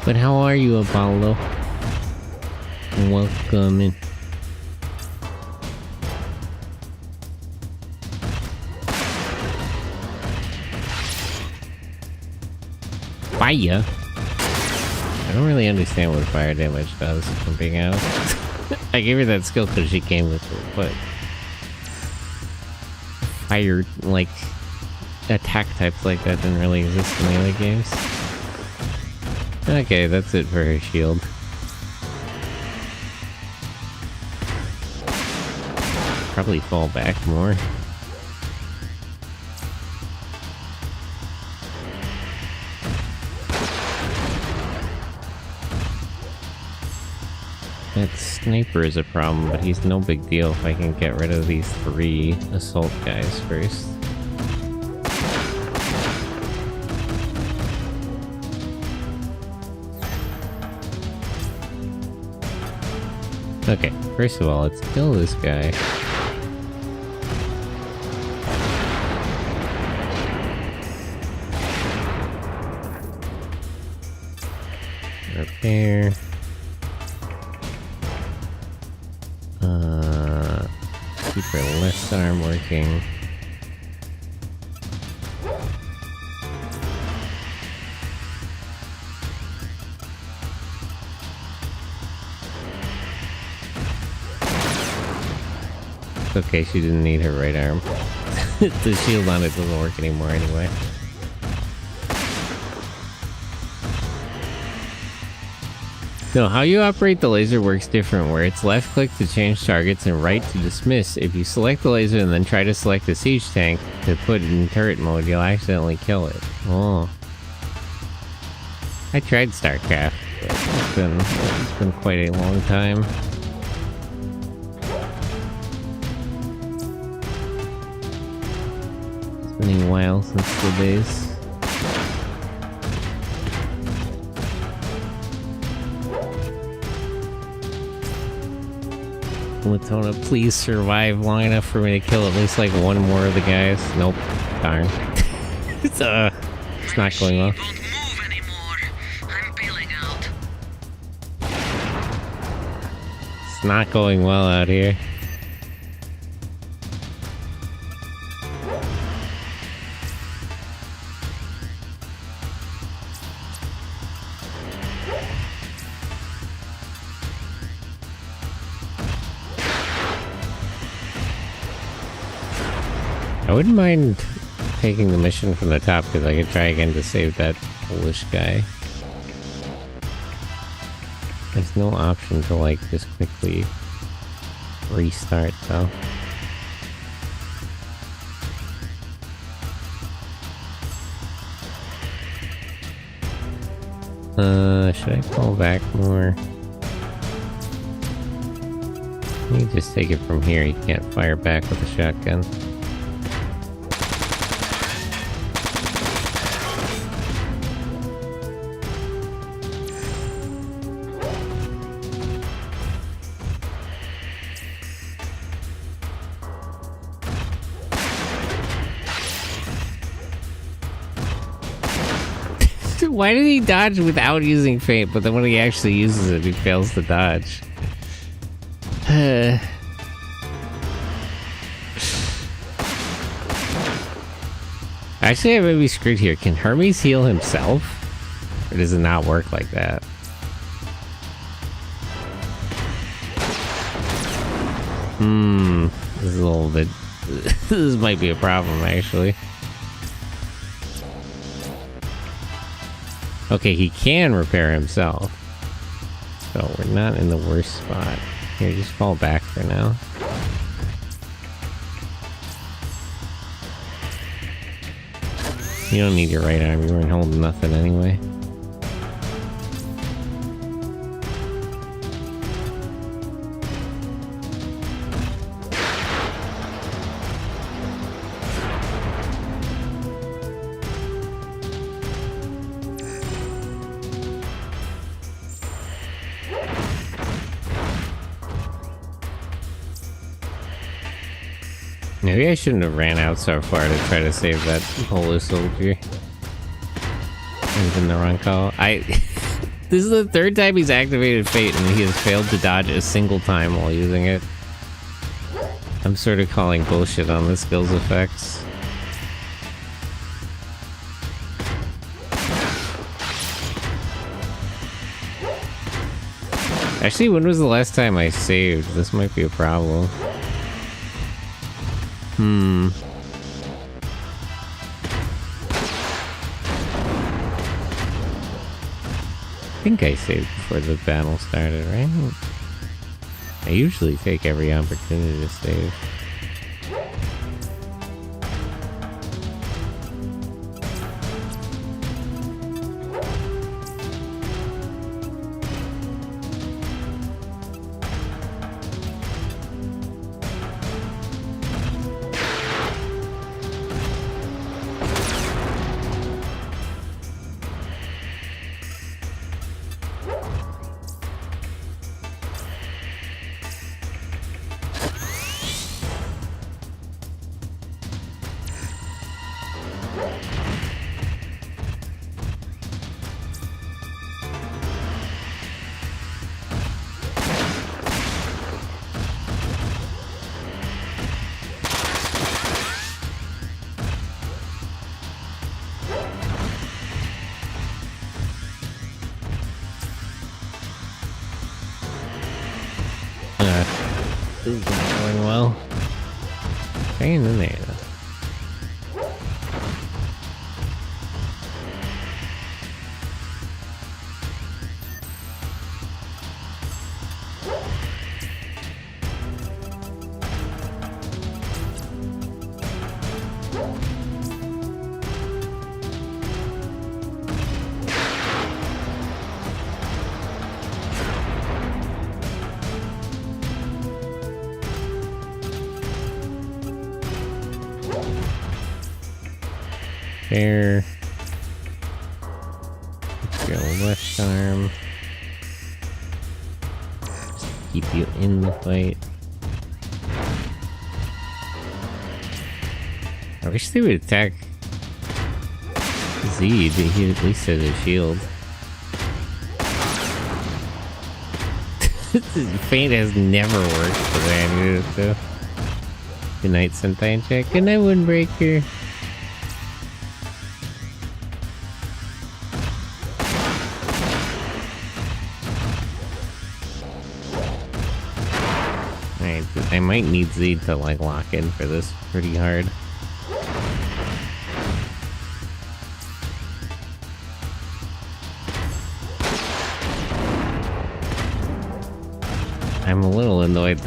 But how are you, Apollo? Welcome in. Fire? I don't really understand what fire damage does, if I'm being honest. I gave her that skill because she came with it, but fire, like, attack types like that didn't really exist in the other games. Okay, that's it for her shield. Probably fall back more. That sniper is a problem, but he's no big deal if I can get rid of these 3 assault guys first. Okay, first of all, let's kill this guy. Repair. Keep her left arm working. Okay, she didn't need her right arm. The shield on it doesn't work anymore anyway. No, how you operate the laser works different, where it's left click to change targets and right to dismiss. If you select the laser and then try to select the siege tank to put it in turret mode, you'll accidentally kill it. Oh. I tried StarCraft, but it's been quite a long time. It's been a while since the days. Latona, please survive long enough for me to kill at least like one more of the guys. Nope. Darn. It's not going well. Won't move anymore. I'm bailing out. It's not going well out here. I wouldn't mind taking the mission from the top because I could try again to save that Polish guy. There's no option to like just quickly restart though. Should I pull back more? You just take it from here. You can't fire back with a shotgun. Why did he dodge without using feint, but then when he actually uses it, he fails to dodge? Actually, I may be screwed here. Can Hermes heal himself? Or does it not work like that? This is a little bit... this might be a problem, actually. Okay, he can repair himself. So we're not in the worst spot. Here, just fall back for now. You don't need your right arm, you weren't holding nothing anyway. Maybe I shouldn't have ran out so far to try to save that Polish soldier. It was in the wrong call. This is the third time he's activated Fate and he has failed to dodge a single time while using it. I'm sort of calling bullshit on the skills effects. Actually, when was the last time I saved? This might be a problem. I think I saved before the battle started, right? I usually take every opportunity to save. This is not going well. Staying in there. There. Let's go left arm. Just keep you in the fight. I wish they would attack Z. He at least has a shield. Feint has never worked the way I needed it to. Good night, Sentai Check. Good night, Windbreaker. I might need Z to like lock in for this pretty hard. I'm a little annoyed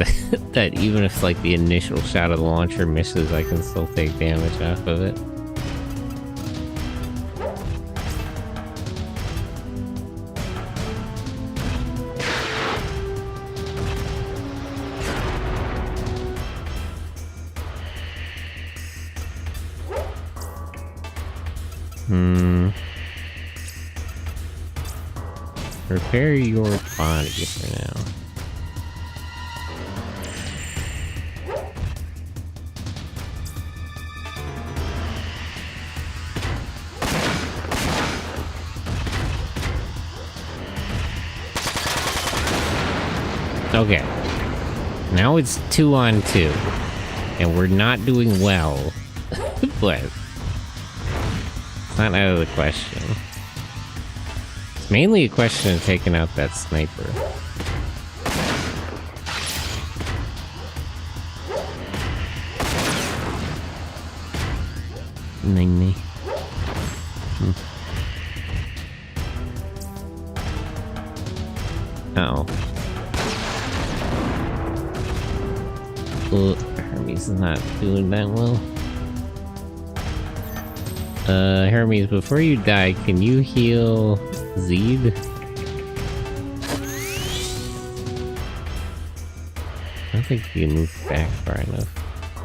that even if like the initial shot of the launcher misses, I can still take damage off of it. Repair your body for now. Okay. Now it's 2 on 2. And we're not doing well. But it's not out of the question. It's mainly a question of taking out that sniper. Ning. Uh-oh. Hermes is not doing that well. Hermes, before you die, can you heal Zed? I don't think you can move back far enough.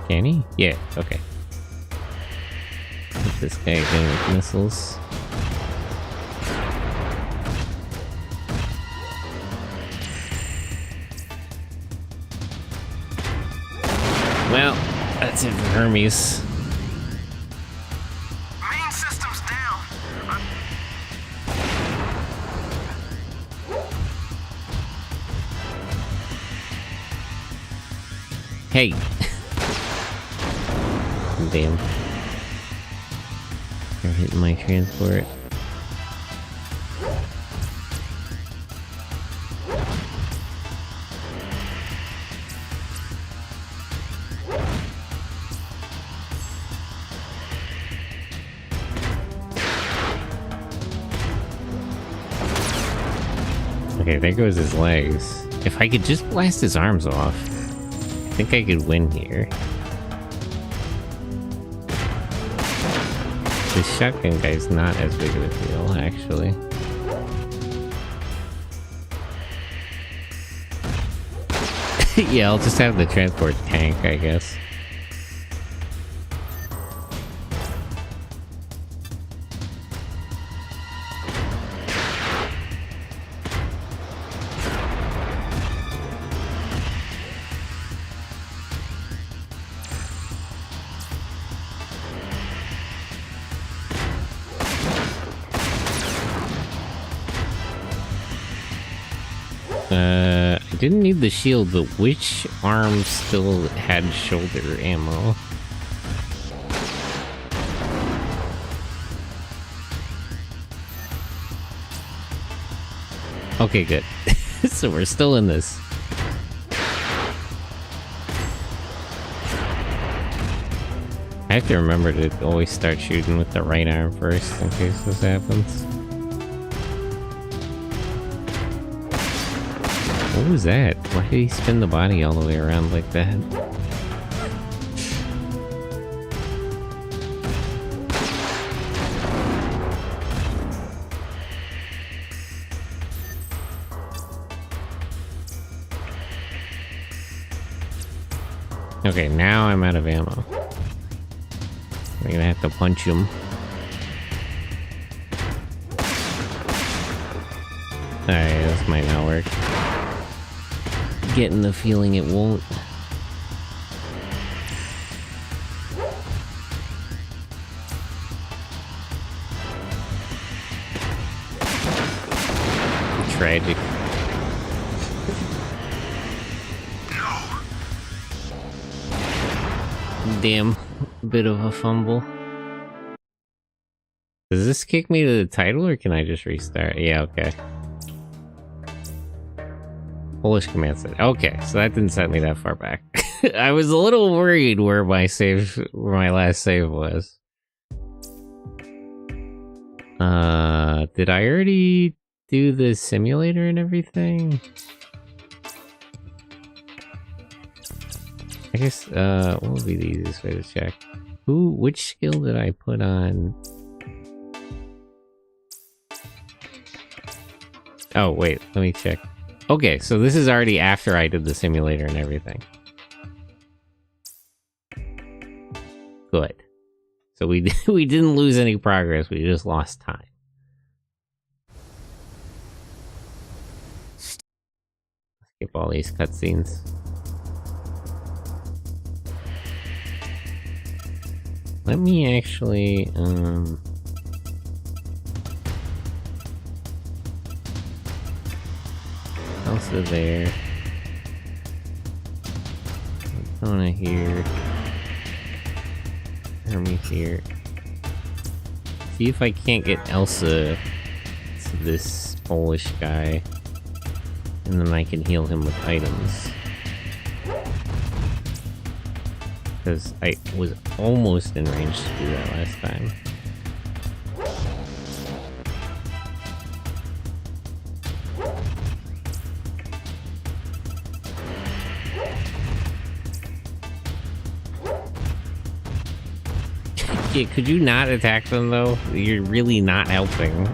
Can he? Yeah, okay. Hit this guy again with missiles. Well, that's it for Hermes. Main system's down. Hey! Damn. They're hitting my transport. Okay, there goes his legs. If I could just blast his arms off, I think I could win here. This shotgun guy's not as big of a deal, actually. Yeah, I'll just have the transport tank, I guess. I didn't need the shield, but which arm still had shoulder ammo? Okay, good. So we're still in this. I have to remember to always start shooting with the right arm first in case this happens. What was that? Why did he spin the body all the way around like that? Okay, now I'm out of ammo. I'm gonna have to punch him. Alright, this might not work. Getting the feeling it won't. Tragic. Damn, bit of a fumble. Does this kick me to the title or can I just restart? Yeah, okay. Polish command set. Okay, so that didn't set me that far back. I was a little worried where my last save was. Did I already do the simulator and everything? I guess, what would be the easiest way to check? Which skill did I put on? Oh, wait, let me check. Okay, so this is already after I did the simulator and everything. Good. So we we didn't lose any progress, we just lost time. Skip all these cutscenes. Let me actually, Elsa there. Persona here. Hermes here. See if I can't get Elsa to this Polish guy. And then I can heal him with items. Because I was almost in range to do that last time. Yeah, could you not attack them though? You're really not helping.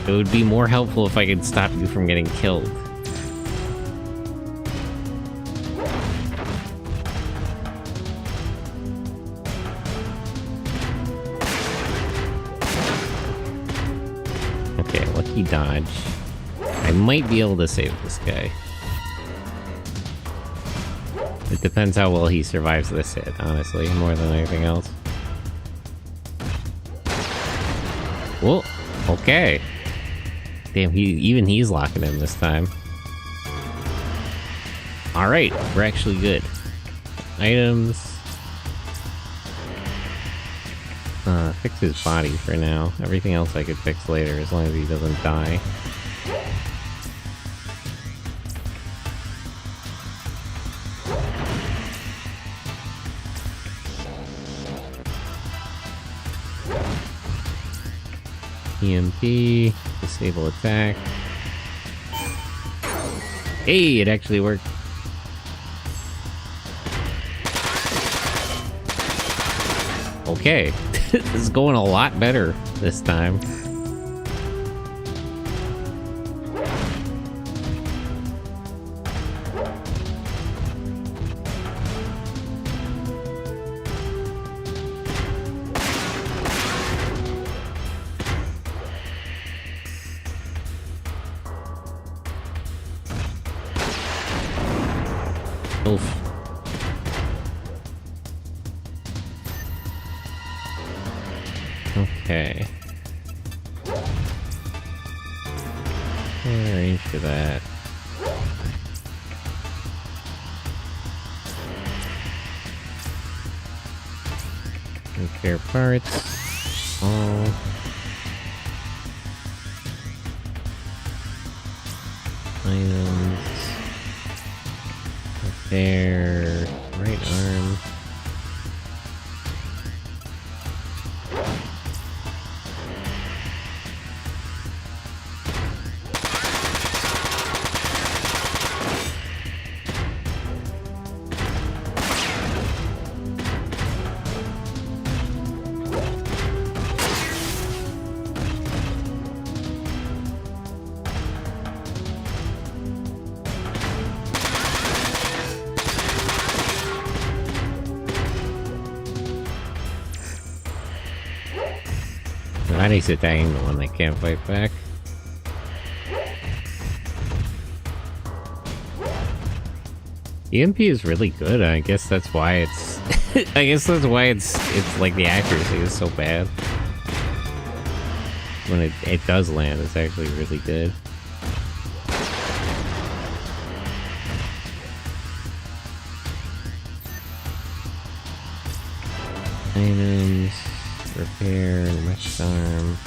It would be more helpful if I could stop you from getting killed. Okay, lucky dodge. I might be able to save this guy. It depends how well he survives this hit, honestly, more than anything else. Whoa, okay. Damn, even he's locking in this time. Alright, we're actually good. Items. Fix his body for now. Everything else I could fix later, as long as he doesn't die. EMP, disable attack. Hey, it actually worked. Okay, this is going a lot better this time. Oof. Okay. Range for that. Repair parts. All. Items. Repair. Right arm. Glad he's attacking the one that can't fight back. EMP is really good. I guess that's why it's. I guess that's why it's like the accuracy is so bad. When it does land, it's actually really good. Items. Repair, mesh arm.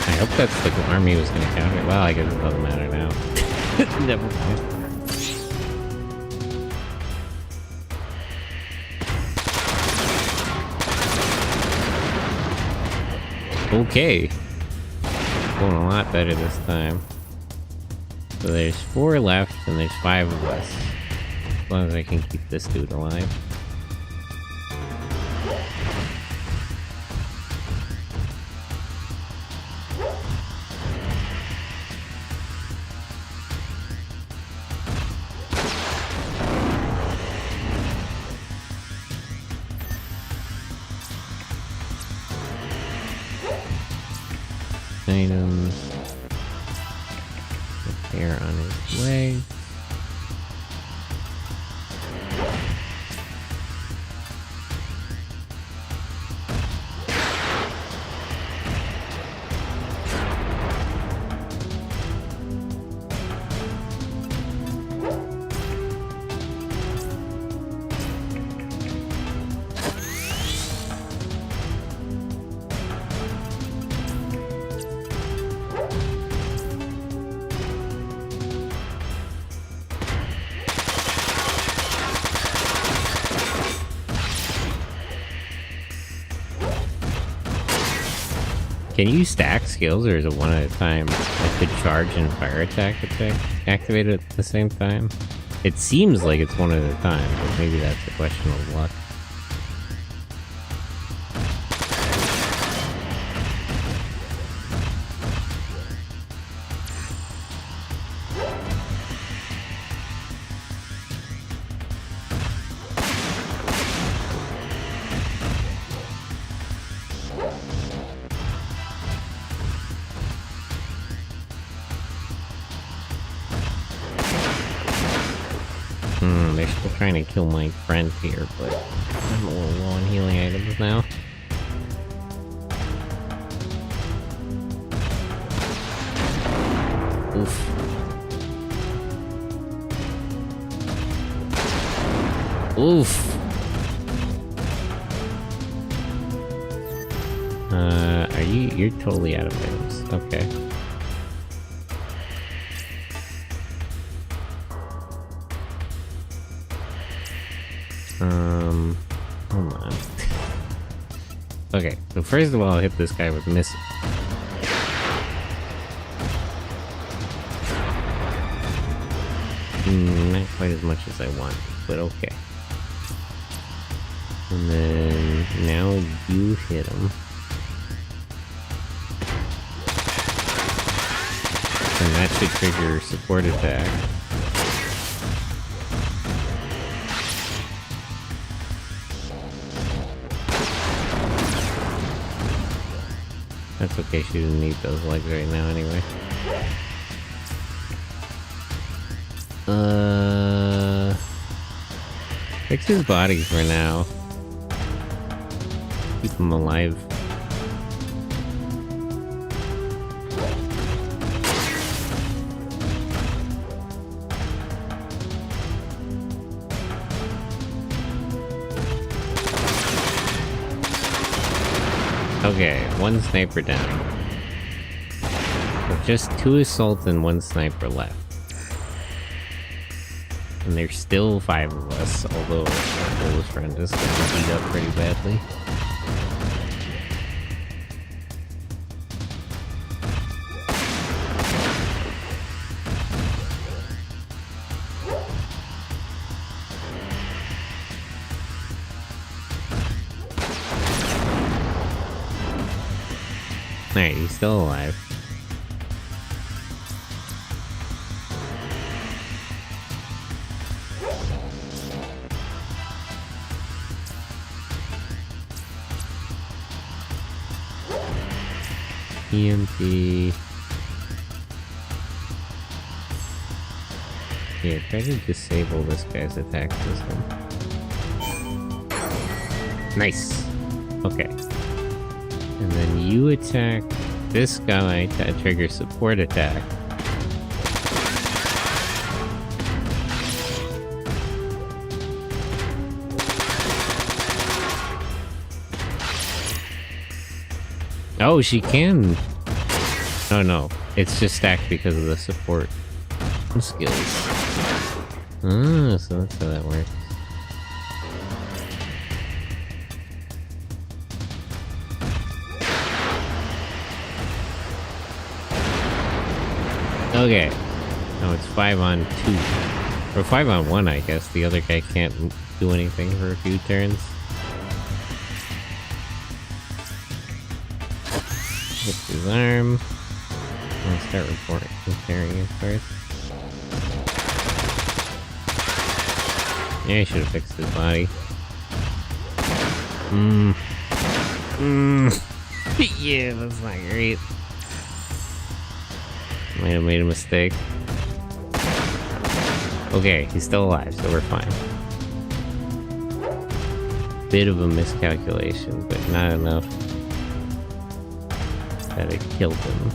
I hope that's the army was going to counter. Well, I guess it doesn't matter now. Never mind. Okay. Going a lot better this time. So there's 4 left, and there's 5 of us. As long as I can keep this dude alive. Items. Repair on his leg. Can you stack skills, or is it one at a time? Like the charge and fire attack activated at the same time? It seems like it's one at a time, but maybe that's a question of luck. They're still trying to kill my friend here, but I'm a little low on healing items now. Oof. Oof. You're totally out of items. Okay. Hold on. Okay, so first of all, I'll hit this guy with missile. Not quite as much as I want, but okay. And then, now you hit him. And that should trigger support attack. That's okay, she didn't need those legs right now anyway. Fix his body for now. Keep him alive. Okay, 1 sniper down. With just 2 assaults and 1 sniper left. And there's still 5 of us, although our oldest friend is getting beat up pretty badly. Alright, he's still alive. EMP. Yeah, try to disable this guy's attack system. Nice. Okay. And then you attack this guy to trigger support attack. Oh, she can. Oh no, it's just stacked because of the support skills. Ah, so that's how that works. Okay. No, it's 5 on 2. Or 5 on 1, I guess. The other guy can't do anything for a few turns. Hit his arm. I'll start repairing it first. Yeah, I should have fixed his body. Yeah, that's not great. Might have made a mistake. Okay, he's still alive, so we're fine. Bit of a miscalculation, but not enough that it killed him.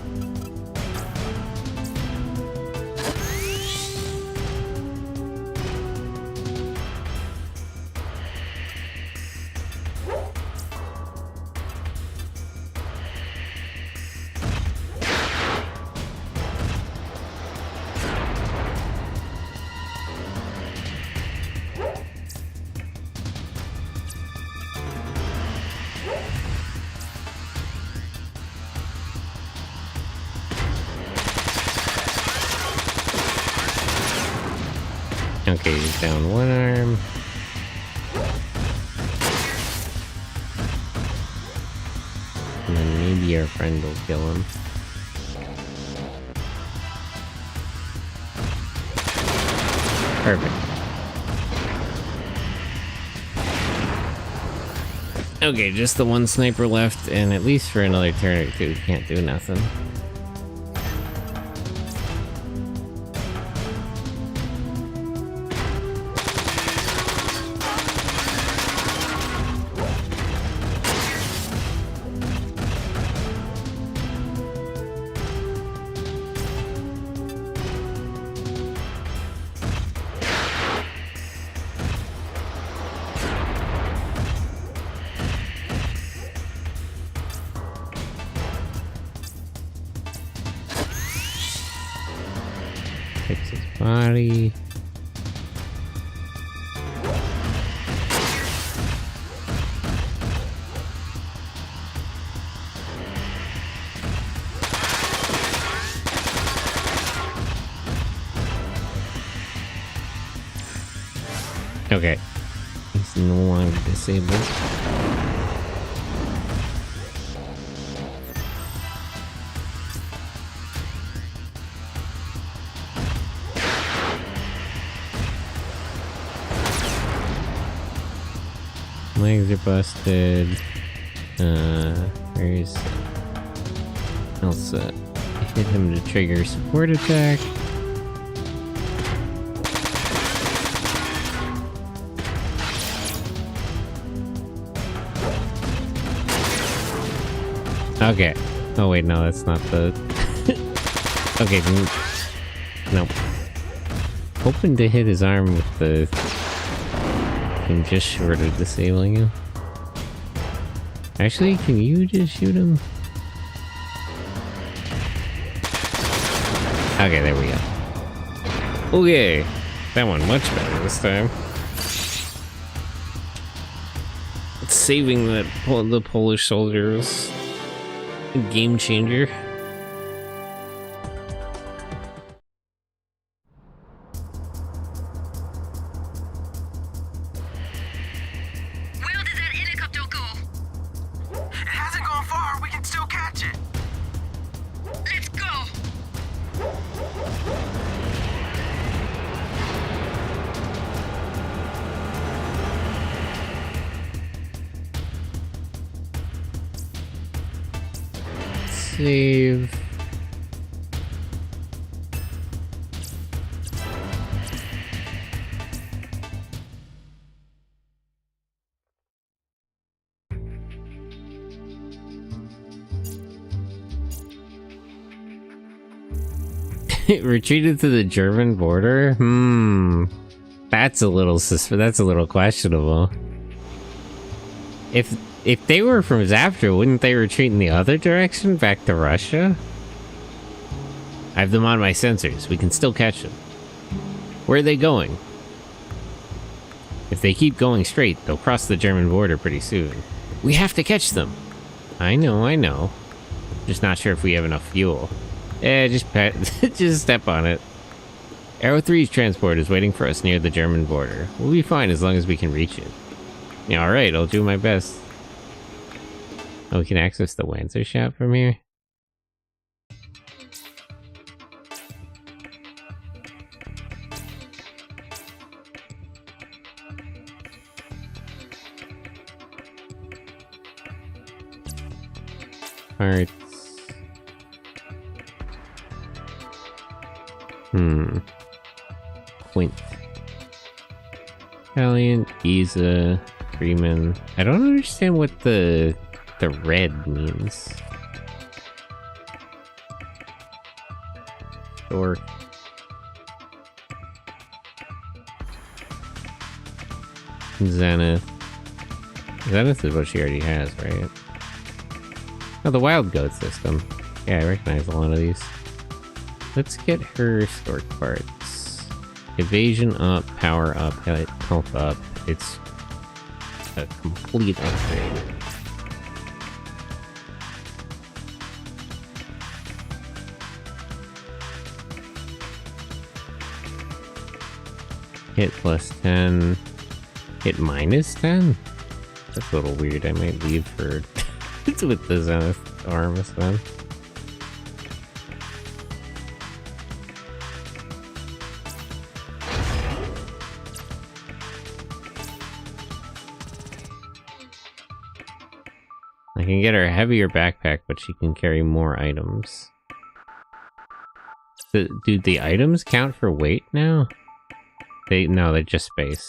Okay, he's down one arm. And then maybe our friend will kill him. Perfect. Okay, just the one sniper left, and at least for another turn or two, can't do nothing. Fix his body. Okay. He's no longer disabled. Legs are busted. Where's Elsa? Hit him to trigger support attack. Okay. Oh wait, no, that's not the... Okay, no. Hoping to hit his arm with the... I'm just short of disabling him. Actually, can you just shoot him? Okay, there we go. Okay. That one much better this time. Saving that the Polish soldier was a game changer. Where did that helicopter go? It hasn't gone far. We can still catch it. Let's go. Save. Retreated to the German border? That's a little questionable. If they were from Zaptra, wouldn't they retreat in the other direction, back to Russia? I have them on my sensors. We can still catch them. Where are they going? If they keep going straight, they'll cross the German border pretty soon. We have to catch them. I know. Just not sure if we have enough fuel. just just step on it. Arrow 3's transport is waiting for us near the German border. We'll be fine as long as we can reach it. Yeah, alright, I'll do my best. Oh, we can access the Wanzer shop from here? Parts. Quint. Valiant, Giza, Freeman. I don't understand what the red means. Or Zenith. Zenith is what she already has, right? Oh, the wild goat system. Yeah, I recognize a lot of these. Let's get her stork parts. Evasion up, power up, health up. It's a complete upgrade. Hit plus 10. Hit minus 10? That's a little weird. I might leave for... It's with the Zenith arms then. I can get her a heavier backpack, but she can carry more items. Do the items count for weight now? No, they're just space.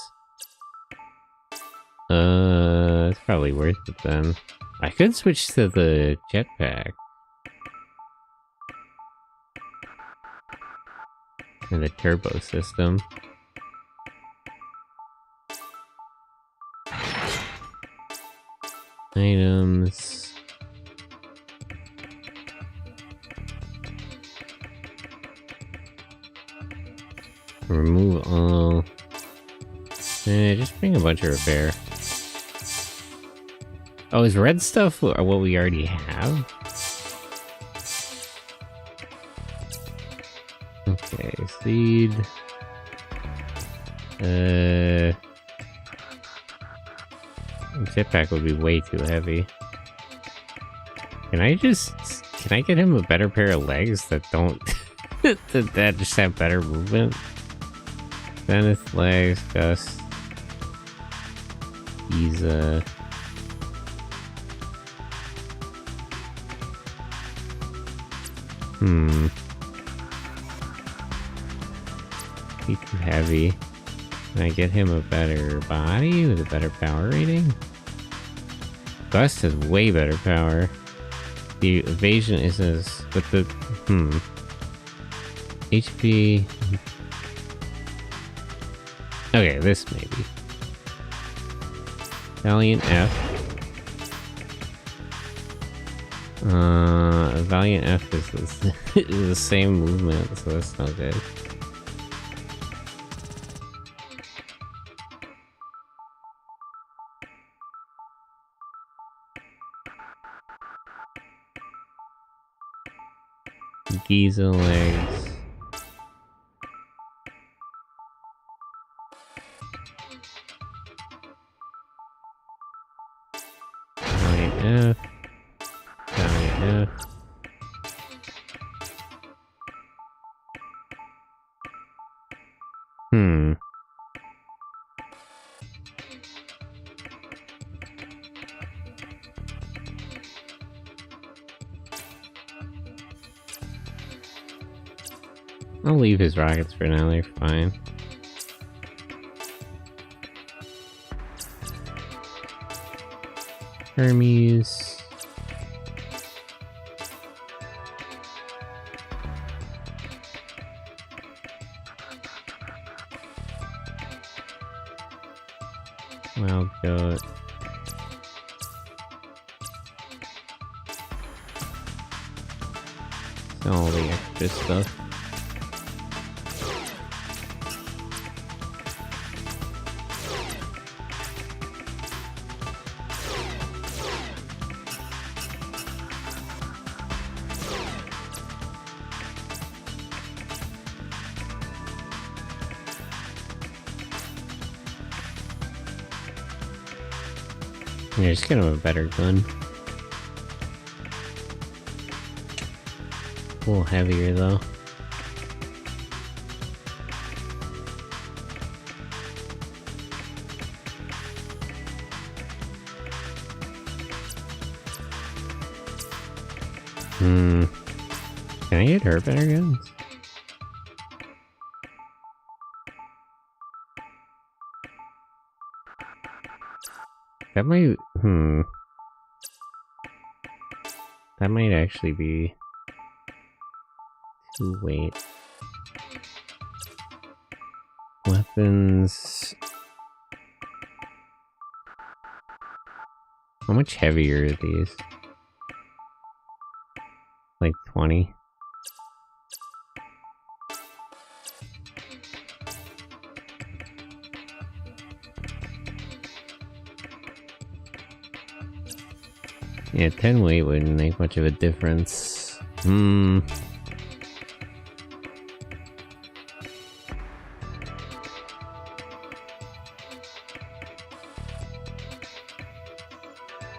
It's probably worth it then. I could switch to the jetpack. And the turbo system. Items. Remove all. Just bring a bunch of repair. Oh, is red stuff what we already have? Okay, seed. Jetpack would be way too heavy. Can I get him a better pair of legs that don't that just have better movement? Zenith legs, Gust. Giza. Be too heavy. Can I get him a better body with a better power rating? Gust has way better power. The evasion is as... But the... HP... Okay, this maybe. Valiant F. Valiant F is the same movement, so that's not good. Giza legs. Valiant F. Valiant F. I'll leave his rockets for now, they're fine. Hermes. Wild goat. All the extra stuff. Yeah, it's kind of a better gun. A little heavier though. Can I get her better guns? That might, that might actually be too weight. Weapons. How much heavier are these? Like 20. Yeah, 10 weight wouldn't make much of a difference.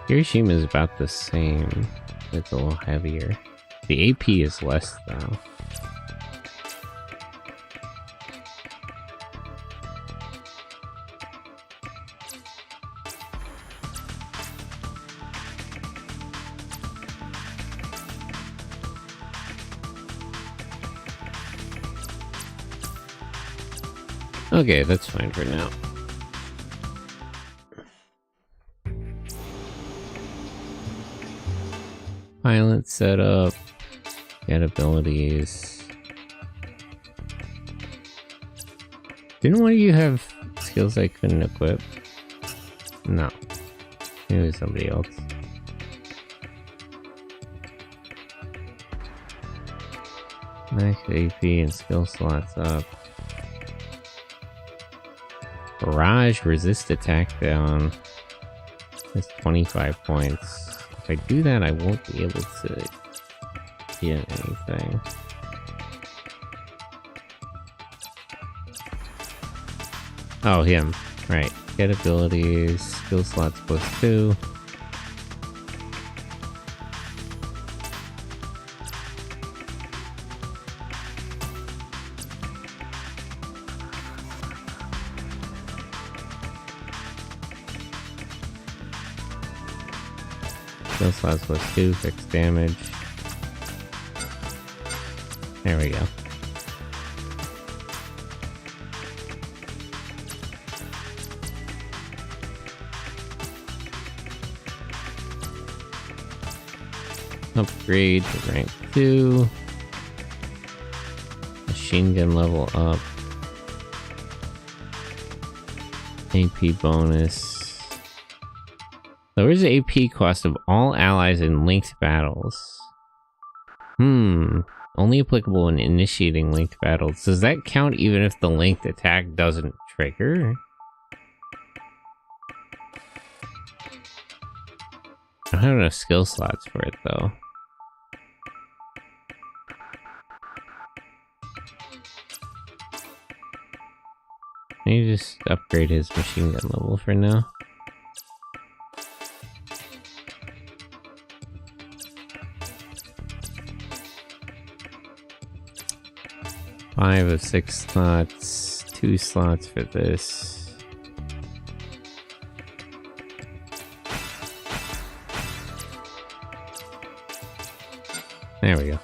Hiroshima is about the same. It's a little heavier. The AP is less though. Okay, that's fine for now. Pilot setup, get abilities. Didn't one of you have skills I couldn't equip? No. It was somebody else. Max AP and skill slots up. Barrage resist attack down. That's 25 points. If I do that, I won't be able to get anything. Oh, him. Right. Get abilities. Skill slots +2. Skill slots +2, fixed damage. There we go. Upgrade to rank 2. Machine gun level up. AP bonus. Lowers the AP cost of all allies in linked battles. Only applicable when initiating linked battles. Does that count even if the linked attack doesn't trigger? I don't have enough skill slots for it though. Maybe just upgrade his machine gun level for now. Five of 6 slots, 2 slots for this. There we go.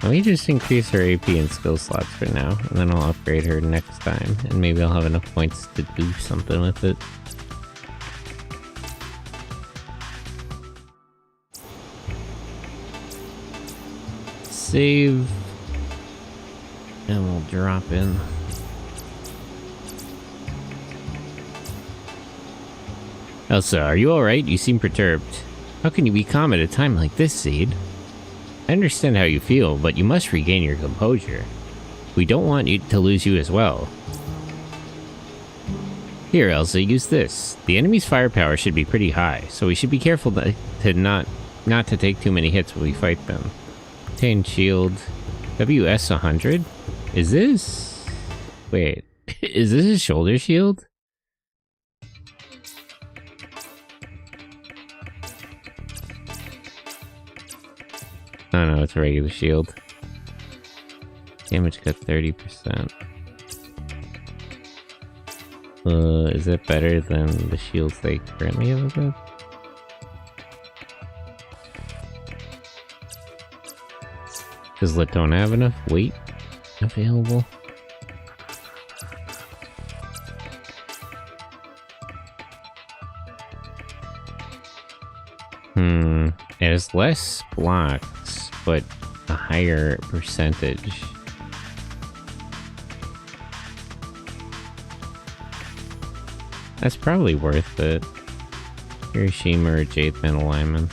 Let me just increase her AP and skill slots for now, and then I'll upgrade her next time, and maybe I'll have enough points to do something with it. Save, and we'll drop in. Elsa, are you alright? You seem perturbed. How can you be calm at a time like this, Seed? I understand how you feel, but you must regain your composure. We don't want you to lose you as well. Here, Elsa, use this. The enemy's firepower should be pretty high, so we should be careful to not to take too many hits when we fight them. Obtain shield. WS 100? Is this... Wait. Is this a shoulder shield? Oh no, it's a regular shield. Damage cut 30%. Is it better than the shields they currently have equipped? Does it don't have enough weight available? It has less blocks, but a higher percentage. That's probably worth it. Hiroshima or Jade Metal Lyman.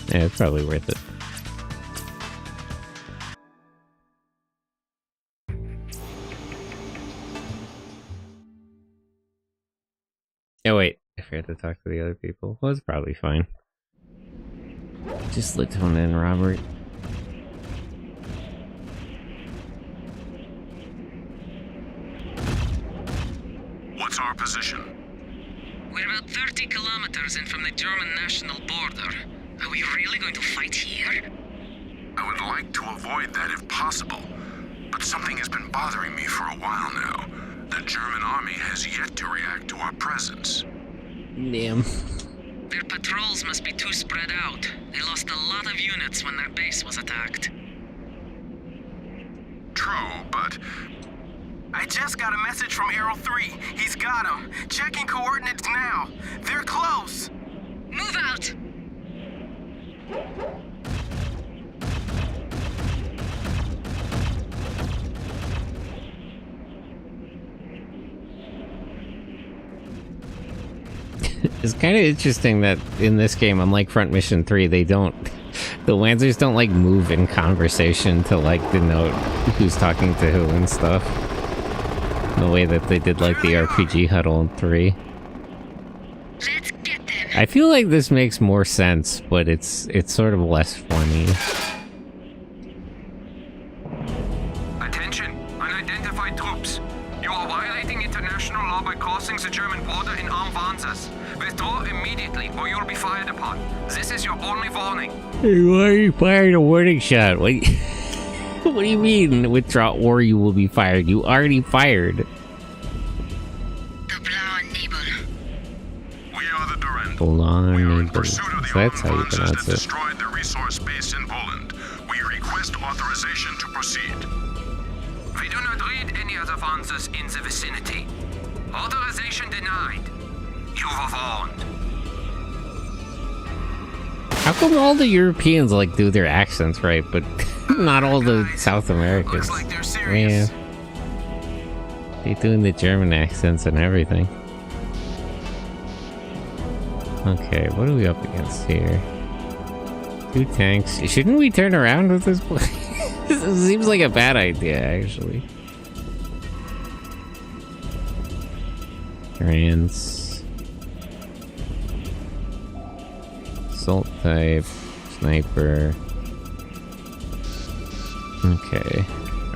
Yeah, it's probably worth it. Oh wait, I forgot to talk to the other people. Well, it's probably fine. Just let one in, Robert. What's our position? We're about 30 kilometers in from the German national border. Are we really going to fight here? I would like to avoid that if possible, but something has been bothering me for a while now. The German army has yet to react to our presence. Damn. Their patrols must be too spread out. They lost a lot of units when their base was attacked. True, but... I just got a message from Arrow 3. He's got him. Checking coordinates now. They're close. Move out! It's kind of interesting that in this game, unlike Front Mission 3, they don't... The Lancers don't, like, move in conversation to, like, denote who's talking to who and stuff. The way that they did, like, the RPG huddle in 3. Let's get them! I feel like this makes more sense, but it's sort of less funny. Attention, unidentified troops. You are violating international law by crossing the German border in armed advances. Withdraw immediately or you'll be fired upon. This is your only warning. Hey, why are you firing a warning shot? What do you mean, withdraw or you will be fired? You already fired. The Blauen Nebel. We are the Durand. Blauen We are in Nebel. pursuit of the So that's how you Armed pronounce Forces that it. destroyed the resource base in Poland. We request authorization to proceed. We do not read any other advances in the vicinity. Authorization denied. You were warned. How come all the Europeans, like, do their accents right, but not all the South Americans? Looks like they're serious. Yeah. They're doing the German accents and everything. Okay, what are we up against here? 2 tanks. Shouldn't we turn around with this place? This seems like a bad idea, actually. Trans. Assault type. Sniper. Okay.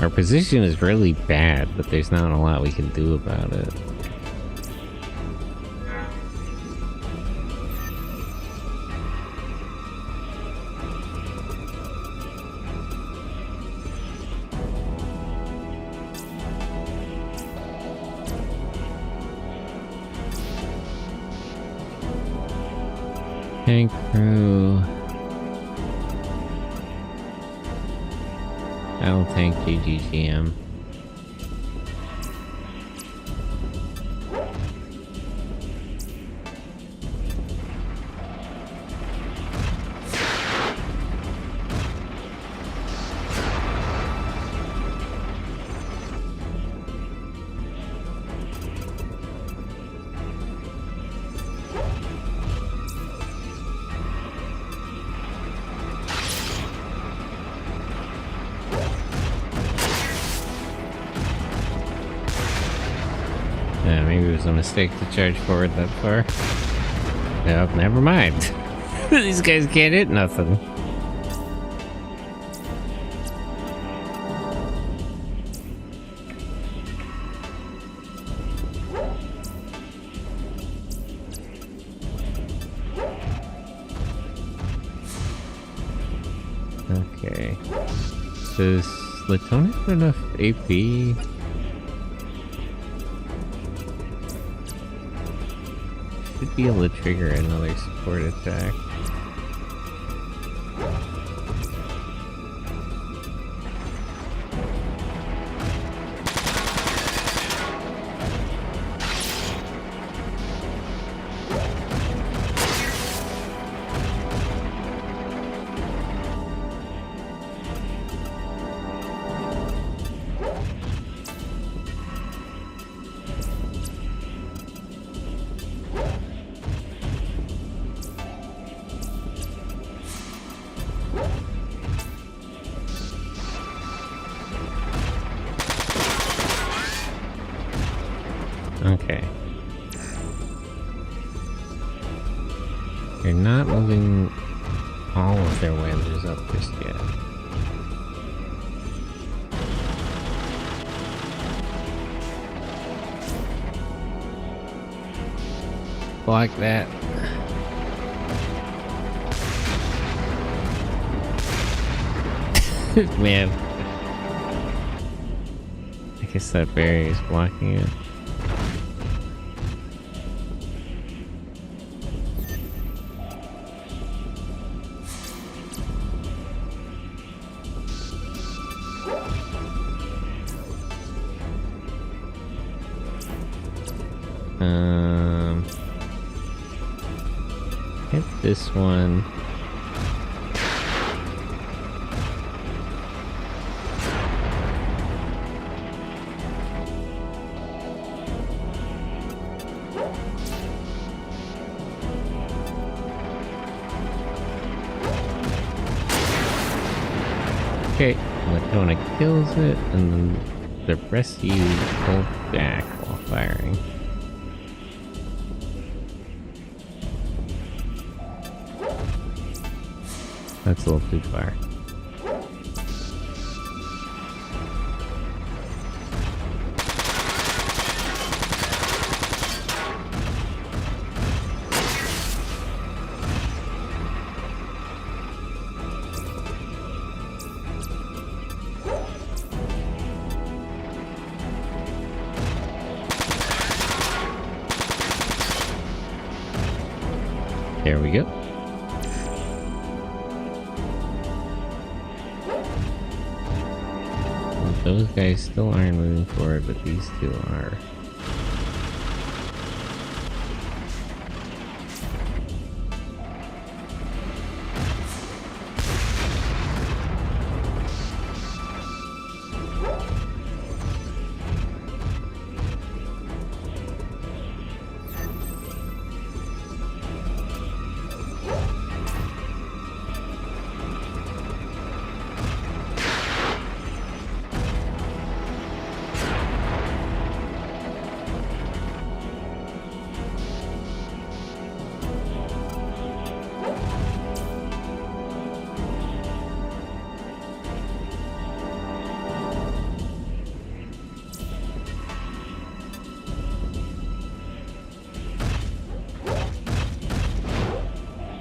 Our position is really bad, but there's not a lot we can do about it. Tank crew. Battle tank GGGM. was a mistake to charge forward that far. Well, never mind. These guys can't hit nothing. Okay. Does Latona have enough AP? Should be able to trigger another support attack. Okay. They're not moving all of their Lancers up just yet. Block that. Man. I guess that barrier is blocking it. Hit this one. Okay, Latona kills it, and then the rest of you pull back while firing. That's a little too far. There we go. Well, those guys still aren't moving forward, but these two are.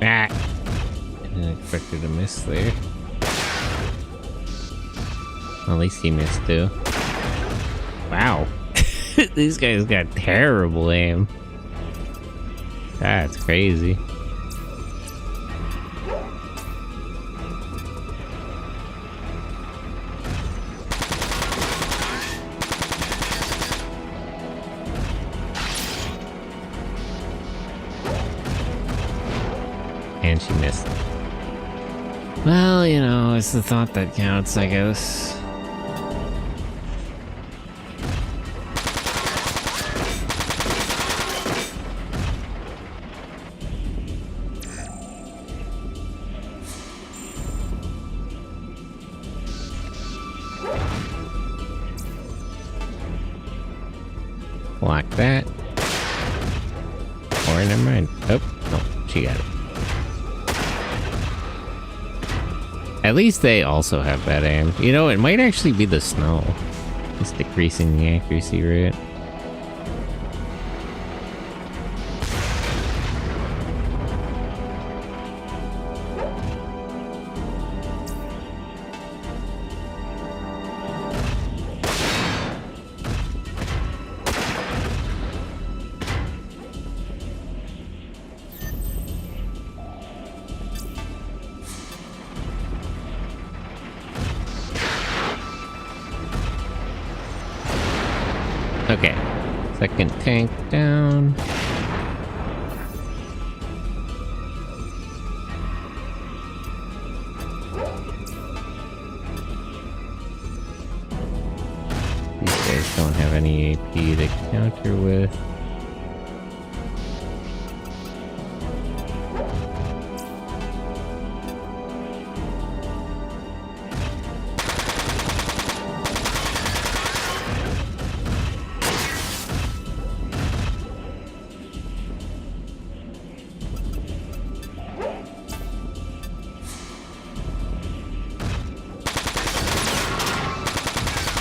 Ah! I didn't expect to miss there. At least he missed too. Wow. These guys got terrible aim. That's crazy. And she missed. Well, you know, it's the thought that counts, I guess. Block that. more. Never mind. Oh, no, she got it. At least they also have bad aim. You know, it might actually be the snow. Just decreasing the accuracy rate. Okay, second tank down. These guys don't have any AP to counter with.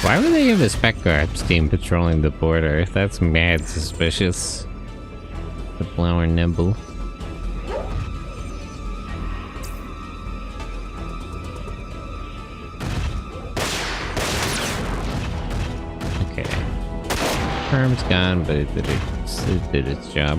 Why would they have a spec guards team patrolling the border? That's mad suspicious. The flower nimble. Okay. Perm's gone, but it did its job.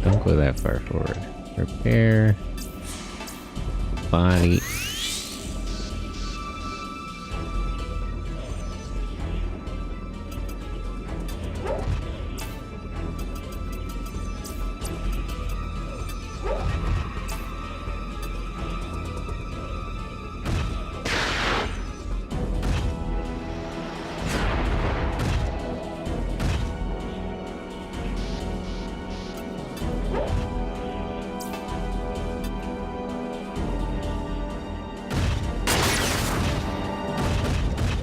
Don't go that far forward. Repair. Body.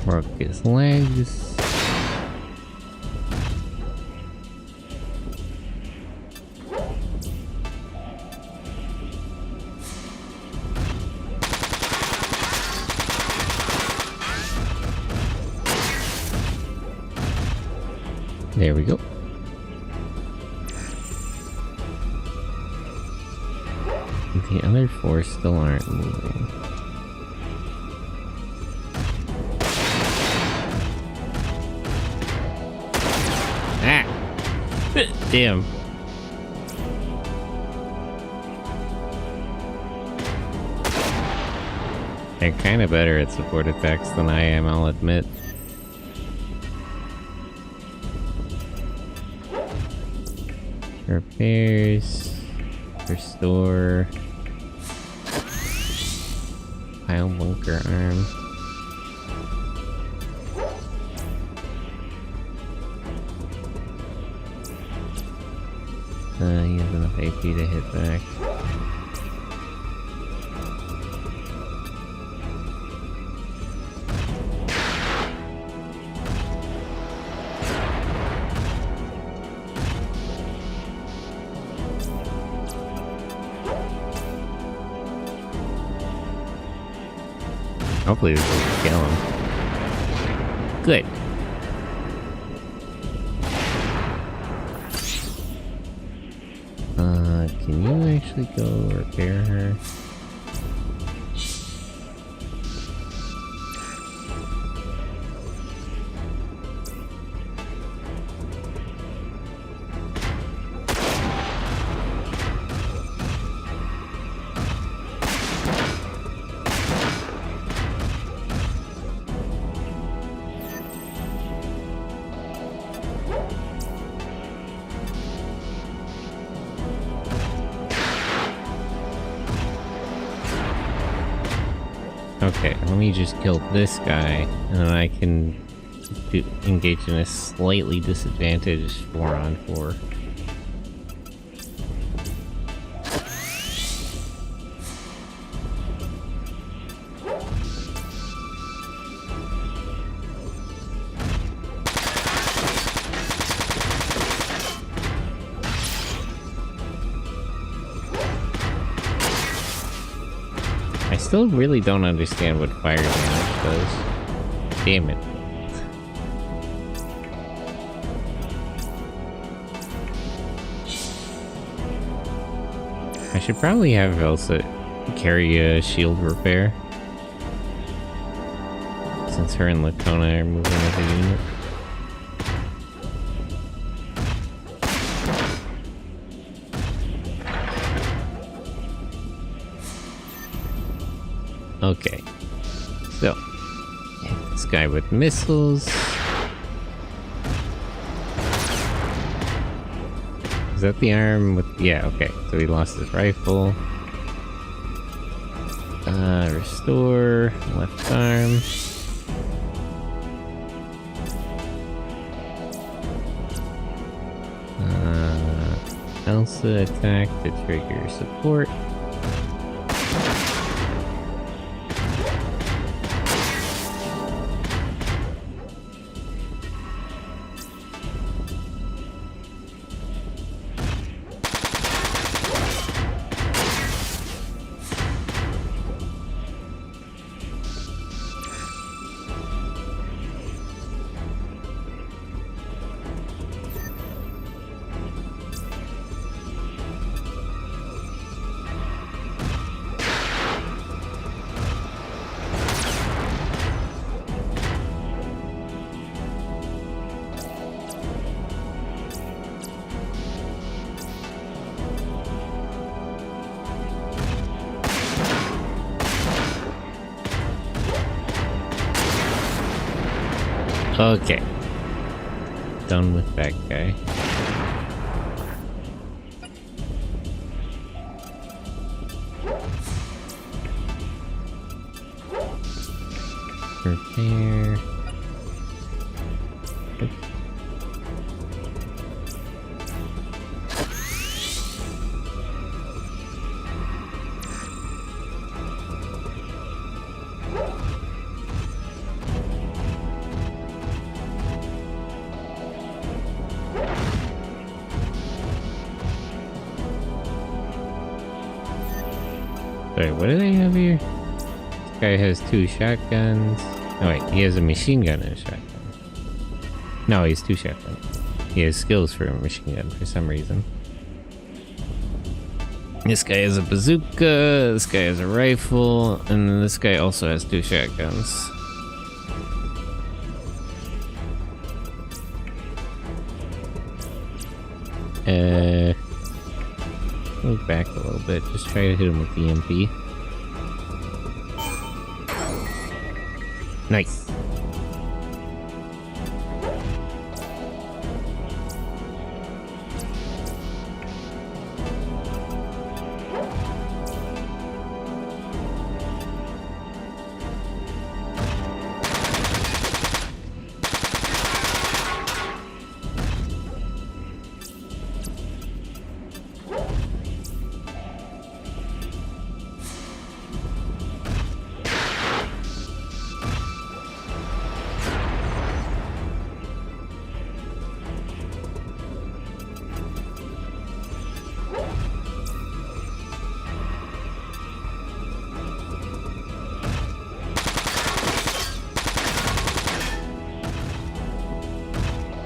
Broke his legs. There we go. The other four still aren't moving. Damn. They're kind of better at support attacks than I am, I'll admit. Repairs. Restore. Pile bunker arm. He has enough AP to hit back. Hopefully this will kill him. Good. Can you actually go repair her? Okay, let me just kill this guy, and then I can engage in a slightly disadvantaged 4-on-4. still really don't understand what fire damage does. Damn it. I should probably have Elsa carry a shield repair, since her and Lacona are moving as a unit. Okay, so hit this guy with missiles. Is that the arm with? Yeah, okay. So he lost his rifle. Restore left arm. Elsa attack to trigger support. Okay. Done with that guy. Repair. Sorry, what do they have here? This guy has 2 shotguns. Oh wait, he has a machine gun and a shotgun. No, he has 2 shotguns. He has skills for a machine gun for some reason. This guy has a bazooka, this guy has a rifle, and then this guy also has 2 shotguns. Move back a little bit, just try to hit him with the EMP. Nice.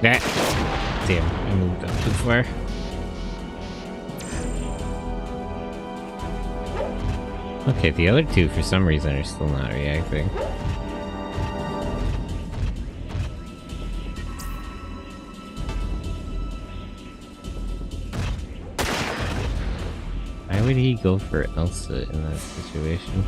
That. Damn, I moved up too far. Okay, the other 2 for some reason are still not reacting. Why would he go for Elsa in that situation?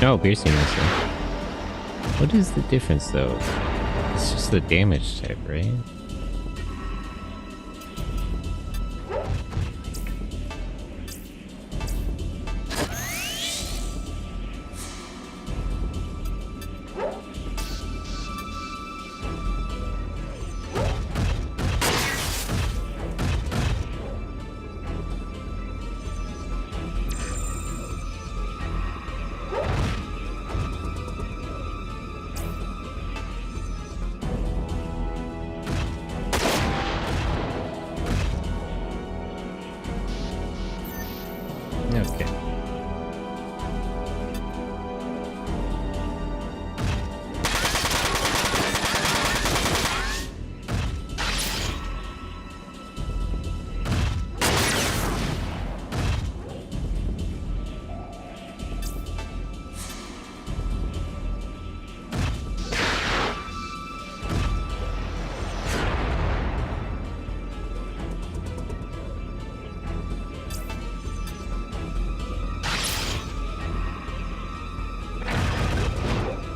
Oh, piercing missile. What is the difference though? It's just the damage type, right?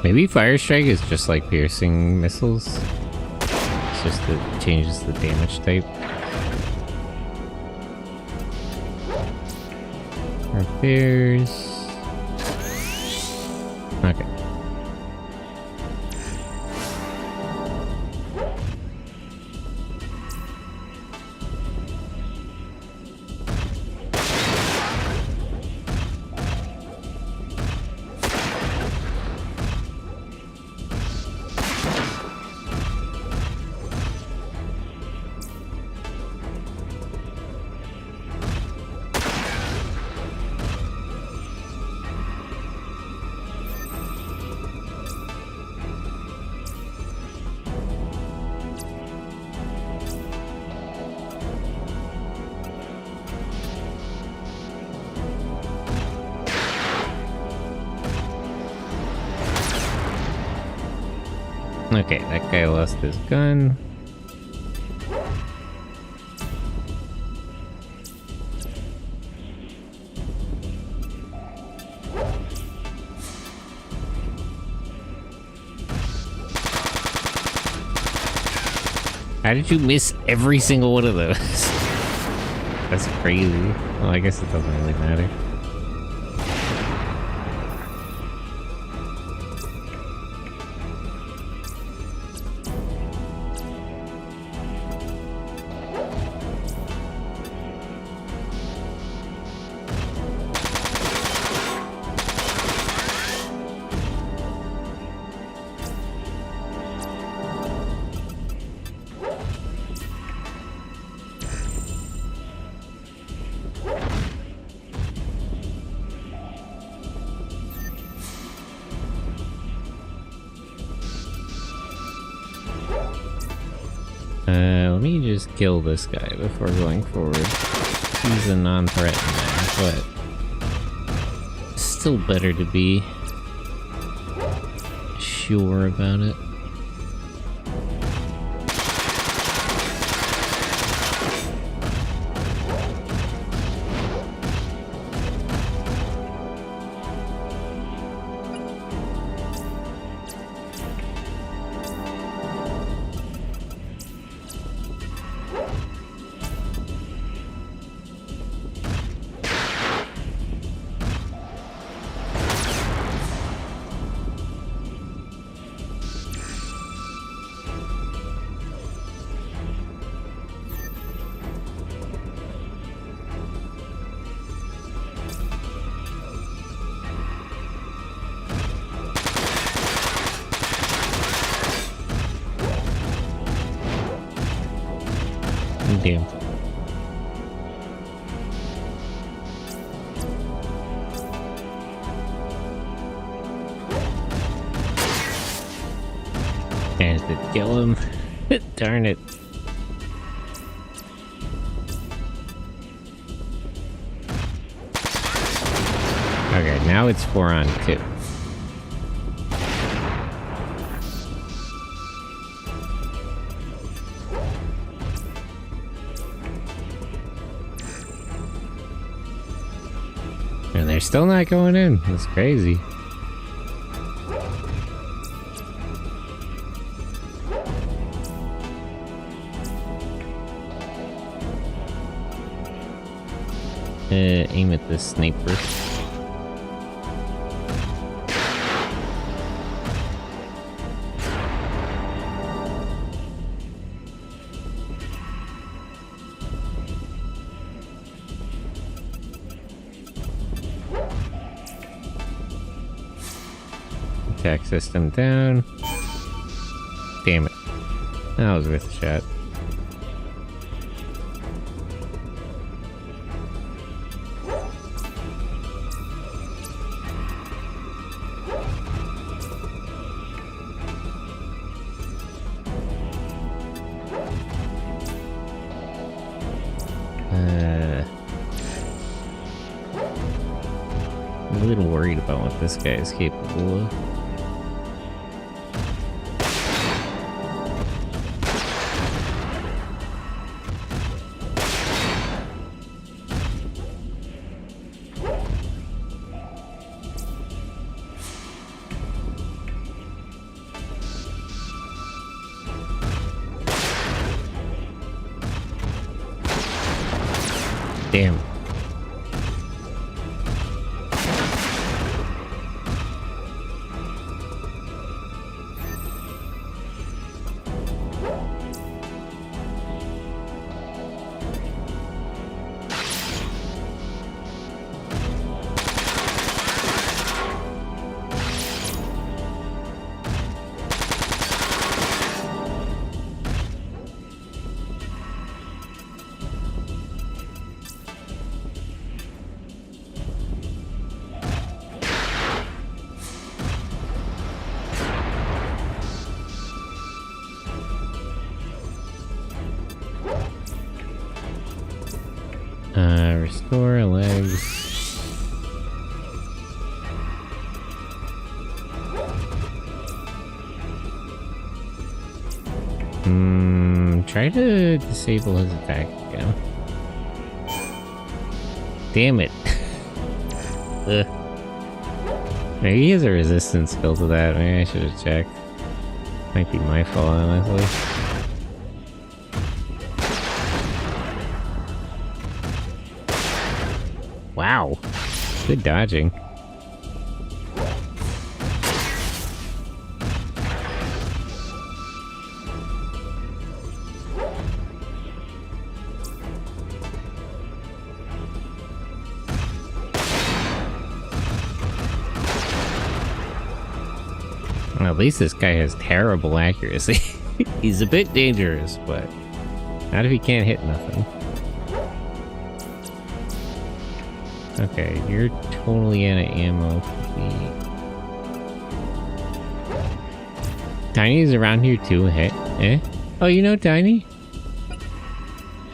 Maybe Fire Strike is just like piercing missiles. It's just it changes the damage type. Repairs. Okay. Okay, that guy lost his gun. How did you miss every single one of those? That's crazy. Well, I guess it doesn't really matter. Let me just kill this guy before going forward. He's a non-threat man, but still better to be sure about it. Damn. And to kill him. Darn it. Okay, now it's 4 on 2. And they're still not going in. That's crazy. Aim at this sniper. Attack system down. Damn it. That was worth a shot. I'm a little worried about what this guy is capable of. Damn. Restore legs. Try to disable his attack again. Damn it. Ugh. Maybe he has a resistance skill to that. Maybe I should have checked. Might be my fault, honestly. Wow. Good dodging. Well, at least this guy has terrible accuracy. He's a bit dangerous, but not if he can't hit nothing. Okay, you're totally out of ammo. Tiny's around here too, hey? Eh? Oh, you know Tiny?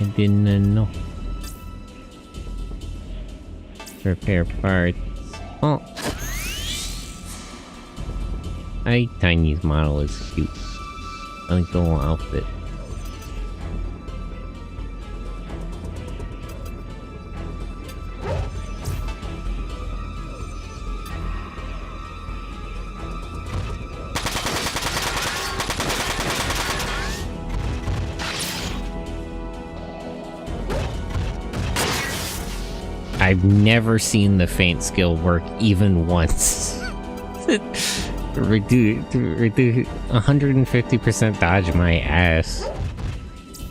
I didn't know. Repair parts. Oh. I think Tiny's model is cute. I like the little outfit. I've never seen the feint skill work even once. Reduce 150% dodge my ass.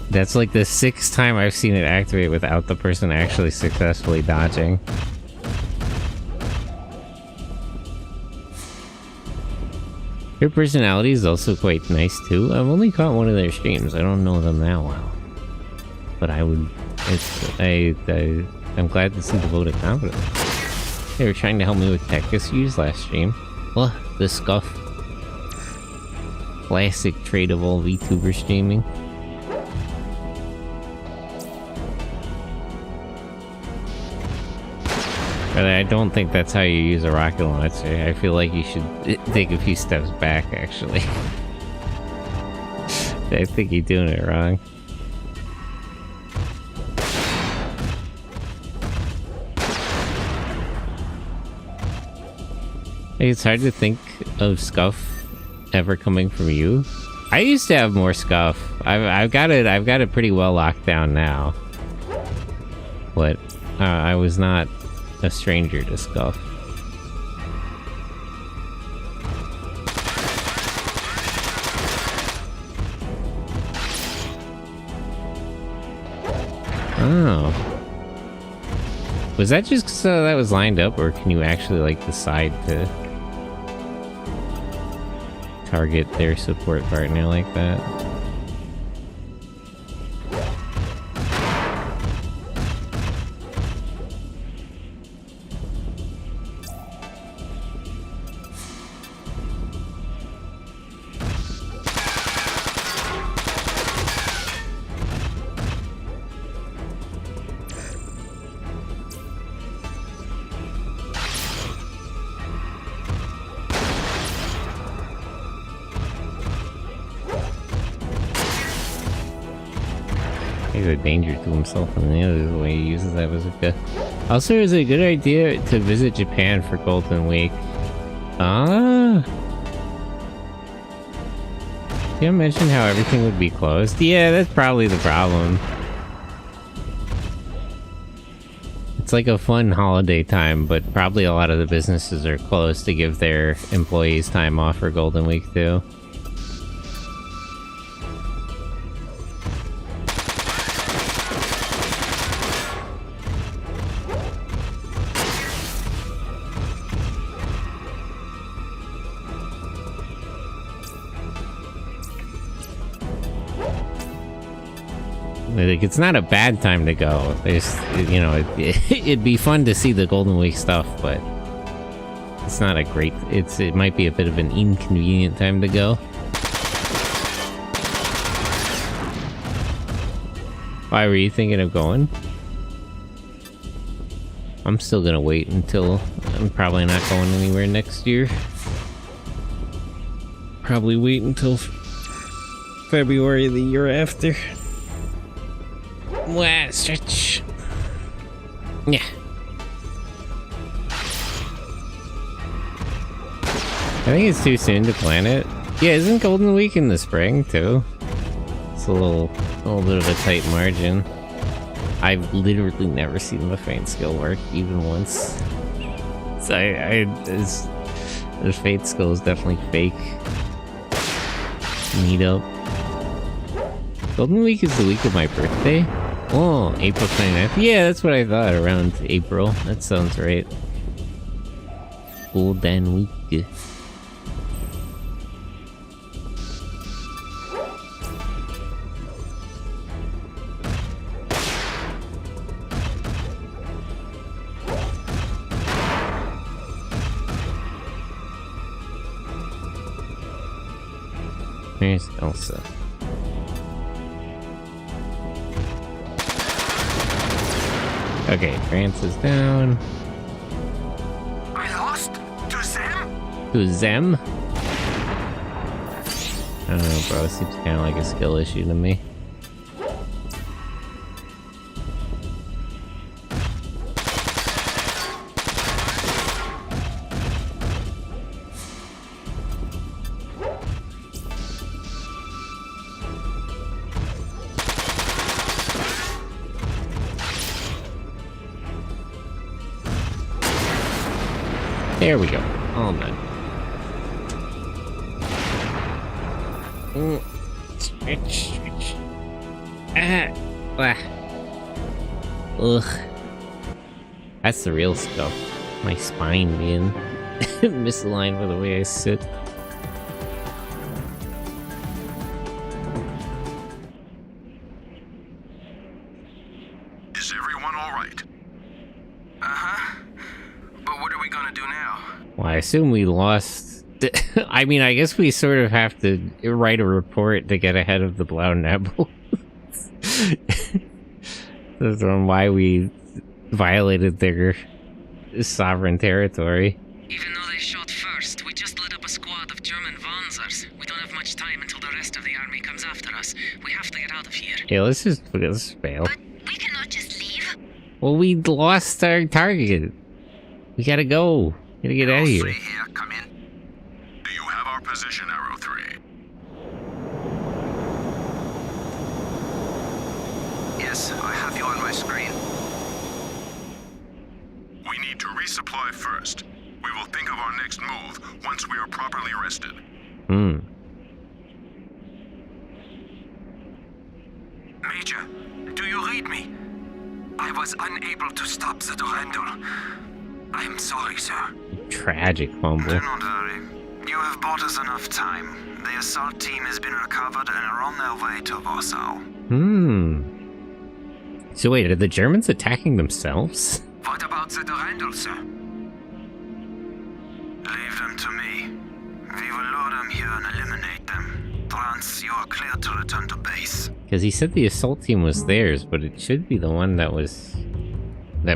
That's like the 6th time I've seen it activate without the person actually successfully dodging. Their personality is also quite nice too. I've only caught one of their streams. I don't know them that well, but I would. I'm glad to see the vote of confidence. They were trying to help me with tech issues last stream. Well, the scuff. Classic trait of all VTuber streaming. But I don't think that's how you use a rocket launcher. I feel like you should take a few steps back, actually. I think you're doing it wrong. It's hard to think of scuff ever coming from you. I used to have more scuff. I've got it pretty well locked down now. But I was not a stranger to scuff. Oh. Was that just so that was lined up, or can you actually like decide to target their support partner like that? He's a danger to himself and the other the way he uses that bazooka. Also, is it a good idea to visit Japan for Golden Week? Ah. You mentioned how everything would be closed? Yeah, that's probably the problem. It's like a fun holiday time, but probably a lot of the businesses are closed to give their employees time off for Golden Week too. Like, it's not a bad time to go. There's, you know, it'd be fun to see the Golden Week stuff, but it's not a great. It might be a bit of an inconvenient time to go. Why were you thinking of going? I'm still gonna wait until. I'm probably not going anywhere next year. Probably wait until February the year after. Wow, stretch. Yeah. I think it's too soon to plan it. Yeah, isn't Golden Week in the spring too? It's a little bit of a tight margin. I've literally never seen the Fate skill work even once. So the Fate skill is definitely fake. Meetup. Golden Week is the week of my birthday. Oh, April 29th. Yeah, that's what I thought, around April. That sounds right. Golden Week. Where's Elsa? Okay, France is down. I lost to them? To them? I don't know, bro. It seems kind of like a skill issue to me. There we go. All done. Stretch. Ugh. That's the real stuff. My spine being misaligned with the way I sit. Is everyone all right? Uh-huh. But what are we gonna do now? Well, I assume we lost. I mean, I guess we sort of have to write a report to get ahead of the Blau Nebel. That's on why we violated their sovereign territory. Even though they shot first, we just lit up a squad of German Wanzers. We don't have much time until the rest of the army comes after us. We have to get out of here. Yeah, let's fail. But we cannot just leave. Well, we lost our target. We gotta go. Gotta get out of here. Here, come in. Do you have our position, Arrow 3? Yes, I have you on my screen. We need to resupply first. We will think of our next move once we are properly rested. Major, do you read me? I was unable to stop the Durandal. I am sorry, sir. Tragic fumble. Do not worry. You have bought us enough time. The assault team has been recovered and are on their way to Warsaw. So wait, are the Germans attacking themselves? What about the Durandal, sir? Leave them to me. We will lure them here and eliminate them. Trans, you are clear to return to base. Because he said the assault team was theirs, but it should be the one that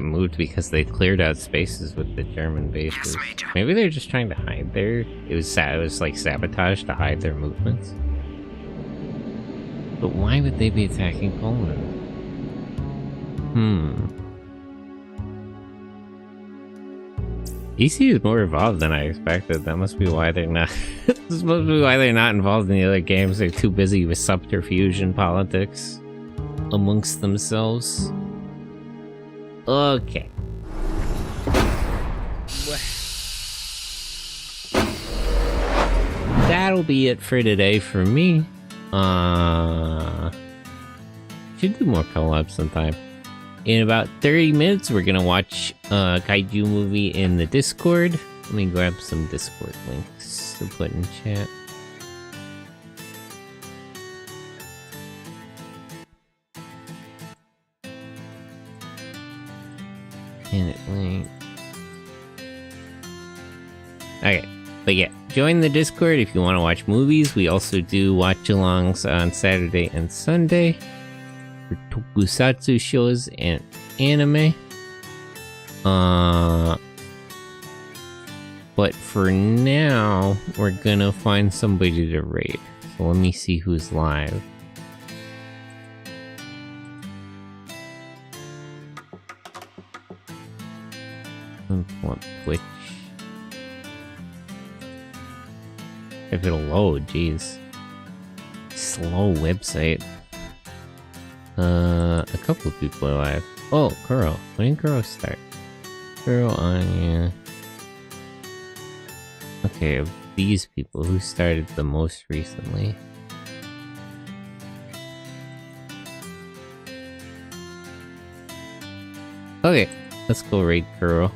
moved because they cleared out spaces with the German bases. Yes, Major. Maybe they're just trying to hide their. It was like sabotage to hide their movements. But why would they be attacking Poland? EC is more evolved than I expected. That must be why they're not. This must be why they're not involved in the other games. They're too busy with subterfuge and politics amongst themselves. Okay. That'll be it for today for me. Should do more collabs sometime. In about 30 minutes, we're gonna watch a kaiju movie in the Discord. Let me grab some Discord links to put in chat. And it link. Okay, but yeah, join the Discord if you want to watch movies. We also do watch-alongs on Saturday and Sunday for tokusatsu shows and anime. But for now, we're gonna find somebody to raid. So let me see who's live. Want Twitch. If it'll load, jeez. Slow website. A couple of people are live. Oh, Kuro. When did Kuro start? Kuro, Anya. Okay, of these people, who started the most recently? Okay, let's go raid Kuro.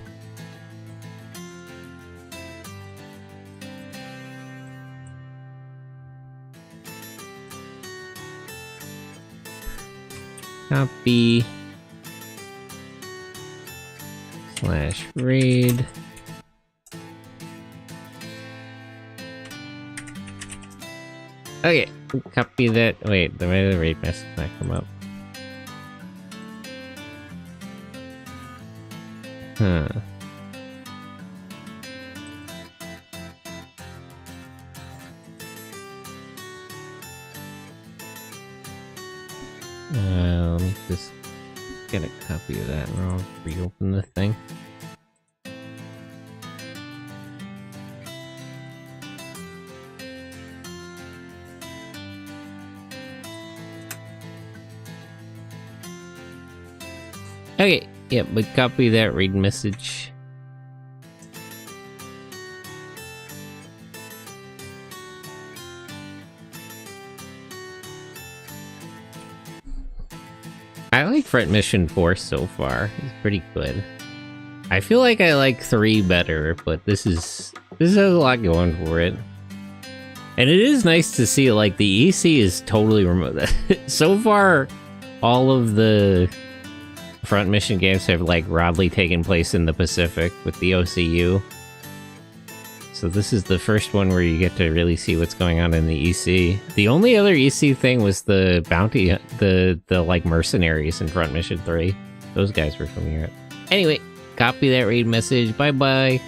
Copy /raid. Okay, copy that. Wait, the raid message might come up. Huh. Let me just get a copy of that and I'll reopen the thing. Okay, yeah, but copy that raid message. I like Front Mission 4 so far. It's pretty good. I feel like I like 3 better, but this has a lot going for it. And it is nice to see, like, the EC is totally remote. So far, all of the Front Mission games have, like, broadly taken place in the Pacific with the OCU. So this is the first one where you get to really see what's going on in the EC. The only other EC thing was the bounty, the like mercenaries in Front Mission 3. Those guys were from Europe. Anyway, copy that raid message. Bye bye.